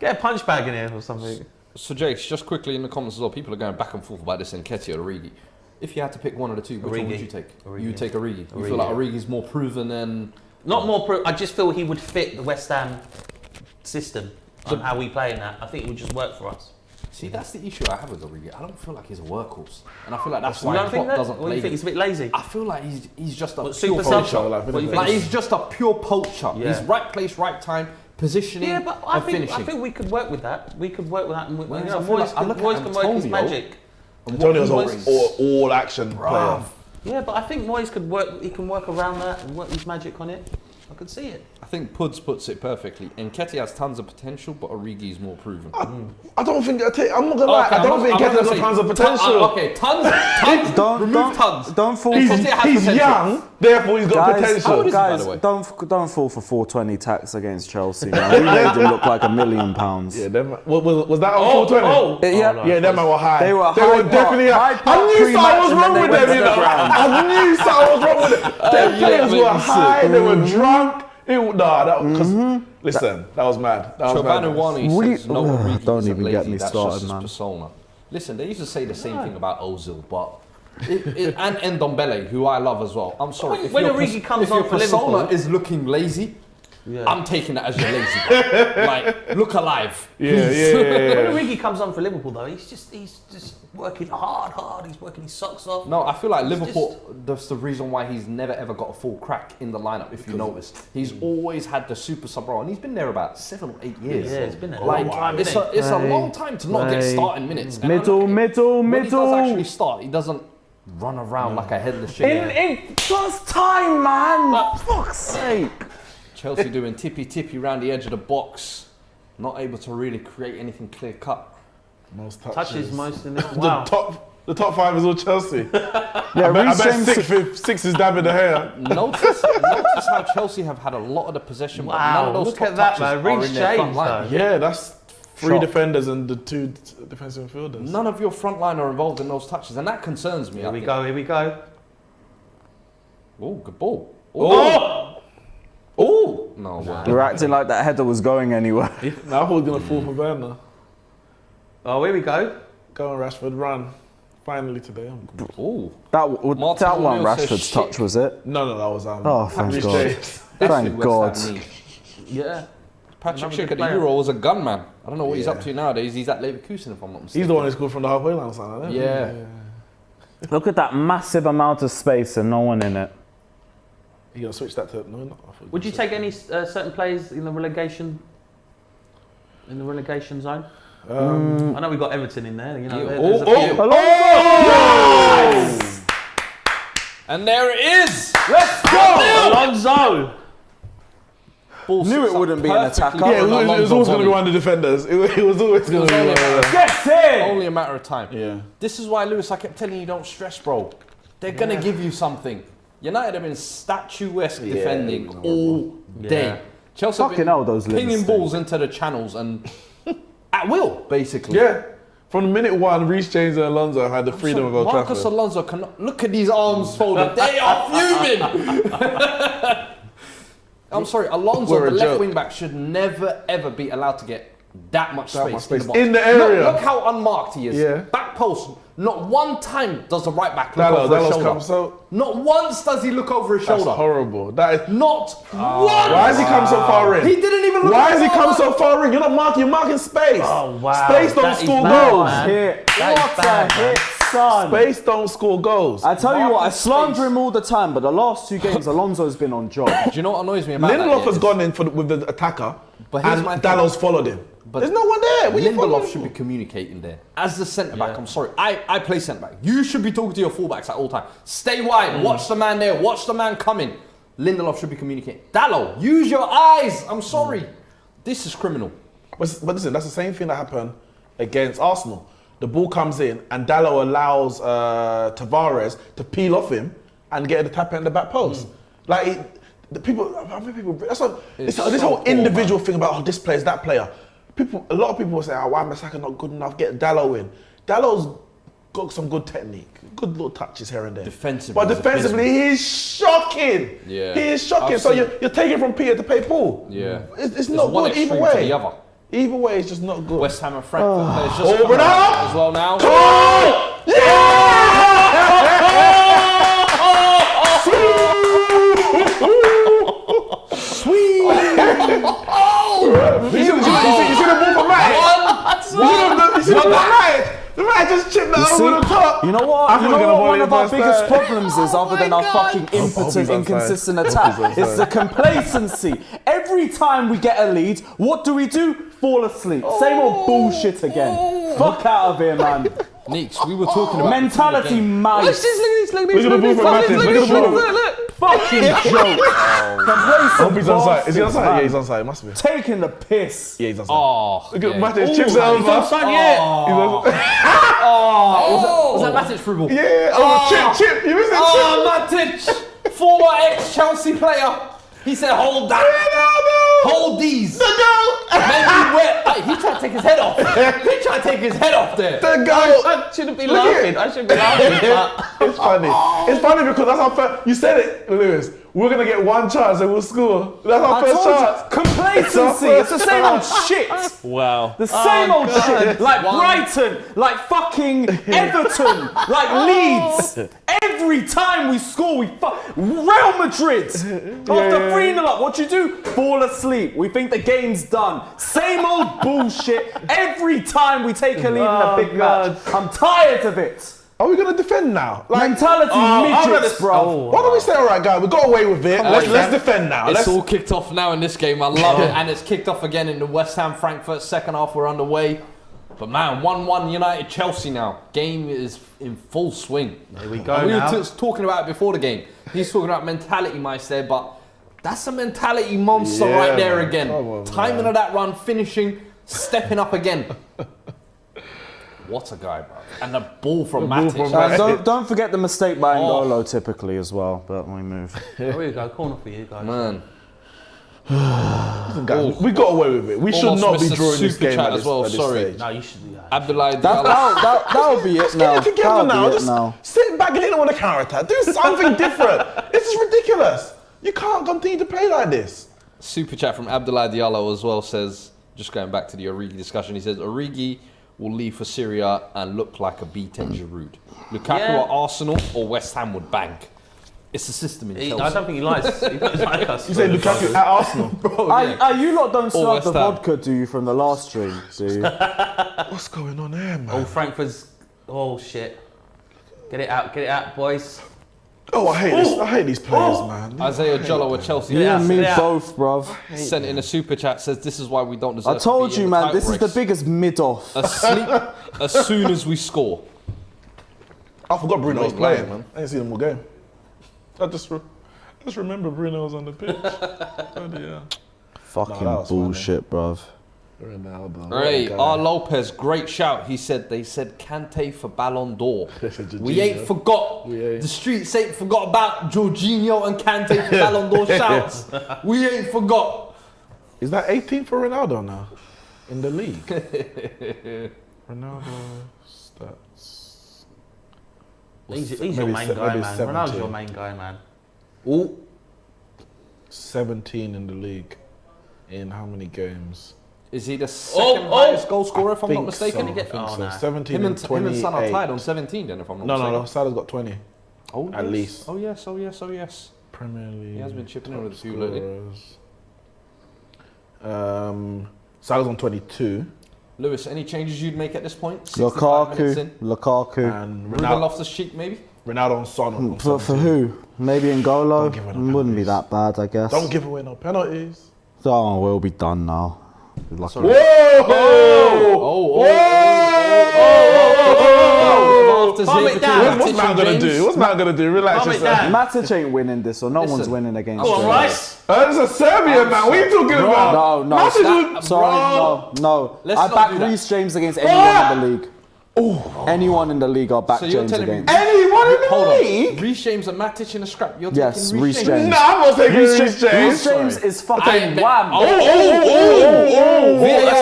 Get a punch bag in here or something. So Jakes, just quickly in the comments as well, people are going back and forth about this Nketiah or Origi. If you had to pick one of the two, which one would Origi. you take? Origi. You would take Origi. You Origi. feel like Origi's more proven than... Not more. I just feel he would fit the West Ham system and how we play in that. I think it would just work for us. See, that's the issue I have with Origi. I don't feel like he's a workhorse. And I feel like that's You why don't think Klopp that? doesn't Or you play think him. he's a bit lazy? I feel like he's just a What, pure super poacher. sub? like, What do you Like think? he's just a pure poacher. Yeah. He's right place, right time, positioning Yeah, but I and think finishing. we could work with that. We could work with that. And Well, you I know, feel like- I Moyes look can at work his Antonio. magic. Antonio's What he all action player. Bruv. Yeah, but I think Moyes could work. He can work around that and work his magic on it. I can see it. I think Puds puts it perfectly. Nketiah has tons of potential, but Origi is more proven. I don't think. I'm not gonna lie. I don't think Nketiah's got tons of potential. Okay, tons. Remove tons. Don't fall. He's young, therefore he's got potential. How old is he, by Guys, the way? don't fall for 420 tax against Chelsea. Man. We made them look like £1 million. Yeah, was that on 420? Yeah, them man were high. They were definitely high. I knew something was wrong with them, you know. I knew something was wrong with them. Their players were high, they were drunk. Listen, that was mad. Chobanu says, no, Origi don't isn't even lazy, get me that's started, just his man. persona. Listen, they used to say the same thing about Ozil, but and Ndombele, who I love as well. I'm sorry. When Origi comes on for persona Liverpool is looking lazy, Yeah. I'm taking that as you're lazy. Bro. Like, look alive. Yeah. When Origi comes on for Liverpool, though, he's just working hard. He's working his socks off. No, I feel like Liverpool, that's the reason why he's never ever got a full crack in the lineup, if you notice. He's always had the super sub role, and he's been there about 7 or 8 years. Yeah, it's been a Like, long time. it's a long time to not get starting minutes. And Middle. when he does actually start, he doesn't run around like a headless chicken. In just time, man. Fuck's sake. Chelsea doing tippy round the edge of the box, not able to really create anything clear cut. Most Touches most in this. Wow. The top 5 is all Chelsea. Yeah, I bet six is David De Gea. Notice how Chelsea have had a lot of the possession, but none Wow, of those look top at that, touches man. are Reece in their front James, line. though. Yeah, that's 3 Shot. defenders and the 2 defensive midfielders. None of your front line are involved in those touches, and that concerns me. Here we go. Oh, good ball. Oh! No way. You're acting like that header was going anywhere. Now I thought he was going to fall for Werner. Oh, here we go. Go on, Rashford, run. Finally today. Oh, That Martin one O'Neill says Rashford's touch, shit. was it? No, that was Oh, thank Reece God. James. Thank God. Yeah. Patrick Another Schick good at the player. Euro was a gunman. I don't know what he's Yeah. up to nowadays. He's at Leverkusen, if I'm not mistaken. He's the one who scored from the halfway line or something like that. Yeah. Look at that massive amount of space and no one in it. You going to switch that to... No, not. Would you take any certain players in the relegation zone? I know we got Everton in there. You know, there's a few. Yes! And there it is! Let's go, Alonso. Ball Knew sits it wouldn't up be an perfectly attacker. Yeah, it on was always going to Alonso's go under defenders. It was always going to go under. Get in! Only a matter of time. Yeah. This is why, Lewis, I kept telling you, don't stress, bro. They're going to give you something. United have been statuesque defending all day. Yeah. Chelsea have Fucking been hell, those pinging Livingston. balls into the channels and at will, basically. Yeah. From minute 1, Reece James and Alonso had the freedom of Old Marcus Trafford. Alonso cannot look at these arms folded. They are fuming. I'm sorry, Alonso, We're a the left joke. wing back, should never ever be allowed to get that much space, much space in the box. in the area. Look how unmarked he is. Yeah. Back post. Not one time does the right back look Dallas over his comes shoulder. so... Not once does he look over his That's shoulder. horrible. That is... Not once. Why has he come so far in? He didn't even look. Why at has he the come goal. so far in? You're not marking, you're marking space. Oh, wow. Space don't That is score bad, goals. man. Hit. That is What bad, a man. hit, son. Space don't score goals. I tell you what, I Marcus slander Space. him all the time, but the last 2 games, Alonso's been on job. Do you know what annoys me about that? Lindelof yeah, has is- gone in with the attacker, But here's and my thing. Dallas followed him. But There's no one there. What are you following Lindelof should be for? communicating there. As the centre back, Yeah. I'm sorry. I play centre back. You should be talking to your fullbacks at all time. Stay wide. Watch the man there. Watch the man coming. Lindelof should be communicating. Dallo, use your eyes. I'm sorry. This is criminal. But listen, that's the same thing that happened against Arsenal. The ball comes in, and Dallo allows Tavares to peel off him and get the tap in the back post. Like the people, that's what It's this so whole poor, individual thing about this player's that player. A lot of people will say, "Oh, why Masaka not good enough? Get Dallo in." Dallo's got some good technique, good little touches here and there. Defensively, but he's defensively, he's shocking. Yeah. He is shocking. I've So seen- you're taking from Peter to pay Paul. Yeah. It's not one good either extreme to way. the other. Either way, it's just not good. West Ham and Frankfurt players just Oh, coming Ronaldo! out as well now. Oh! You see the ball from Matic? You see the ball from Matic? The man just chipped that See? over the top. You know what? I think we're gonna One volley of our first biggest time. problems is, other than our fucking impotent, he's offside. inconsistent Hope he's attack, it's offside. the complacency. Every time we get a lead, what do? Fall asleep. Same old bullshit again. Fuck out of here, man. Neeks, we were talking about Mentality, the game. mice. Look at this, look at this, Look at the ball from Matic. Look at the ball. Look. Fucking joke. Hope he's onside. Is he onside? Yeah, he's onside. It must be. Taking the piss. Yeah, he's onside. Oh, Look at yeah. Matic chips it He's over. offside, yeah. Was that Matic through ball? Yeah, chip. You missed it, Oh, Matic, former ex-Chelsea player. He said, hold that. Hold these. The goal. He tried to take his head off. He tried to take his head off there. The goal. I shouldn't be laughing. I should be laughing. But It's funny. It's funny because that's our first. You said it, Lewis. We're gonna get one chance and we'll score. That's our first chance. Complacency. It's the same old shit. Wow. The same old shit. Like Brighton, like fucking Everton, like Leeds. Every time we score, we Real Madrid. After 3-0 up, what you do? Fall asleep. We think the game's done. Same old bullshit. Every time we take a lead in a big match. I'm tired of it. Are we gonna defend now? Mentality midgets, bro. Why don't we say, all right, guys, we got away with it. Let's defend now. It's all kicked off now in this game. I love it. And it's kicked off again in the West Ham Frankfurt second half. We're underway. But man, 1-1 United Chelsea now. Game is in full swing. there we go And we now. were talking about it before the game. He's talking about mentality, Meister, but that's a mentality monster Yeah, right there man. again. Come on, Timing man. of that run, finishing, stepping up again. What a guy, bro. And the ball from ball Matic. from Matic. Don't forget the mistake by N'Golo typically as well, but we move. There we go. Corner for you guys. Man. Guys, we got away with it. We should Almost not be missed a drawing this super game chat at as this, well, at this sorry. stage. No, you should do that. Abdullah That'll be it now. Get it together That'll now. be it Just now. sit back and hit them on the counter attack. Do something different. This is ridiculous. You can't continue to play like this. Super chat from Abdullah Diallo as well says, just going back to the Origi discussion, he says, Origi will leave for Syria and look like a beaten Giroud. Lukaku Yeah. at Arsenal or West Ham would bank. It's a system in Chelsea. I don't think he likes. He doesn't like us. You say Lukaku at Arsenal. Bro, yeah. You lot don't still have West the Ham. vodka, do you, from the last stream, do you? What's going on here, man? Oh, Frankfurt's. Oh shit! Get it out, boys. Oh, I hate this. I hate these players, man. Isaiah Jollo at Chelsea You and me Yeah. both, bruv. sent in a super chat, says this is why we don't deserve I told to be you, in the man, title this is the race. biggest mid-off. Asleep as soon as we score. I forgot Bruno was Great playing, line. man. I didn't see them all game. I just remember Bruno was on the pitch. Yeah. Fucking that was bullshit, bruv. Ronaldo. Hey, R. Lopez, great shout. He said they said Kante for Ballon d'Or. We ain't forgot. ain't. The streets ain't forgot about Jorginho and Kante for Ballon d'Or shouts. We ain't forgot. Is that 18 for Ronaldo now in the league? Ronaldo stats. He's your Maybe main se- guy, maybe man. 17. Ronaldo's your main guy, man. Ooh. 17 in the league. In how many games? Is he the second highest goal scorer, if I'm not mistaken? So, I think so. nah. 17 Him and and 28. Son are tied on 17, then, if I'm not No, mistaken. no. Salah's got 20. Oh, At yes. least. Oh, yes, oh, yes, oh, yes. Premier League. He has been chipping in top with a few lately. scorers. Salah's on 22. Lewis, any changes you'd make at this point? 65 minutes in. Lukaku. And Ruben Ronaldo, Loftus-Cheek, maybe? Ronaldo and Son on For 17. who? Maybe N'Golo? Don't give away no Wouldn't be penalties. that bad, I guess. Don't give away no penalties. Oh, we'll be done now. Lucky. Whoa! Calm it down. What's Matt gonna do? What's Matt gonna do? Relax Calm it yourself. down. Matic ain't winning this, or no one's Listen. winning against Go on, him. Rice. It's a Serbian man. What are you talking about? No, Matic was- sorry, no. Let's I not back do that. Reece James against anyone in the league. Anyone in the league, I'll back So you're James telling me- against. Anyone in the Hold league? on. Reece James and Matic in a scrap. You're Yes, taking Reece Reece James. Nah, I'm not taking Reece James. Reece James is fucking wham. VAR that's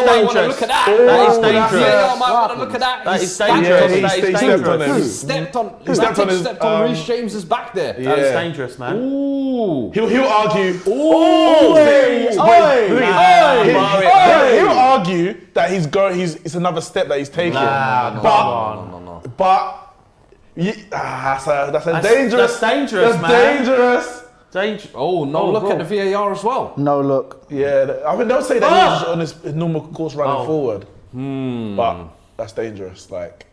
might want to dangerous. look at that. That is VAR dangerous. might want to look at that. That He is stamped dangerous. on- Yeah, That he is stepped on dangerous. him. He stepped on. stepped on his, stepped on Reece James's back there. That is dangerous, man. Ooh. He'll argue. He'll argue that it's another step that he's taking. But that's a dangerous. That's dangerous, That's man. dangerous. Danger. Oh, no, look bro. at the VAR as well. No look. Yeah, I mean, don't say that he's just on his normal course running Oh. forward. But that's dangerous. Like,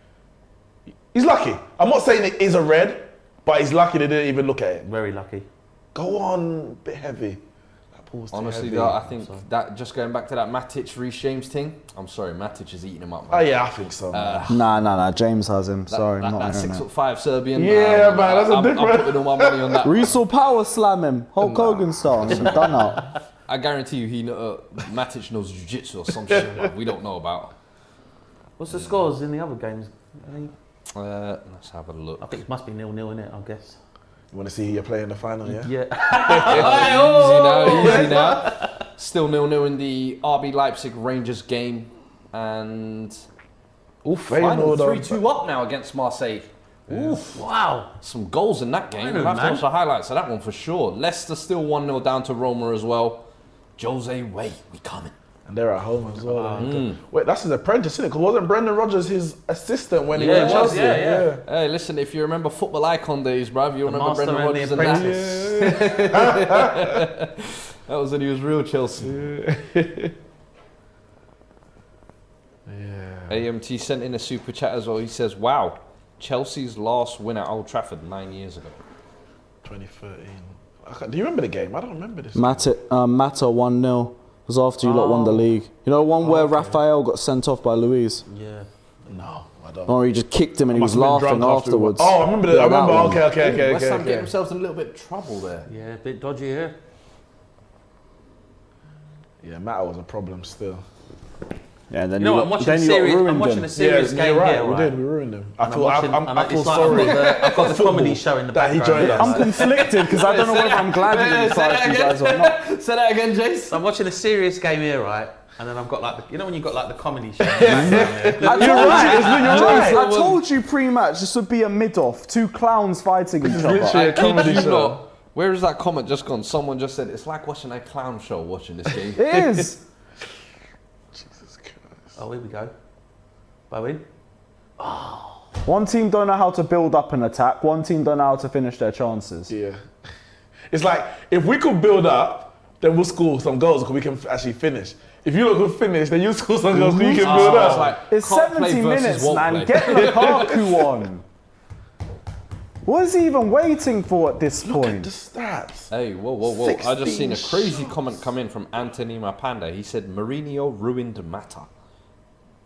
he's lucky. I'm not saying it is a red, but he's lucky they didn't even look at it. Very lucky. Go on, bit heavy. Paul's too Honestly, heavy, though, I think so. that just going back to that Matic Reece James thing. I'm sorry, Matic is eating him up. Oh Man. yeah, I think so. Man. Nah. James has him. Sorry, that, not that hearing it. 6'5" Serbian. Yeah, man, that's a I'm different- putting all my money on that. Reece will power slam him, Hulk Hogan style. Done out. I guarantee you, Matic knows jiu-jitsu or some shit that we don't know about. What's the scores in the other games? Let's have a look. I think it must be 0-0 in it, I guess. You want to see who you're playing in the final, yeah? Easy now. Still 0-0 in the RB Leipzig Rangers game, and final Feyenoord 3-2 up now against Marseille. Oof. Wow. Some goals in that game. Feyenoord, We'll have to man. watch the highlights of that one for sure. Leicester still 1-0 down to Roma as well. Jose, wait, we coming. And they're at home as well. Wait, that's his apprentice, isn't it? Because wasn't Brendan Rodgers his assistant when he Yeah, was it at was, Chelsea? yeah. Hey, listen, if you remember football icon days, bruv, you remember Master Brendan and the Rodgers and that. Apprentice. That was when he was real Chelsea. AMT sent in a super chat as well. He says, wow, Chelsea's last win at Old Trafford 9 years ago. 2013. Do you remember the game? I don't remember this. Mata 1-0 was after you lot won the league. You know the one where Raphael got sent off by Luis? Yeah. No, I don't. Or he just kicked him and he was Must have been laughing drunk afterwards. Oh, I remember that. Yeah, I remember. that one. Okay. West Ham getting themselves in a little bit of trouble there. Yeah, a bit dodgy here. Yeah, Mata was a problem still. Yeah, then You know what, I'm watching a serious, game you're right. here, We right? did. We ruined him. I And feel. I'm watching- I feel it's like sorry. I've got the comedy show in the That he background. joined us. I'm conflicted because I don't know whether I'm glad he didn't sign you guys or not. Say that again, Jace. I'm watching a serious game here, right? And then I've got like, you know when you've got like the comedy show? I told you pre-match this would be a mid-off. Two clowns fighting each other. Literally a comedy You show. lot, where is that comment just gone? Someone just said it's like watching a clown show watching this game. It is. Oh, here we go. Bowen. One team don't know how to build up an attack. One team don't know how to finish their chances. Yeah. It's like if we could build up, then we'll score some goals because we can actually finish. If you look good finish, then you score some goals so you can build It's up. like, It's can't play 70 versus minutes, won't man. play. Get Lukaku on. What is he even waiting for at this Look at point? the stats. Hey, whoa. I just seen a 16 crazy comment come in from Anthony Mapanda. He said Mourinho ruined Mata.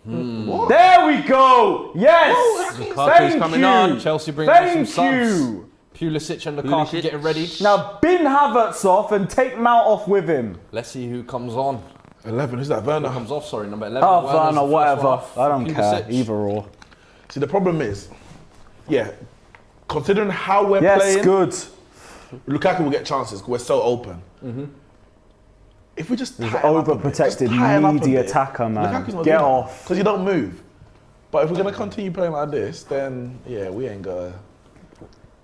There we go. Yes. Lukaku's Thank coming you. on. Chelsea bringing in some Thank subs. you. Pulisic and Lukaku Pulisic. getting ready. Now bin Havertz off and take Mount off with him. Let's see who comes on. 11, who's that? Werner. Comes off, sorry, number 11. Oh, Werner's Werner, the first whatever. one off. I don't care. Pulisic. Either or. See, the problem is, yeah, considering how we're Yes, playing, good. Lukaku will get chances because we're so open. If we just Overprotected, needy attacker, man. Get off. Because you don't move. But if we're going to continue playing like this, then, yeah, we ain't got to...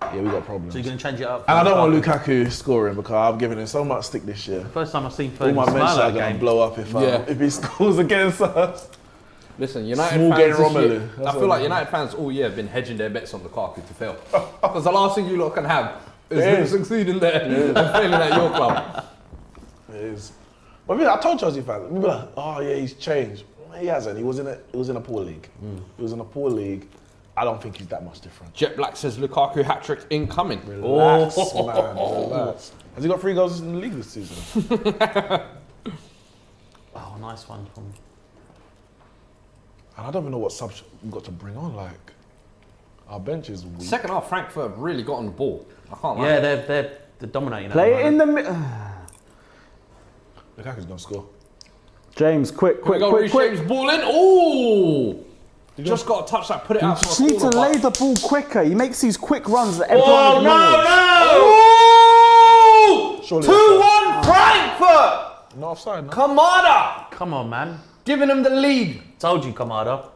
Yeah, we got problems. So you're going to change it up? And I don't want Lukaku scoring because I've given him so much stick this year. First time I've seen All Fergie my smile mentions at are a going to game. blow up if he scores against us. Listen, United Small fans game this year, Romelu. I That's feel what like I mean. United fans all year have been hedging their bets on Lukaku to fail. Because the last thing you lot can have is him succeeding there and failing at your club. It is. But I told Chelsea fans, we were like, oh yeah, he's changed. He hasn't. He was in a poor league. He was in a poor league. I don't think he's that much different. Jet Black says Lukaku hat-trick incoming. Relax, man. Relax. Has he got 3 goals in the league this season? Oh, nice one from... And I don't even know what subs we've got to bring on. Like, our bench is weak. Second half, Frankfurt really got on the ball. I can't lie. Yeah, they're dominating. Play it in the middle. Lukaku's going to score. James, quick. James ball in. Ooh! Just got to touch that, put it You out just for a need to corner, lay but- the ball quicker. He makes these quick runs that everyone ignores. Surely 2-1 Frankfurt! Not offside, no? Kamada! Come on, man. Giving them the lead. Told you, Kamada.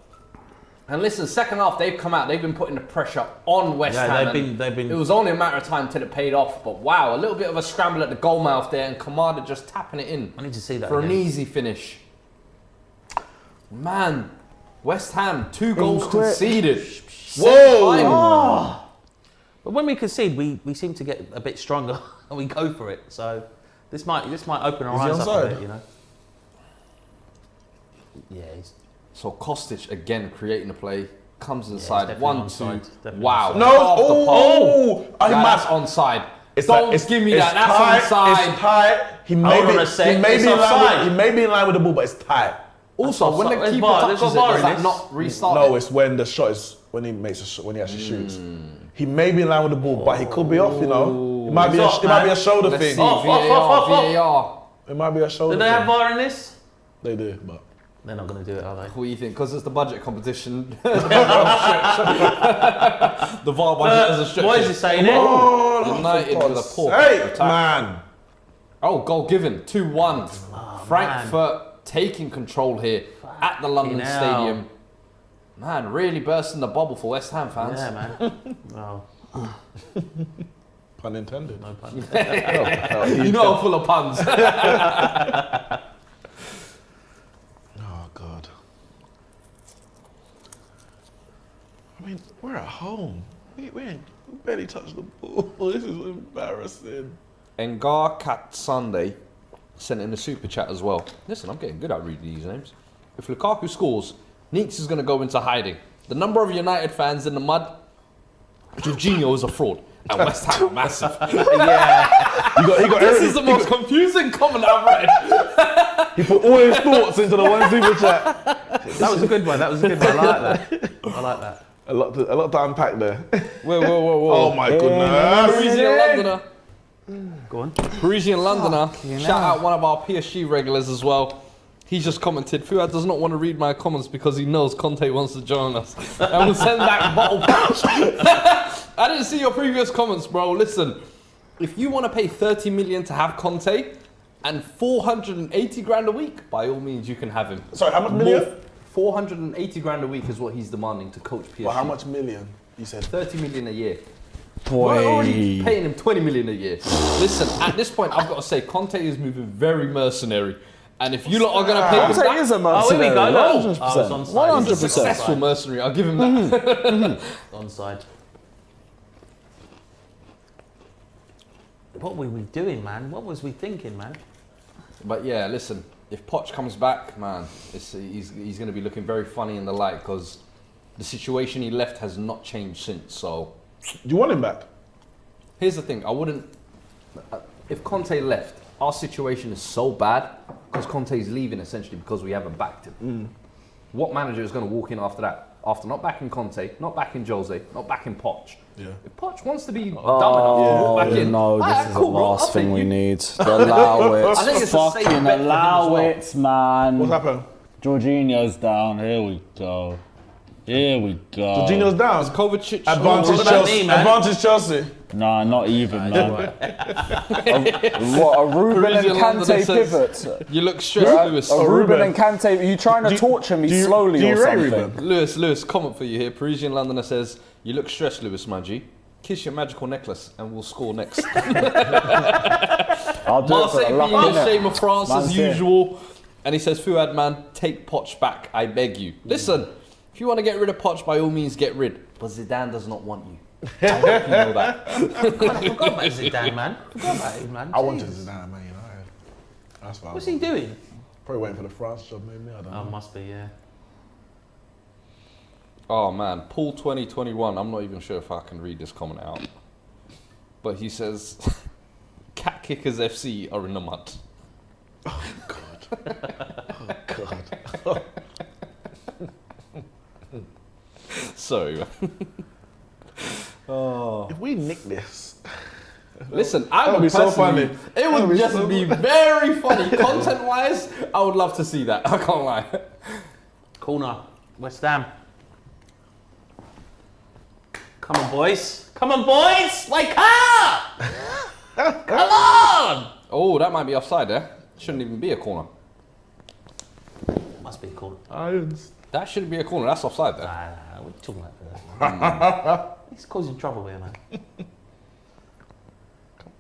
And listen, second half, they've come out, they've been putting the pressure on West Yeah, Ham. they've been... It was only a matter of time till it paid off. But wow, a little bit of a scramble at the goal mouth there, and Kamada just tapping it in I need to see that for an again. easy finish. Man, West Ham, 2 goals quick. conceded. Whoa! But when we concede, we seem to get a bit stronger and we go for it. So this might open our Is he eyes up a onside? bit, you know. Yeah, he's So Kostic again creating the play, comes he's inside, definitely 1-2. onside, definitely Wow. onside. No! Off the pole. Oh! I'm That's mad. onside. Don't give me that. That's onside. It's tight. He may Hold be, on a sec, he may it's be in line offside. with, he may be in line with the ball, but it's tight. Also, when the There's keeper VAR, there's touches it, VAR does in that this. not restart No, it? it's when the shot is when he makes a shot, when he actually shoots. He may be in line with the ball, but he could be off. You know, it might be It's off, it might be a man. shoulder Let's thing. see. Off. VAR. It might be a shoulder Do they thing. have VAR in this? They do, but They're not going to do it, are they? What do you think? Because it's the budget competition. The VAR budget is a stretch. Why is he saying it? oh, United with a poor hey, attack. man. Oh, goal given. 2-1. Frankfurt taking control here at the London hell. Stadium. Man, really bursting the bubble for West Ham fans. Yeah, man. Well, Pun intended. no pun. You know I'm full of puns. Oh God. I mean, we're at home. We barely touched the ball. This is embarrassing. Ngar Cat Sunday sent in a super chat as well. Listen, I'm getting good at reading these names. If Lukaku scores, Neeks is going to go into hiding. The number of United fans in the mud, Jorginho is a fraud. And West Ham are massive. Yeah. He got This is the most confusing comment I've read. He put all his thoughts into the one super chat. That was a good one. I like that. I like that. A lot to unpack there. Whoa. Oh my goodness. Parisian Londoner. Go on. Parisian Londoner. Shout out one of our PSG regulars as well. He's just commented, Fuad does not want to read my comments because he knows Conte wants to join us. And we'll send that bottle pouch. I didn't see your previous comments, bro. Listen, if you want to pay 30 million to have Conte and 480 grand a week, by all means you can have him. Sorry, how much million? 480 grand a week is what he's demanding to coach PSG. Well, how much million? You said 30 million a year. Boy. We're already paying him 20 million a year. Listen, at this point, I've got to say, Conte is moving very mercenary. And if you lot are going to pay him Conte back, is a Oh, here we mercenary. go. 100%. I was onside. he's a successful mercenary. I'll give him that. Onside. What were we doing, man? What was we thinking, man? But yeah, listen, if Poch comes back, man, he's going to be looking very funny in the light because the situation he left has not changed since. So do you want him back? here's the thing, I wouldn't. If Conte left, our situation is so bad because Conte's leaving essentially because we haven't backed him. What manager is going to walk in after that? After not backing Conte, not backing Jose, not backing Poch. Yeah. If Poch wants to be dumb enough to walk back in, No, alright, this is the cool, bro, I'll last thing take we you. need. Allow it. I think it's a safe Fucking bet for him as allow well. it, man. What's happened? Jorginho's down. Here we go. Here we go. Jorginho's down. Kovacic. Advantage what about Chelsea. me, man? Advantage Chelsea. Nah, not even, man. What, a Ruben and Parisian Londoner Kante says- pivot? You look stressed, Lewis. A Ruben Ruben. and Kante, are you trying to torture me slowly do you or rate something? Ruben? Lewis, comment for you here. Parisian Londoner says, you look stressed, Lewis, my G. Kiss your magical necklace and we'll score next. I'll do it for Marseille the luck, being innit? shame of France Man's as here. usual. And he says, Fuad, man, take Poch back, I beg you. Listen, if you want to get rid of Poch, by all means get rid. But Zidane does not want you. I hope you know that. I forgot about Zidane, man. Forgot about him, man. I wanted Jesus. Zidane, man. United. That's why. What's he doing? Probably waiting for the France job, maybe. I don't Oh, know. must be, yeah. Oh man, Paul 2021. I'm not even sure if I can read this comment out. But he says, Cat Kickers FC are in the mud. Oh God. Sorry, man. If we nick this, Listen, I That would would be so personally- funny. It That would would be just so be very funny. Content-wise, I would love to see that. I can't lie. Corner. West Ham. Come on, boys. Come on, boys. Wake up. Come on. Oh, that might be offside there. Shouldn't even be a corner. Must be a corner. Irons. That shouldn't be a corner. That's offside there. What are you talking about? He's causing trouble here, man.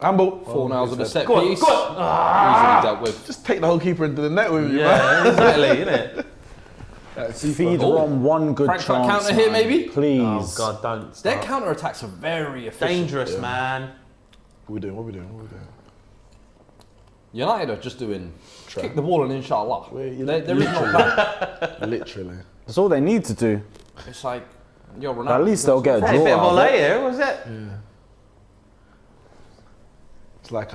Handball. 4 now with a set Go on, piece. go on. Easily dealt with. Just take the whole keeper into the net with you, man. Yeah, exactly, innit? Feed on one good Frankfurt chance. counter here, man. maybe? Please. Oh, God, don't Their start. counter-attacks are very efficient. Dangerous, man. What we doing? What we doing? What we doing? United are just doing kick the ball and inshallah. Wait, There is no plan. Literally. That's all they need to do. It's like, yo, Ronaldo. At least they'll get a Hey, a draw bit of out of volley it. here, was it? It's like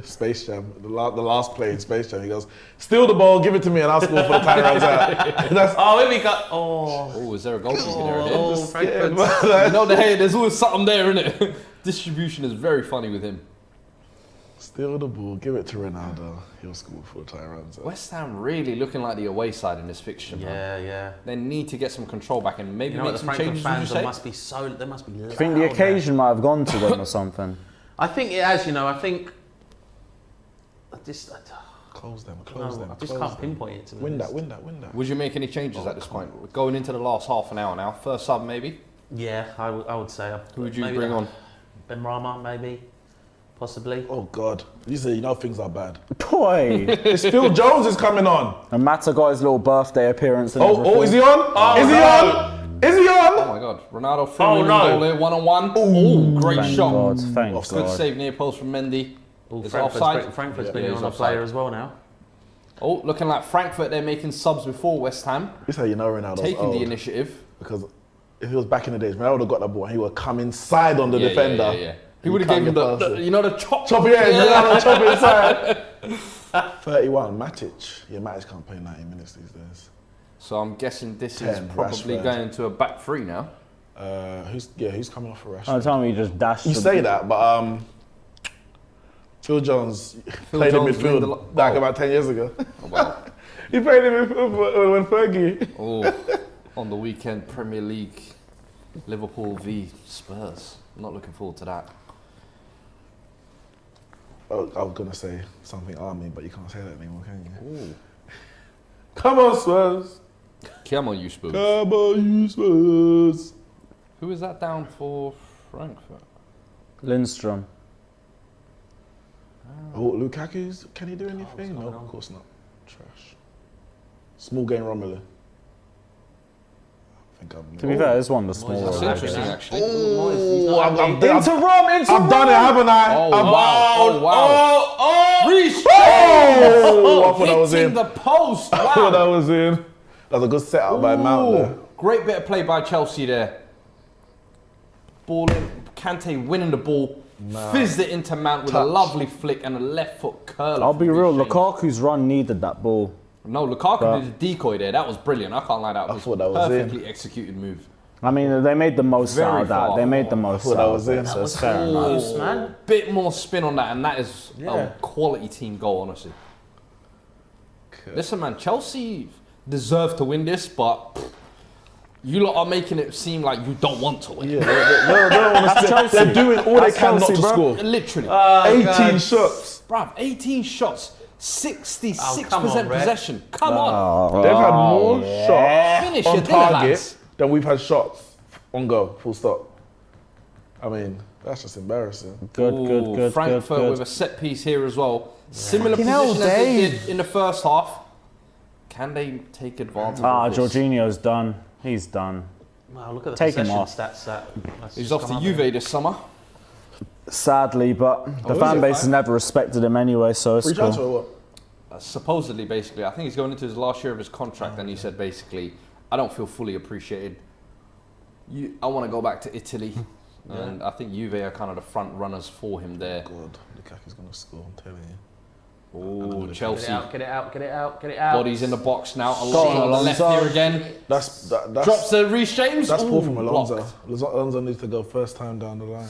Space Jam, the last play in Space Jam. He goes, steal the ball, give it to me, and I'll score for the time runs out. That's Oh, here we go. Oh, Is there a goalkeeper there? oh, yeah, Frankfurt. man. You know, there's always something there, innit? Distribution is very funny with him. Steal the ball, give it to Ronaldo. He'll score for the time runs out. West Ham really looking like the away side in this fixture, man. Yeah. They need to get some control back and maybe You know what, make the some Frankfurt changes, would you fans say? there must be loud. I think the occasion might have gone to them or something. I think it has, you know, I think... I just Close them. can't pinpoint it to be Win honest. that. Would you make any changes at this point? We're going into the last half an hour now. First sub, maybe? Yeah, I would say. Who would you maybe bring on? Ben Rama, maybe. Possibly. Oh, God. You know things are bad. Boy. It's Phil Jones is coming on. And Mata got his little birthday appearance and Oh, is he on? Is he on? Is he Oh on? my God. Ronaldo Oh, through no. goal here, 1-on-1. Oh, great Thank shot. God, thank Offside. Good God. save near post from Mendy. Ooh, Is it offside? Frankfurt's Yeah, been he's on a offside. player as well now. Oh, looking like Frankfurt, they're making subs before West Ham. This is how you know Ronaldo's Taking old. the initiative. Because if it was back in the days, Ronaldo got that ball and he would come inside on the defender. Yeah. He would have given him the chop. Chop it, Ronaldo chop it inside. 31, Matic. Yeah, Matic can't play 90 minutes these days. So I'm guessing this 10, is probably Rashford. going to a back three now. Who's coming off for Oh, Rashford? tell me you just dashed. You say that, but Phil Jones played Jones in win the midfield like about 10 years ago. Oh, wow. He played in midfield when Fergie. Oh, on the weekend, Premier League, Liverpool v Spurs. I'm not looking forward to that. Oh, I was gonna say something army, but you can't say that anymore, can you? Come on, Spurs. Come on, you Spurs. Come on, you Spurs. Who is that down for Frankfurt? Lindstrom. Oh, Lukaku's. Can he do anything? No, of course not. Trash. Small game Romelu. I think I'm. To be fair, this one the smaller. That's one. interesting, actually. Oh, I've done Rom, it, haven't I? Oh, wow. Oh, wow. Reece Oh, I thought I was hitting in. the post. I thought I Wow. was in. That was a good setup by Mount there. Great bit of play by Chelsea there. Ball in. Kante winning the ball. Fizzed it into Mount with a lovely flick and a left foot curl. I'll be real, Lukaku's run needed that ball. No, Lukaku did a decoy there. That was brilliant. I can't lie. That was thought that was perfectly executed move. I mean, they made the most Very out of that. far. They made the most thought out that was of in. it, so That it's fair enough. Close, man. Bit more spin on that, and that is Yeah. a quality team goal, honestly. Listen, man, Chelsea deserve to win this, but you lot are making it seem like you don't want to win. Yeah, they don't want to Chelsea. They're doing all That's they can not Chelsea, to bro. score. Literally. 18 shots. Bruv, 18 shots, 66% come on, Red. possession. Come on. They've had more shots Finish your on dinner, target lads. than we've had shots on goal. Full stop. I mean, that's just embarrassing. Good. Frankfurt with a set piece here as well. Similar Fucking hell, position as they Dave. did in the first half. Can they take advantage of this? Jorginho's done. He's done. Wow, look at the Take him possession off. stats. That's He's just off come to up Juve there. this summer. Sadly, but the is fan it, base fine? has never respected him anyway, so it's Free transfer cool. or what? Supposedly, basically, I think he's going into his last year of his contract, and he said basically, I don't feel fully appreciated. I want to go back to Italy, and I think Juve are kind of the front runners for him there. God, Lukaku's going to score, I'm telling you. Oh, Get Chelsea. it out. Bodies in the box now. on, Alonso on the left Alonso. here again. That's Drops the Reece James. That's poor Ooh, from Alonso. blocked. Alonso needs to go first time down the line.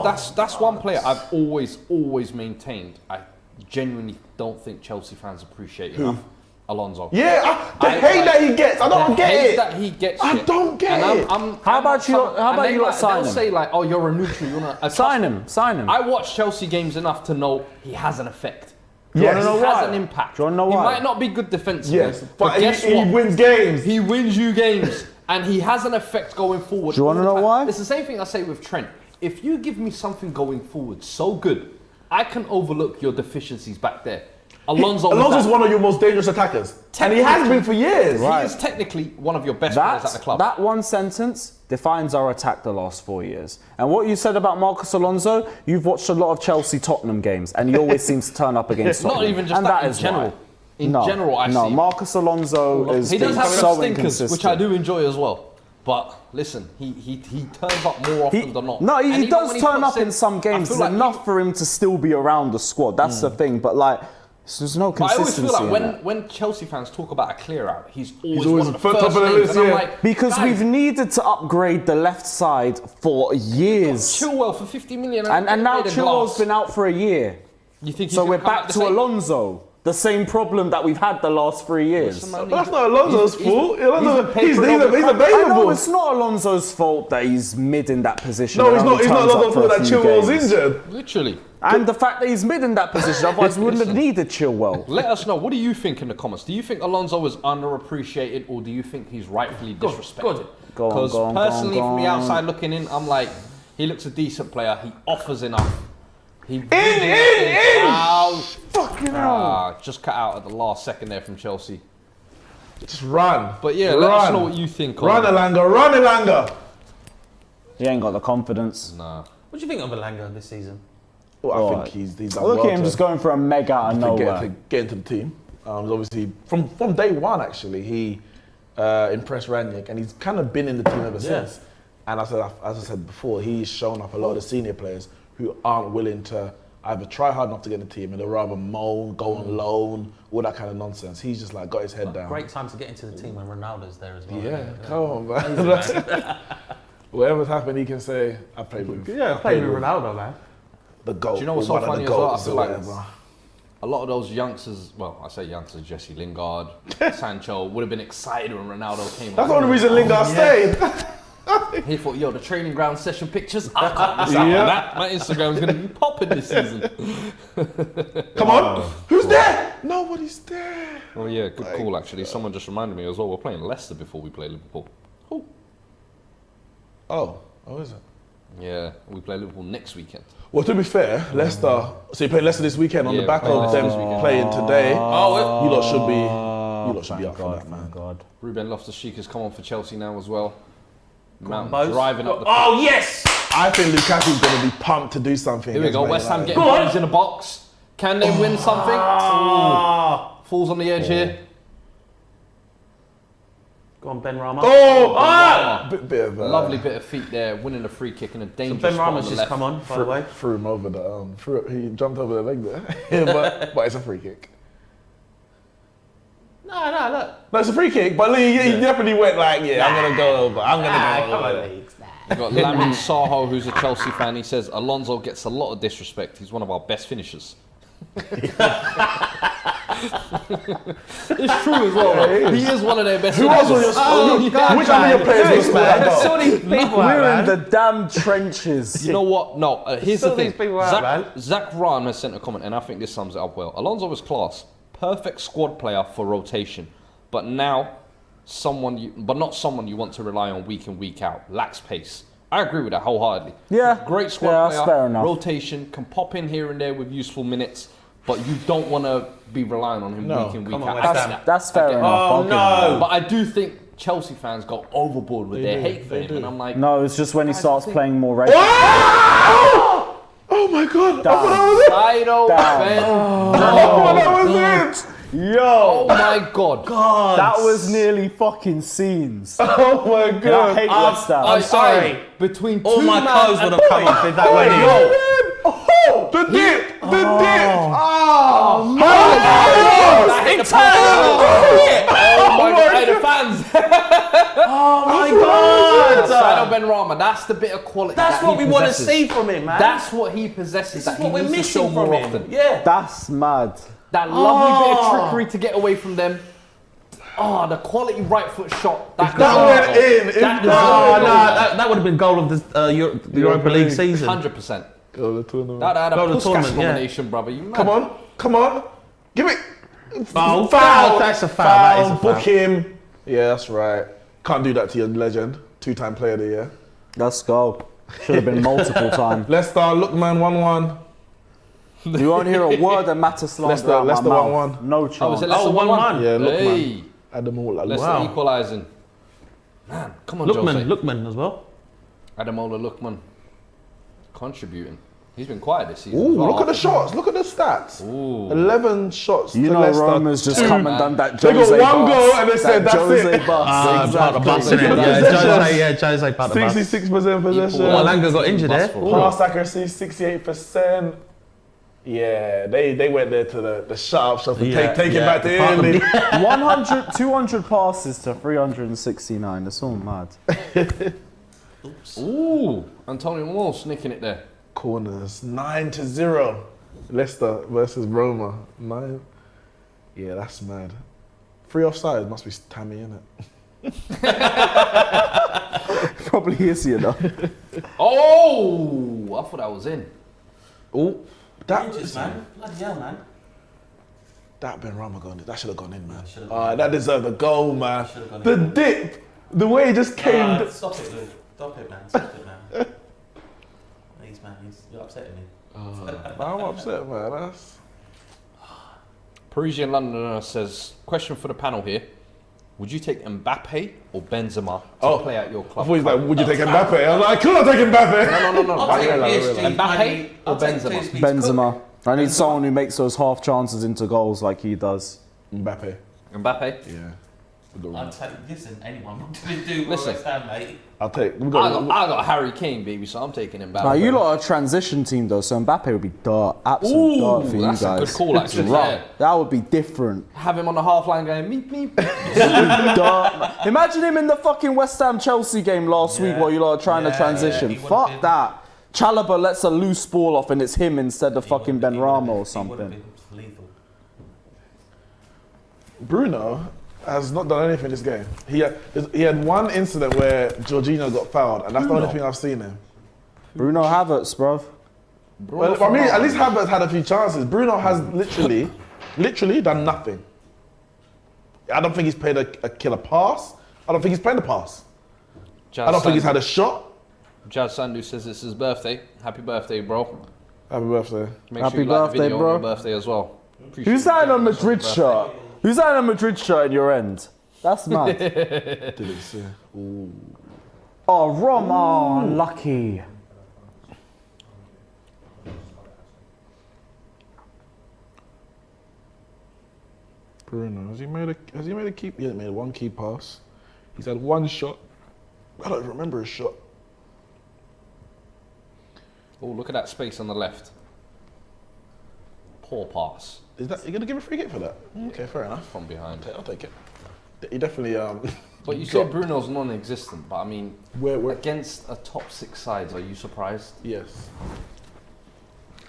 That's one player I've always maintained. I genuinely don't think Chelsea fans appreciate enough. Alonso. Yeah, the hate that he gets. I don't The get hate it. that he gets. I shit. don't get And it. How about you lot sign They'll him? say like, oh, you're a neutral. You wanna Sign him. I watch Chelsea games enough to know he has an effect. Yes. He You wanna know has why? an impact. Do you wanna know He why? might not be good defensively, Yes, but guess he what? wins games. He wins you games, and he has an effect going forward. Do you wanna all the know time. why? It's the same thing I say with Trent. If you give me something going forward so good, I can overlook your deficiencies back there. Alonso's one of your most dangerous attackers. And he has been for years. He is technically one of your best players at the club. That one sentence defines our attack the last 4 years. And what you said about Marcus Alonso, you've watched a lot of Chelsea-Tottenham games, and he always seems to turn up against Not Tottenham. even just and that, in is general. why. In general, I see. Marcus Alonso is He does have so some stinkers, inconsistent. which I do enjoy as well. But listen, he turns up more often than not. No, And he even does when turn puts up in some I games. feel It's like enough for him to still be around the squad. That's the thing. But like, there's no But I always consistency. feel like in that. when Chelsea fans talk about a clear out, he's always, always one of the top first of the names. list, And I'm yeah. like, Because guys, we've needed to upgrade the left side for years. Chilwell for 50 million. And now made a Chilwell's glass. been out for a year. You think he's So gonna we're come back the to same? Alonso. The same problem that we've had the last 3 years. Listen, man, That's not Alonso's fault. been He's papering over I know available. it's not Alonso's fault that he's mid in that position. No, and he's only not. He's not turns up Alonso's for a fault that few Chilwell's games. injured. Literally. And the fact that he's mid in that position, otherwise we wouldn't have needed Chilwell. Let us know. What do you think in the comments? Do you think Alonso is underappreciated, or do you think he's rightfully disrespected? Go on, Because go on, personally, go on, from the go on. outside looking in, I'm like, he looks a decent player. He offers enough. He Fucking hell. just cut out at the last second there from Chelsea. Just run. But yeah, let us know what you think. Run Elanga. Run Elanga. He ain't got the confidence. Nah. What do you think of Alanga this season? Well, I think he's done Look well at him to- just going for a meg out of to nowhere. get into the team. Obviously, from day one, actually, he impressed Ranić, and he's kind of been in the team ever since. And as I said before, he's shown up a lot of the senior players who aren't willing to either try hard enough to get in the team, and they'd rather moan, go on loan, all that kind of nonsense. He's just like got his head down. Great time to get into the team when Ronaldo's there as well. Yeah, come on, man. Whatever's happened, he can say, I played with. Yeah, playing with Ronaldo, man. The goal. Do you know what's so one of funny the as well? I goals feel or like whatever. a lot of those youngsters, well, I say youngsters, Jesse Lingard, Sancho, would have been excited when Ronaldo came. That's the only reason Lingard stayed. He thought, yo, the training ground session pictures, I can't miss out on that. My Instagram's going to be popping this season. Come on, who's there? Nobody's there. Oh yeah, good call actually. Someone just reminded me as well, we're playing Leicester before we play Liverpool. Oh, is it? Yeah, we play Liverpool next weekend. Well, to be fair, Leicester. So you play Leicester this weekend on Yeah, the back we're of playing them Leicester this weekend. playing today. Oh, You lot should be up for that, man. God. Ruben Loftus-Cheek has come on for Chelsea now as well. Mount Bose. driving up the... Oh, yes! I think Lukaku's going to be pumped to do something. Here we go, against West Ham Man getting United. bodies in a box. Can they win something? Ooh. Falls on the edge here. Go on, Ben Rama. Bit of Lovely bit of feet there, winning a free kick in a So dangerous Ben spot on Rama's the just left. come on, by the way. threw him over the. He jumped over the leg there, but it's a free kick. No, look. No, it's a free kick, but he definitely went like, yeah, I'm gonna go over. I'm gonna go Come on, over. Leeks. We've got Lamin Saho, who's a Chelsea fan. He says Alonso gets a lot of disrespect. He's one of our best finishers. It's true as well. Right? He is one of their best Who finishers. else on your squad? Which other your players on your There's squad? so many people We're out, in man. the damn trenches. You know what? No, here's the Still thing. these people out, man. Zach Rahn has sent a comment, and I think this sums it up well. Alonso is class, perfect squad player for rotation, but now not someone you want to rely on week in, week out. Lacks pace. I agree with that wholeheartedly. Yeah. Great squad Yeah, player. that's fair enough. Rotation, can pop in here and there with useful minutes, but you don't want to be relying on him week in, week Come on, out. West I get Ham. that. That's fair I get enough. Oh, I'll give him no. that. But I do think Chelsea fans go overboard with their hate for him, and I'm like, No, it's just when he starts playing more regularly. Oh my god! I thought that Fido Down. Ben. was it. Oh my god. That was nearly fucking scenes. Oh my I god! hate West Ham. I'm sorry. Between All two my man clothes would and have come off if that went in. The dip! The dip! Oh my god, hey, the fans. Oh my God! Fido Ben Rama, that's the bit of quality. That's that what he we want to possesses. see from him, man. That's what he possesses. That's that what he we're needs to show missing from more him. often. Yeah. That's mad. That lovely bit of trickery to get away from them. Oh, the quality right foot shot. That went in. That That would have been goal of the Europa League season. 100%. Go to the tournament. That had a Go to the Puskas tournament, yeah. nomination, brother. You mad? Come on. Give it. Oh, foul. That's a foul. That is a foul. Book him. Yeah, that's right. Can't do that to your legend. 2-time player of the year. Let's go. Should have been multiple times. Leicester, Lookman 1-1. You won't hear a word of matter slander out my Leicester mouth. 1-1. No Oh, was chance. it Leicester 1-1? Yeah, Lookman. Hey, Adamola. Leicester equalising. Man, come on, Lookman Jose. as well. Adamola Lookman. Contributing. He's been quiet this season. Ooh, as well. look at the shots. Look at the stats. Ooh. 11 shots You to know Leicester. Roma's just come and done that They Jose got one bus. goal and they said, That that's Jose it. bus. Part of the bus, innit? Jose part of the bus. 66% possession. Oh, Alanga got injured there. Pass accuracy, 68%. Yeah, they went there to the shut-up shop and take it back to Italy. 100, 200 passes to 369. That's all mad. Ooh, Antonio Morse nicking it there. Corners, 9-0. Leicester versus Roma. 9. Yeah, that's mad. 3 offside must be Tammy, innit? Probably is, you know. Oh, I thought that was in. Oh, that man. Bloody hell, man. That Benrahma gone. That should have gone in, man. That deserved a goal, man. The dip, the way he just came. Stop it, Luke. Stop it, man. Stop it, man. Please, man. You're upsetting me. I'm upset, man. That's... Parisian Londoner says, question for the panel here. Would you take Mbappe or Benzema to play at your I club? thought he was like, would you take Mbappe? I was like, I could not take Mbappe. No. I'll take Mbappe PSG. or Benzema? Benzema. I need someone who makes those half chances into goals like he does. Mbappe. Mbappe? Yeah. I'll take, listen, anyone can do Listen. West Ham, mate. I'll take. I got Harry Kane, baby, so I'm taking Mbappe. Now you lot are a transition team though, so Mbappe would be dirt, absolute dirt for you that's guys. a good call, actually. Right. Yeah. That would be different. Have him on the half line going, meep, meep. Dirt. Imagine him in the fucking West Ham Chelsea game last week while you lot are trying to transition. he would've Fuck been- that. Chalobah lets a loose ball off and it's him instead of fucking Benrahma or He would something. have been lethal. Bruno has not done anything this game. He had one incident where Jorginho got fouled, and that's the only thing I've seen him. Bruno Havertz, bruv. Well, I mean, at least Havertz had a few chances. Bruno has literally done nothing. I don't think he's played a killer pass. I don't think he's played a pass. I don't think he's had a shot. Jazz Sandu says it's his birthday. Happy birthday, bro. Happy birthday. Make Happy sure you like the birthday, video bro. on your birthday as well. Appreciate Who's you that in a joining us on Madrid your shirt? Who's that in a Madrid shirt in your end? That's mad. Didn't see. Ooh. Oh, Rom, oh, lucky. Bruno, has he made a key? He hasn't made one key pass. He's had one shot. I don't even remember a shot. Oh, look at that space on the left. Poor pass. Is that you gonna give a free kick for that? Okay, fair enough. From behind. I'll take it. He definitely But you say Bruno's non-existent, but I mean, Where? against a top 6 sides, are you surprised? Yes.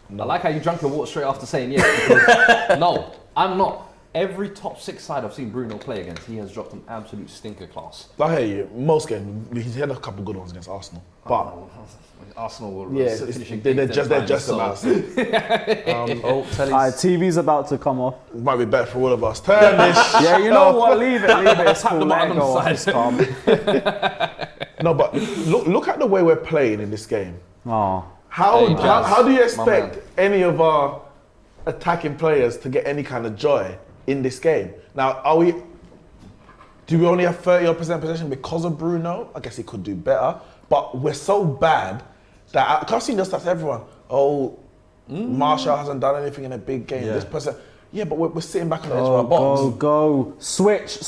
I like how you drank your water straight after saying yes. Because no, I'm not. Every top 6 side I've seen Bruno play against, he has dropped an absolute stinker class. I hear you. Most games, he's had a couple good ones against Arsenal, but Arsenal will finish they're just about. TV's about to come off. It might be better for all of us. Turn this. Yeah, you know what? Leave it. It's Tap cool. the Let it bottom go. side. It's calm. No, but look at the way we're playing in this game. Oh. How Hey, Jazz, how do you my expect man. any of our attacking players to get any kind of joy in this game? Now, do we only have 30% possession because of Bruno? I guess he could do better, but we're so bad that I've seen just everyone. Marshall hasn't done anything in a big game. Yeah. This person, but we're sitting back on the edge of our box. Go. Switch.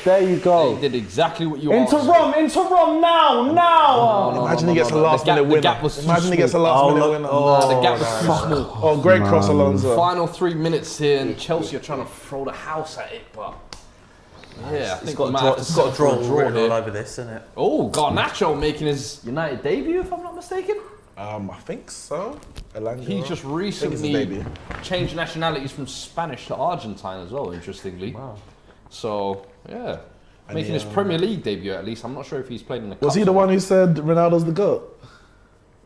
There you go. He did exactly what you Into asked. Rom now. Imagine he gets a last minute winner. The gap was too Imagine he gets a small. last minute winner. The gap was too small. Oh, great cross, Alonso. Final 3 minutes here, and Chelsea are trying to throw the house at it, but yeah, I think we might have to settle for a draw all here. over this, isn't it? Oh, Garnacho making his United debut, if I'm not mistaken. I think so. Elanga. He just I think it's his recently debut. changed nationalities from Spanish to Argentine as well, interestingly. Wow. So, yeah. Making his Premier League debut at least. I'm not sure if he's played in the Was cup he the one who said Ronaldo's the GOAT?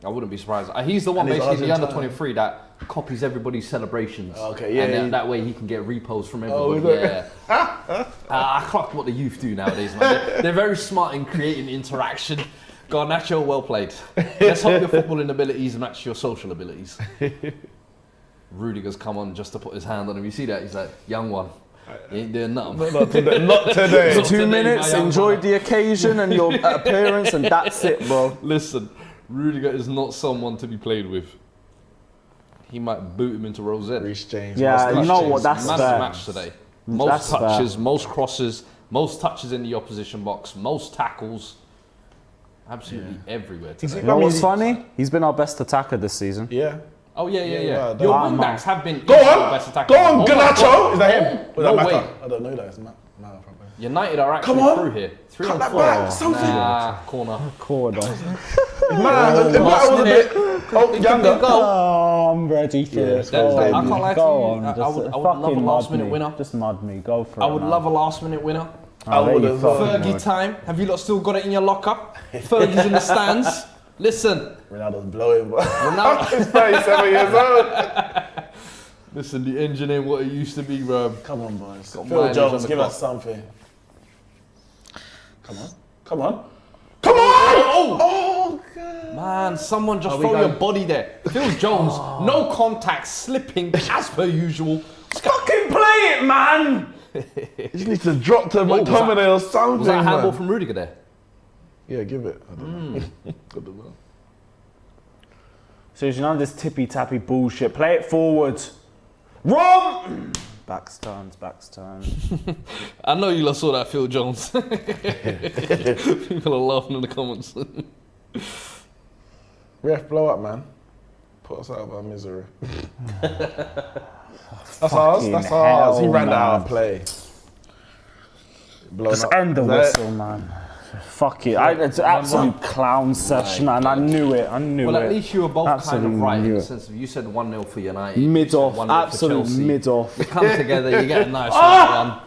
I wouldn't be surprised. He's the one And he's basically the under Argentine. 23 that copies everybody's celebrations. Okay, yeah, And then he- that way he can get reposts from Oh, everybody. is it? Yeah. I clocked what the youth do nowadays, man. They're very smart in creating interaction. Garnacho, well played. Let's hope your footballing abilities match your social abilities. Rudiger's come on just to put his hand on him. You see that? He's like, young one. You ain't doing nothing. Not today. Not today. 2 minutes, my young enjoyed brother. the occasion and your appearance, and that's it, bro. Listen, Rudiger is not someone to be played with. He might boot him into Rosette. Reece James. Yeah, you know James, what? That's man of fair. the match today. Most That's fair. touches, most crosses, most touches in the opposition box, most tackles. Absolutely everywhere today. You know what's funny? He's been our best attacker this season. Yeah. Oh yeah. yeah, Your that- wing backs have been Go easily on! best attackers. Go on, Oh my Ganacho! God. Is that him? Was No that way. Mata? I don't know that. It's Mata. United are actually Come on. through here. 3 Cut on that 4. back, something. Nah, corner. Corner. If Mata was a bit younger. Oh, I'm ready for this. That- Go I on. can't lie to Go you. on. I Just would love a fucking last mud minute me. winner. Just mud me. Go for it. I would man. love a last minute winner. I would bet you as fucking well. Fergie would. time. Have you lot still got it in your locker? Fergie's in the stands. Listen, Ronaldo's blowing, but Ronaldo. he's 37 years old. Listen, the engine ain't what it used to be, bro. Come on, boys. Got Phil mileage on Jones, the give clock. us something. Come on. Come on. Come on! Oh, God. Man, someone just Are we throw your going- body there. Phil Jones, no contact, slipping as per usual. Fucking play it, man! You just need to drop to was McTominay or something, Was that a handball man. from Rudiger there? Yeah, give it. I don't know. I don't know. So you know this tippy tappy bullshit. Play it forward. Rom. Backs turns. I know you lot saw that, Phil Jones. People are laughing in the comments. Ref, blow up, man. Put us out of our misery. That's ours. That's ours. He hell, ran that out man. of play. Blown Just up. end the Is that it? whistle, man. Fuck it. It's an absolute clown session, man. I knew it. Well, at least you were both kind Absolutely of right in knew the it. sense of you said 1-0 for United. you Mid said off. 1-0 for Absolute Chelsea. mid off. You come together, you get a nice one.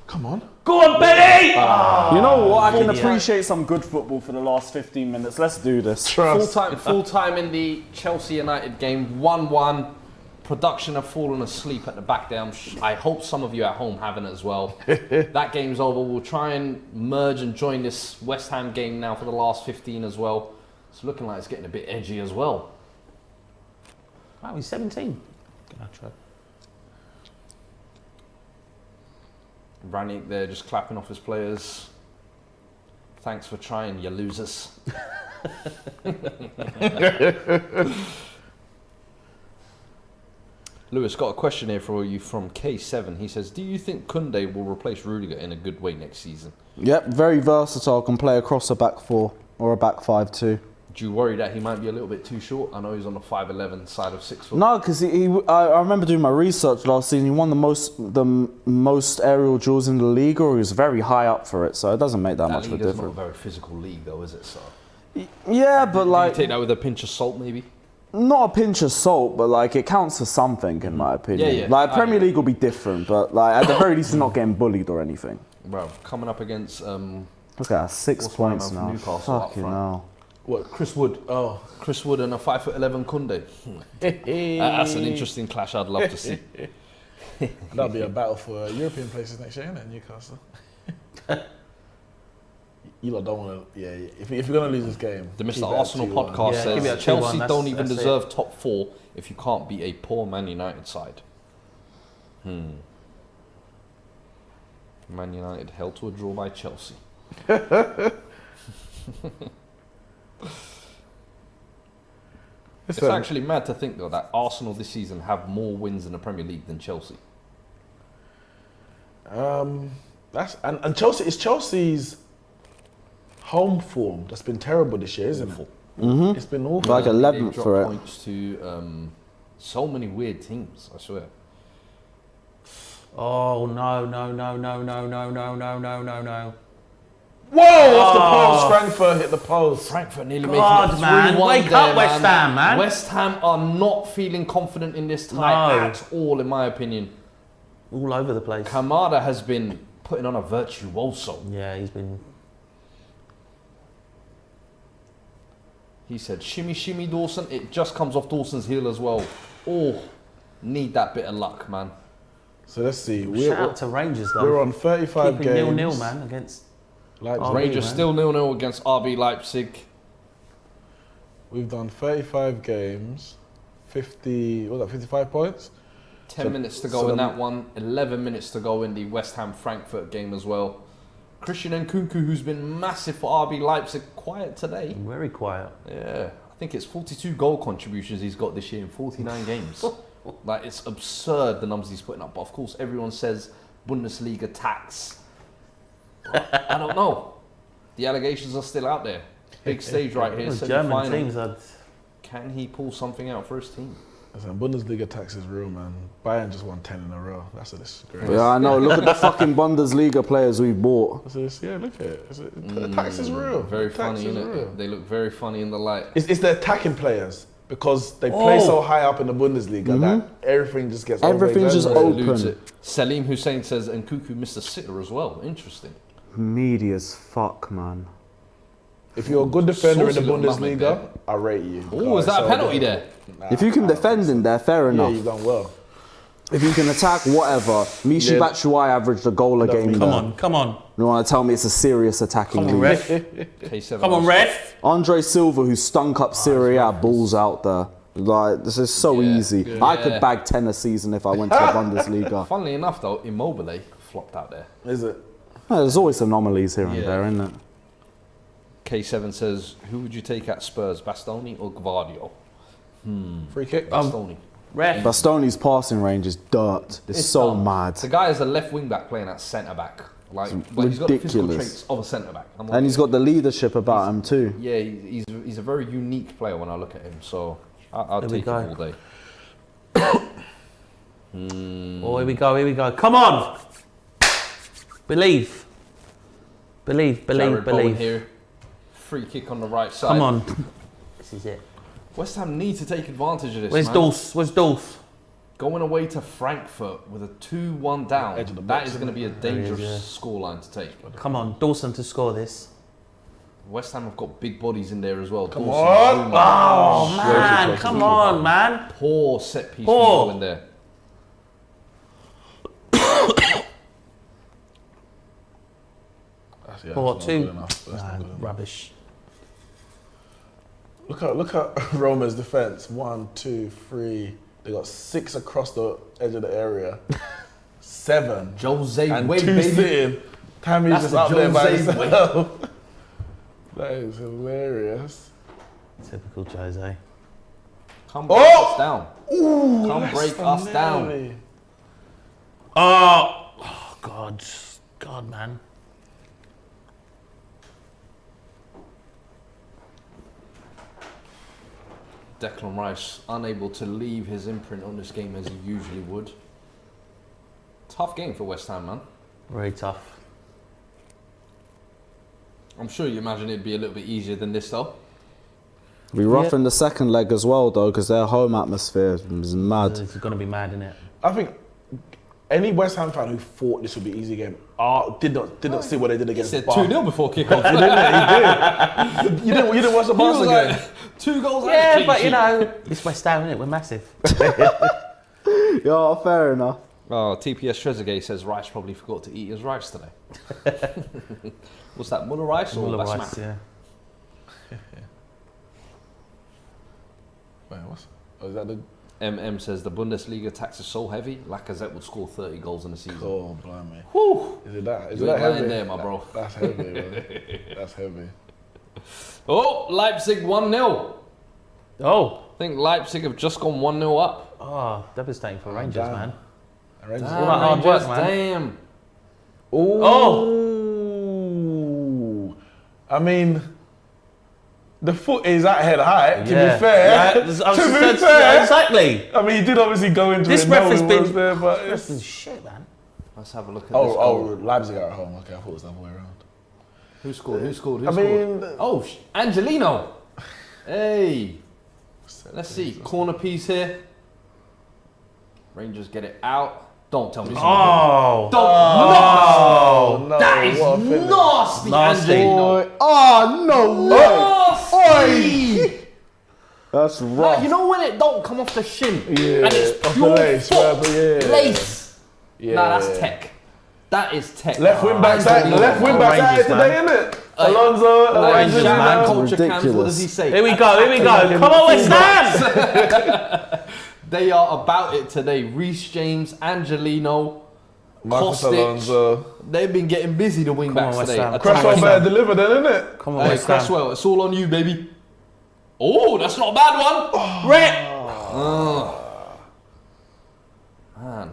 Come on. Go on, Benny! You know what? I can Idiot. appreciate some good football for the last 15 minutes. Let's do this. Full time in the Chelsea United game, 1-1. Production have fallen asleep at the back there. I hope some of you at home haven't as well. That game's over. We'll try and merge and join this West Ham game now for the last 15 as well. It's looking like it's getting a bit edgy as well. Wow, he's 17. Ganacho. Ranić there just clapping off his players. Thanks for trying, you losers. Lewis, got a question here for you from K7. He says, do you think Koundé will replace Rudiger in a good way next season? Yep, very versatile. Can play across a back four or a back 5-2. Do you worry that he might be a little bit too short? I know he's on the 5'11" side of 6 foot. No, because I remember doing my research last season. He won the most aerial duels in the league, or he was very high up for it. So it doesn't make that much of a league is not a difference. very physical league though, is it? So Yeah, but you like take that with a pinch of salt maybe? not a pinch of salt, but like it counts for something in my opinion. Yeah, yeah. Like I Premier agree. League will be different, but like at the very least, he's not getting bullied or anything. Bro, coming up against Look at that, 6 What's my points man from now. Newcastle up Fucking front? hell. what, Chris Wood. Oh. Chris Wood and a 5'11" Koundé. That's an interesting clash I'd love to see. That'll be a battle for European places next year, innit, Newcastle? You lot don't want to. Yeah, if you're going to lose this game. The keep Mr. it at Arsenal 2-1. podcast Yeah, keep it says at 2-1, Chelsea that's- don't even that's it. deserve top 4 if you can't beat a poor Man United side. Man United held to a draw by Chelsea. It's Listen, actually mad to think though that Arsenal this season have more wins in the Premier League than Chelsea. that's and Chelsea. It's Chelsea's home form that's been terrible this year, isn't it? Mm-hmm. It's been awful. Like They've 11th dropped for it. points to so many weird teams. I swear. Oh, no. Whoa! Off the post. Frankfurt hit the post. Frankfurt nearly God, making it man. 3-1 Wake there, up, West Ham, man. West Ham are not feeling confident in this tie No. at all, in my opinion. All over the place. Kamada has been putting on a virtuoso. Yeah, he's been... He said, shimmy, shimmy, Dawson. It just comes off Dawson's heel as well. Oh, need that bit of luck, man. So let's see. Shout out to Rangers, though. We're on 35 Keeping games. 0-0, man, against... Leipzig. Oh, Rangers man. still 0-0 against RB Leipzig. We've done 35 games. 55 points? 10 So- minutes to so go in the- that one. 11 minutes to go in the West Ham Frankfurt game as well. Christian Nkunku, who's been massive for RB Leipzig, quiet today. Very quiet. Yeah, I think it's 42 goal contributions he's got this year in 49 games. Like, it's absurd the numbers he's putting up. But of course, everyone says Bundesliga tax. I don't know. The allegations are still out there. Big stage right here. German teams are... Can he pull something out for his team? Listen, Bundesliga tax is real, man. Bayern just won 10 in a row. That's a disgrace. Yeah, I know. Look at the fucking Bundesliga players we bought. Yeah, look at it. The tax is real. Very The funny, tax is innit? real. They look very funny in the light. It's the attacking players because they play so high up in the Bundesliga that everything just gets Everything's just over-exaggerated. open. Salim Hussein says Nkuku missed a sitter as well. Interesting. Media's fuck, man. If you're a good defender in the Saucy little Mohammed Bundesliga, I rate you. Oh, is that a penalty there? Nah, If you can defend in there, fair yeah, enough. you've done well. If you can attack, whatever. Mishi Yeah. Batshuayi averaged a goal a game there. Come on. You want to tell me it's a serious attacking Come on, league? ref. K7 Come on, ref. Andre Silva, who stunk up Serie A, balls out there. Like, this is so easy. I could bag 10 a season if I went to the Bundesliga. Funnily enough, though, Immobile flopped out there. Is it? There's always anomalies here and Yeah. there, isn't it? K7 says, who would you take at Spurs, Bastoni or Gvardio? Free kick? Bastoni. Ref. Bastoni's passing range is dirt. It's so dumb. mad. The guy is a left wing back playing at centre back. Like, but he's got the physical ridiculous. traits of a centre back. I'm like, And he's got the leadership about him too. yeah, he's a very unique player when I look at him. So I'll There we take him go. all day. Oh, here we go. Come on. Believe. Jared Bowen Believe. here. Free kick on the right side. Come on. This is it. West Ham need to take advantage of this. Where's man. Dulce? Where's Dulce? Going away to Frankfurt with a 2-1 down. Edge of the That box, is going to be a There he is, dangerous scoreline to take. Come on, Dawson to score this. West Ham have got big bodies in there as well. Come Dawson, on. Zuma. Oh, Way too man. close to Come the on, keeper. man. Poor set piece Poor. in there. Four, that's not two. good enough. That's not good enough. Rubbish. Look at Roma's defense. 1, 2, 3. They got 6 across the edge of the area. 7. Jose And Wade, 2 baby. sitting. Tammy's That's just the up there by Jose himself. That is hilarious. Typical Jose. Come break us down. Come break us down. Finale. Oh, God. God, man. Declan Rice unable to leave his imprint on this game as he usually would. Tough game for West Ham, man. Very tough. I'm sure you imagine it'd be a little bit easier than this, though. Be rough in the second leg as well, though, because their home atmosphere is mad. It's going to be mad, isn't it? I think any West Ham fan who thought this would be an easy game did not see what they did He against said Barca. 2-0 before kickoff. He did. You didn't watch the He Barca was game. like, 2 goals and a Yeah, clean but you sheet. know, it's West Ham, isn't it? We're massive. Yeah, fair enough. Oh, TPS Trezeguet says Rice probably forgot to eat his rice today. What's that, Muller rice or Muller basmati? Rice, yeah. Wait, is that the... MM says the Bundesliga tax is so heavy, Lacazette would score 30 goals in a season. Oh, blimey. Whew. Is it that? Is You it ain't that lying heavy? there, my bro. That's heavy, man. That's heavy. Oh, Leipzig 1-0. Oh. I think Leipzig have just gone 1-0 up. Oh, devastating for Rangers, damn. man. Rangers. All that hard work, man. Damn. Oh. I mean, the foot is at head height, to Yeah. be fair. Yeah, I was To be just- fair. exactly. I mean, he did obviously go into This it ref knowing has what was been- there, but That's it's... shit, man. Let's have a look at this Oh, goal. Leipzig are at home. Okay, I thought it was the other way around. Who scored? Who scored? Who I scored? mean... Oh, Angelino. Hey. Let's see. Corner piece here. Rangers get it out. Don't tell me. This is Oh. Oh, no. That is what a finish. nasty, Nasty. Angelino. Oh, no way! Nasty. That's Like, rough. you know when it don't come off the shin Yeah, and it's off the pure lace, foot, right, yeah. lace. Yeah. Nah, that's tech. That is tech. Left wing back's out. Angelino. Left wing back's out Rangers, today, isn't it? Alonso, Like, Rangers, Japan man. culture cams, what Ridiculous. does he say? Here we go. Come on, West Ham! They are about it today. Reece James, Angelino, Marcus Kostic. Alonso. They've been getting busy, the wing Come on, backs West today. Ham. Attacking. Cresswell better deliver then, isn't it? Come on, Hey, West Ham. Cresswell, it's all on you, baby. Oh, that's not a bad one. Man.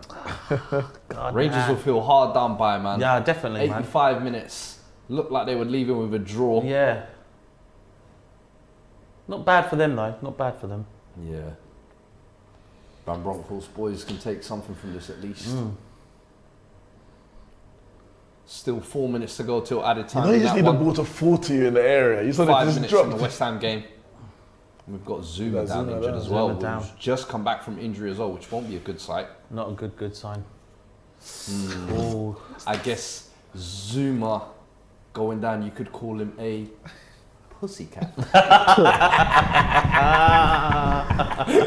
God, Rangers man. will feel hard done by, man. Yeah, definitely, man. 85 minutes. Looked like they would leave him with a draw. Yeah. Not bad for them, though. Not bad for them. Yeah. Van Bronckhorst boys can take something from this at least. Still 4 minutes to go till added You time. know you in just that need the one. ball to fall to you in the area. You saw 5 it just minutes drop. in the West Ham game. We've got Zuma Got down Zuma injured down. as well, Zuma down. who's just come back from injury as well, which won't be a good sight. Not a good sign. Oh, I guess Zuma going down, you could call him a pussycat.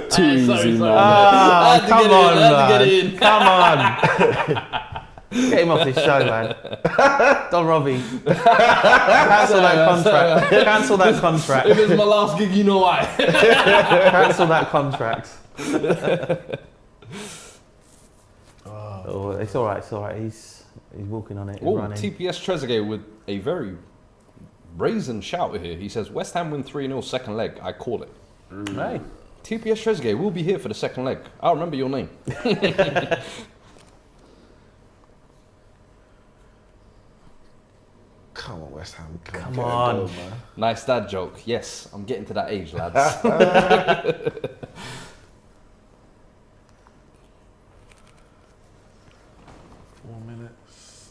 Too easy, man. come on, man. Come on. Get him off this show, man. Don Robbie. Cancel that contract. Cancel that contract. If it's my last gig, you know why. Cancel that contract. Oh, it's all right. It's all right. He's walking on it. He's Oh, running. TPS Trezeguet with a very brazen shout here. He says, West Ham win 3-0 second leg. I call it. Hey. TPS Trezeguet will be here for the second leg. I'll remember your name. Come on, West Ham. Come on. Goal, man. Nice dad joke. Yes, I'm getting to that age, lads. 4 minutes.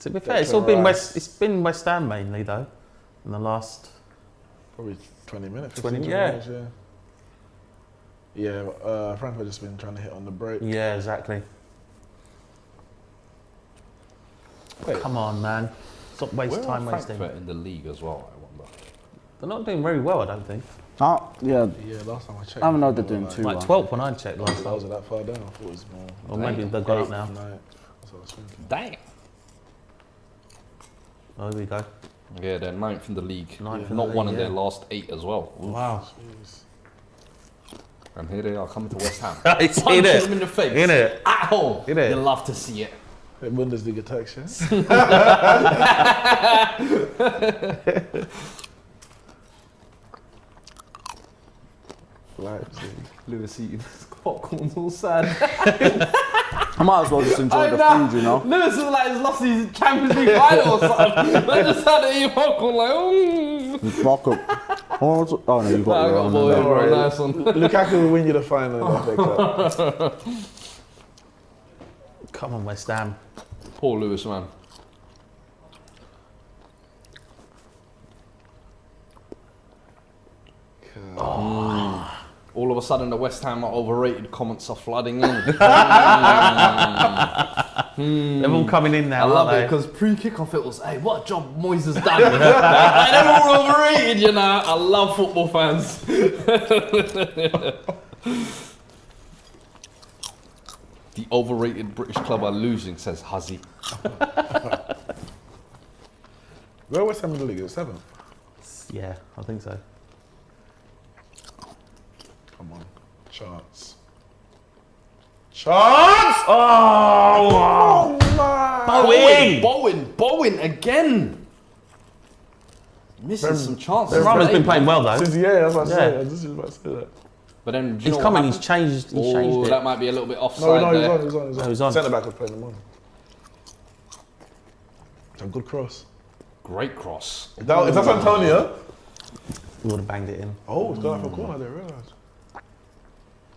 To be fair, it's all been West Ham mainly though, in the last. Probably 20 minutes. 20, 15 yeah. minutes, yeah. Frankfurt just been trying to hit on the break. Yeah, exactly. Wait. Come on, man. Stop Where wasting are time wasting. Frankfurt in the league as well, I wonder. They're not doing very well, I don't think. Yeah, Yeah, last time I checked. I don't know if they're they doing were too Like well. 12th when I checked last That time. was that far down. I thought it was more. Or maybe they've gone up now. No, that's what I was thinking. Dang. Oh, here we go. Yeah, they're 9th in the league. Ninth in Not the one league, in their yeah. last 8 as well. Oof. Wow. Jeez. And here they are coming to West Ham. It's Punching in it. them in the face. In it. At home. In it. You love to see it. Hey, Bundesliga tax, yeah? Leipzig. Lewis eating his popcorn's all sad. I might as well just enjoy the food, you know. Lewis is like he's lost his Champions League final or something. They just had to eat popcorn like, Fuck up. Oh no, you got your own. boy, there. worry. nice one. Lukaku will win you the final in the FA Cup. Come on, West Ham. Poor Lewis, man. All of a sudden, the West Ham are overrated comments are flooding in. They're all coming in I now, love aren't it they? because pre-kickoff it was, hey, what a job Moyes has done. Like, they're all overrated, you know. I love football fans. The overrated British club are losing, says Huzzy. Where West Ham in the league? It's 7th. Yeah, I think so. Come on. Chance. Chance! Oh, man. Bowen again. Missing Very- some chances. Rama's been playing well though. Since, yeah, that's what I Yeah. said. I was just about to say that. But then, do you He's know coming. what He's changed. He's changed it. that might be a little bit offside No, there. he's on. Oh, he's on. Centre back was playing him on. It's a good cross. Great cross. Is that Antonio? He would have banged it in. Oh, it's gone out for a corner, I didn't realise.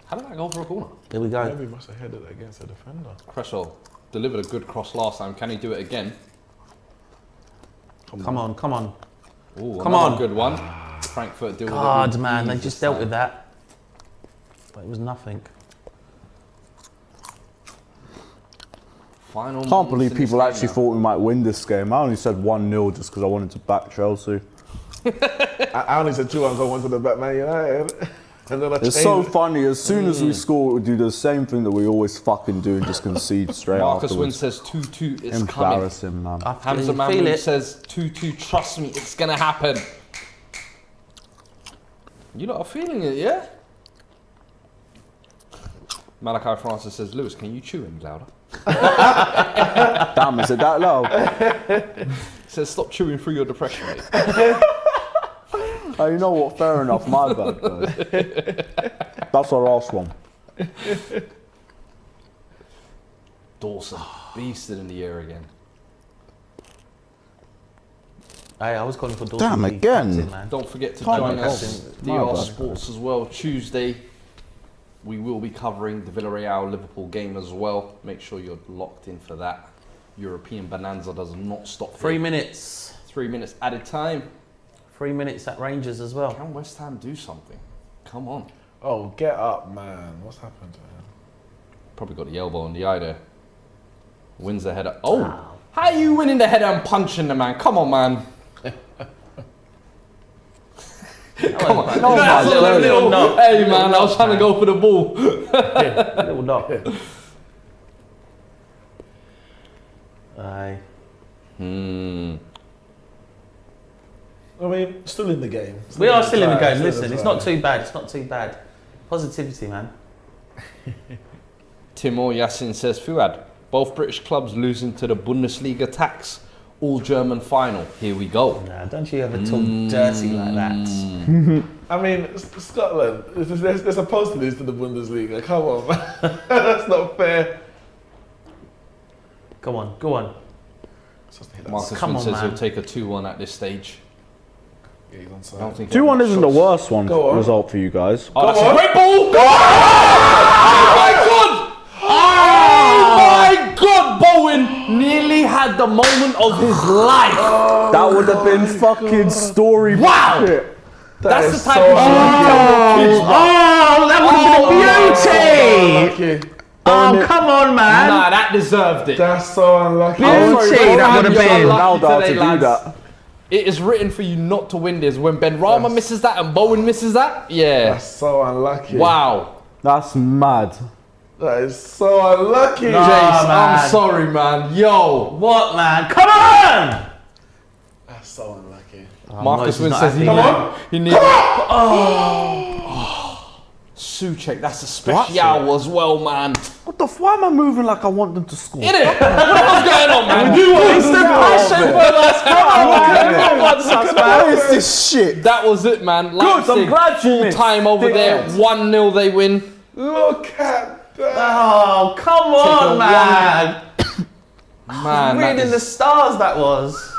How did that go for a corner? Here we go. Maybe he must have headed it against the defender. Cresswell delivered a good cross last time. Can he do it again? Come on, come on. Ooh, Come another on. good one. Frankfurt deal with it. God, with man, they ease just this dealt time. with that. But it was nothing. Final Can't moments believe in this people game actually now. thought we might win this game. I only said 1-0 just because I wanted to back Chelsea. I only said 2 and I went to the Batman United. And then I It's changed so it. funny. As soon as we score, we do the same thing that we always fucking do and just concede straight Marcus Wynn afterwards. says 2-2 is coming. Embarrassing, man. I Hamza feel Mahmoud it. says 2-2, trust me, it's gonna happen. You lot are feeling it, yeah? Malachi Francis says, Lewis, can you chew any louder? Damn, is it that low? He says, stop chewing through your depression, mate. Oh, you know what? Fair enough. My bad, guys. That's our last one. Dawson, beasted in the air again. Hey, I was calling for Dawson. Damn, to be again. captain, man. Don't forget to Can't join be us, captain. My DR bad. Sports as well. Tuesday, we will be covering the Villarreal-Liverpool game as well. Make sure you're locked in for that. European Bonanza does not stop. 3 here. minutes. 3 minutes at a time. 3 minutes at Rangers as well. Can West Ham do something? Come on. Oh, get up, man. What's happened to him? Probably got the elbow in the eye there. Wins the header. Oh! How are you winning the header and punching the man? Come on, man. Come on. No, That's a little knock. Hey, man, I was trying to go for the ball. Little knock. Aye. I mean, still in the game. We are still in the game. Still Listen, in the it's try. not too bad. It's not too bad. Positivity, man. Timur Yassin says, Fuad, both British clubs losing to the Bundesliga tax. All German final. Here we go. Nah, don't you ever talk dirty like that. I mean, Scotland, they're supposed to lose to the Bundesliga. Come on, man. That's not fair. Go on, go on. Marcus Come Wynn on, says man. he'll take a 2-1 at this stage. Yeah, he's on I side. don't think 2-1 isn't the shots. worst one Go on. result for you guys. Oh, that's Go a on. great ball! Oh my God! Oh my God! Bowen nearly had the moment of his life. That would have been fucking story. Wow! shit. That's is the type so of shit you tell your kids, bro. Oh, that would have been a beauty! Oh, come on, man. Nah, that deserved it. That's so unlucky. Beauty, that would have You're been. unlucky Ronaldo today, to do lads. that. It is written for you not to win this. When Ben Rama misses that and Bowen misses that, yeah. That's so unlucky. Wow. That's mad. That is so unlucky. Jace, man. I'm sorry, man. Yo. What, man? Come on! That's so unlucky. Marcus Moses Wynn not says he happy, needed. man. Suchek, that's a special as well, man. What the f? Why am I moving like I want them to score? Innit? What the going on, man? What is this shit? That was it, man. Leipzig, I'm glad you full missed. time over Big there. hands. 1-0 they win. Look at that. Oh, come on, man. Man, that Reading the is- stars, that was.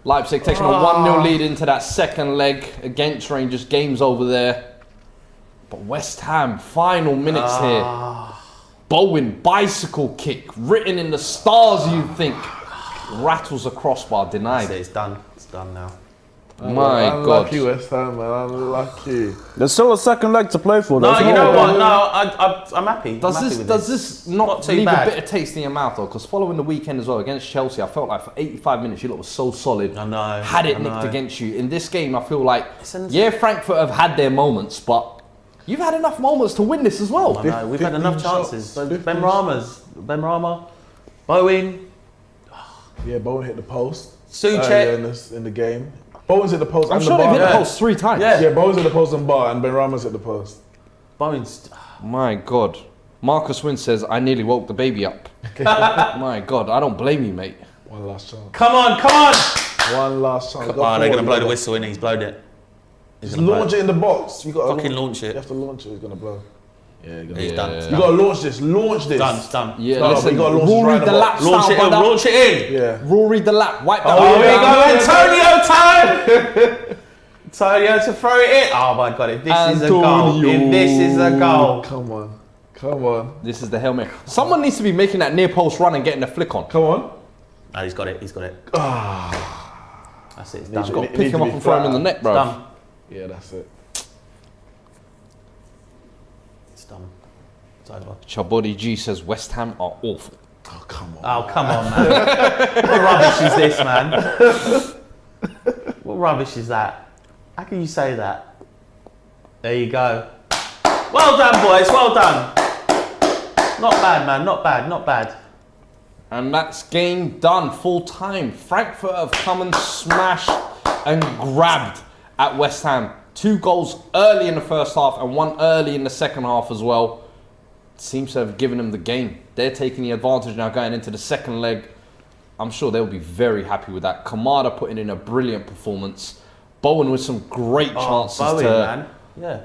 Leipzig taking a 1-0 lead into that second leg against Rangers. Game's over there. But West Ham, final minutes here. Bowen, bicycle kick, written in the stars, you think. Rattles a crossbar, denied. It's done. It's done now. My God. Unlucky West Ham, man. Unlucky. There's still a second leg to play for. No, There's you no- know what? No, I'm happy. Does I'm happy this with does this not Not too leave bad. a bitter taste in your mouth though? Because following the weekend as well against Chelsea, I felt like for 85 minutes you lot was so solid. I know, Had it I nicked know. against you. In this game, I feel like Listen- Frankfurt have had their moments, but you've had enough moments to win this as well. I know, we've had enough 15 chances. shots, Ben Rama, Bowen, Yeah, Bowen hit the post. Suchek. In the game. Bowen's hit the post I'm and sure the they've bar. hit the Yeah. post 3 times. Yeah. Yeah, Bowen's hit the post and bar, and Ben Rama's hit the post. Bowen's. My God. Marcus Wynn says, I nearly woke the baby up. My God, I don't blame you, mate. One last chance. Come on, come on! One last chance. Go Oh, they're forward, gonna blow the brother. whistle in. He's blowed it. He's Just gonna blow launch it in the box. You got Fucking launch it. You have to launch it. He's gonna blow. Yeah, you're gonna He's done. It's You done. gotta launch this. Launch this. Done. It's done. Yeah, No, but listen, you gotta launch Rory right in the the lap box. Launch it style, in. brother. Launch it in. Yeah. Rory the lap, wipe that Oh, ball here we down. go, Antonio time! Antonio to throw it in. Oh my God! If this is a goal, if this is a goal, Come on. Come on. This is the Hail Mary. Someone needs to be making that near post run and getting the flick on. Come on. no, he's got it. He's got it. That's it. It's Needs done. to Got to It pick needs him to up be and throw him in the flat. net, bro. Done. Yeah, that's it. It's done. It's over. Chabody G says West Ham are awful. Oh, come on. Oh come on, man! What rubbish is this, man? What rubbish is that? How can you say that? There you go. Well done, boys. Well done. Not bad, man. Not bad. Not bad. And that's game done, full time. Frankfurt have come and smashed and grabbed at West Ham. 2 goals early in the first half and 1 early in the second half as well. Seems to have given them the game. They're taking the advantage now going into the second leg. I'm sure they'll be very happy with that. Kamada putting in a brilliant performance. Bowen with some great chances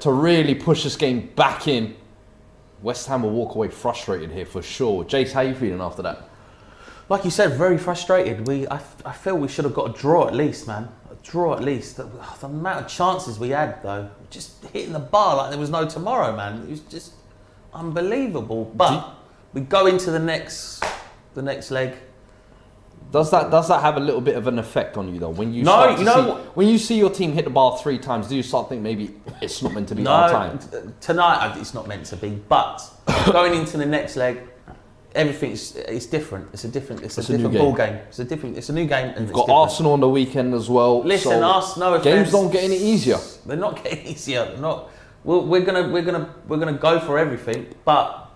to really push this game back in. West Ham will walk away frustrated here for sure. Jace, how are you feeling after that? Like you said, very frustrated. I feel we should have got a draw at least, man. A draw at least. The amount of chances we had, though, just hitting the bar like there was no tomorrow, man. It was just unbelievable. But we go into the next leg. Does that have a little bit of an effect on you though? When you when you see your team hit the bar 3 times, do you start think maybe it's not meant to be our time? Tonight it's not meant to be. But going into the next leg, it's different. It's a different ball game. It's a new game. And We've got Arsenal on the weekend as well. Listen, no offense. Games don't get any easier. They're not getting easier. They're not. We're gonna go for everything. But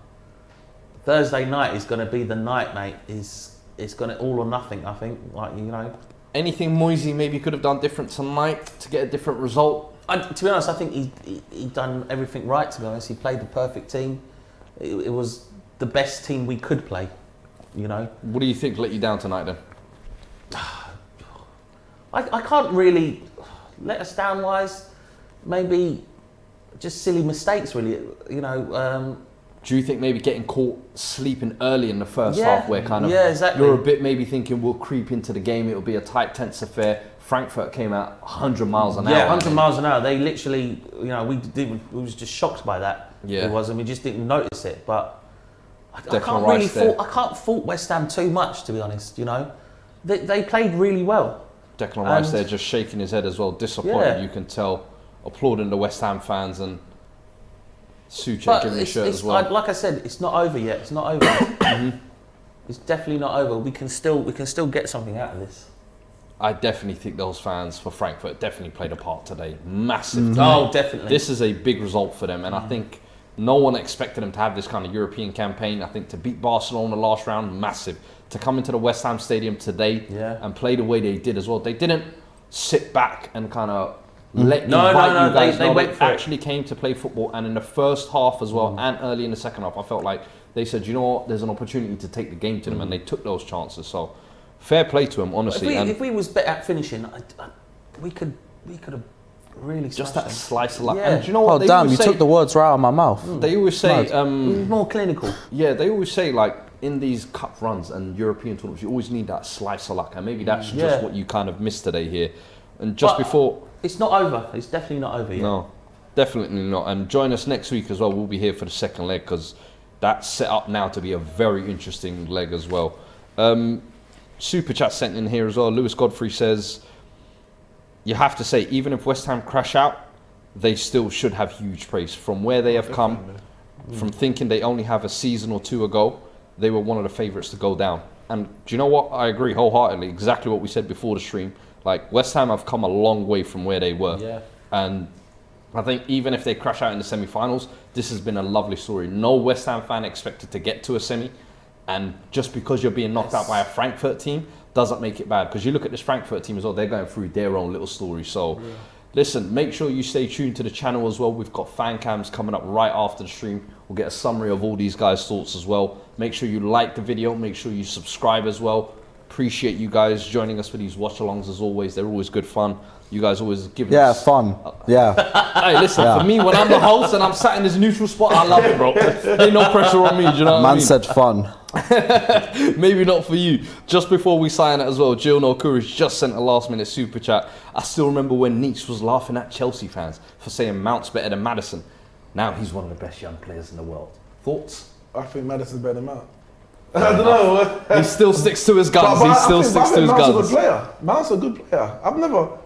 Thursday night is gonna be the night, mate. It's gonna all or nothing. I think. Anything Moisey maybe could have done different tonight to get a different result? To be honest, I think he done everything right. To be honest, he played the perfect team. It was the best team we could play, What do you think let you down tonight then? I can't really let us down wise. Maybe just silly mistakes, really. Do you think maybe getting caught sleeping early in the first half where exactly. You're a bit maybe thinking we'll creep into the game, it'll be a tight, tense affair. Frankfurt came out 100 miles an hour. Yeah, 100 miles an hour. They literally, we was just shocked by that. Yeah. It was, and we just didn't notice it. But I can't fault West Ham too much, to be honest. They played really well. Declan Rice there just shaking his head as well, disappointed. You can tell, applauding the West Ham fans and Suchek giving the shirt as well. Like I said, it's not over yet. It's not over. It's definitely not over. We can still get something out of this. I definitely think those fans for Frankfurt definitely played a part today. Massive. Oh, definitely. This is a big result for them, and I think no one expected them to have this kind of European campaign. I think to beat Barcelona in the last round, massive. To come into the West Ham Stadium today and play the way they did as well. They didn't sit back and kind of let you guys know. They actually came to play football, and in the first half as well, and early in the second half, I felt like they said, you know what, there's an opportunity to take the game to them, and they took those chances. So fair play to them, honestly. If we was better at finishing, we could have really just that them. Slice of luck. Yeah. And do you know what? Oh damn! You took the words right out of my mouth. They always say more clinical. Yeah, they always say like in these cup runs and European tournaments, you always need that slice of luck, and maybe that's just what you kind of missed today here. And just before, it's not over. It's definitely not over yet. No, definitely not. And join us next week as well. We'll be here for the second leg because that's set up now to be a very interesting leg as well. Super chat sent in here as well. Lewis Godfrey says, you have to say, even if West Ham crash out, they still should have huge praise. From where they have come, from thinking they only have a season or two ago, they were one of the favourites to go down. And do you know what? I agree wholeheartedly. Exactly what we said before the stream. Like, West Ham have come a long way from where they were. Yeah. And I think even if they crash out in the semi-finals, this has been a lovely story. No West Ham fan expected to get to a semi. And just because you're being knocked out by a Frankfurt team doesn't make it bad. Because you look at this Frankfurt team as well, they're going through their own little story. So, listen, make sure you stay tuned to the channel as well. We've got fan cams coming up right after the stream. We'll get a summary of all these guys' thoughts as well. Make sure you like the video. Make sure you subscribe as well. Appreciate you guys joining us for these watch-alongs as always. They're always good fun. You guys always give us... fun. Yeah. Hey, listen, for me, when I'm the host and I'm sat in this neutral spot, I love it, bro. Ain't no pressure on me, do you know what I mean? Man said fun. Maybe not for you. Just before we sign it as well, Jill Nokuris just sent a last-minute super chat. I still remember when Neeks was laughing at Chelsea fans for saying Mount's better than Maddison. Now he's one of the best young players in the world. Thoughts? I think Maddison's better than Mount. I don't know. He still sticks to his guns. He still sticks to his Mount's guns. a good player. Mount's a good player. I've never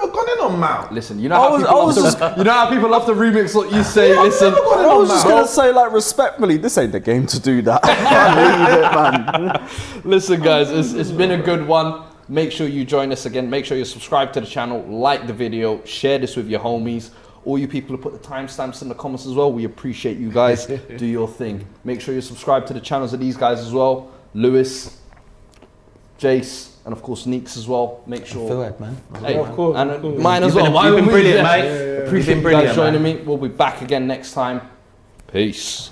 gone in on Mount. Listen, you know how people love to remix what you say. Listen, I was just gonna say, like, respectfully, this ain't the game to do that. I leave it, man. Listen, guys, it's been a good one. Make sure you join us again. Make sure you subscribe to the channel, like the video, share this with your homies. All you people who put the timestamps in the comments as well, we appreciate you guys. Do your thing. Make sure you subscribe to the channels of these guys as well. Lewis, Jace, and of course Neeks as well. Make sure. Fuad, man. Hey, of course. And mine as well. You've been brilliant, mate. Appreciate you guys joining me. We'll be back again next time. Peace.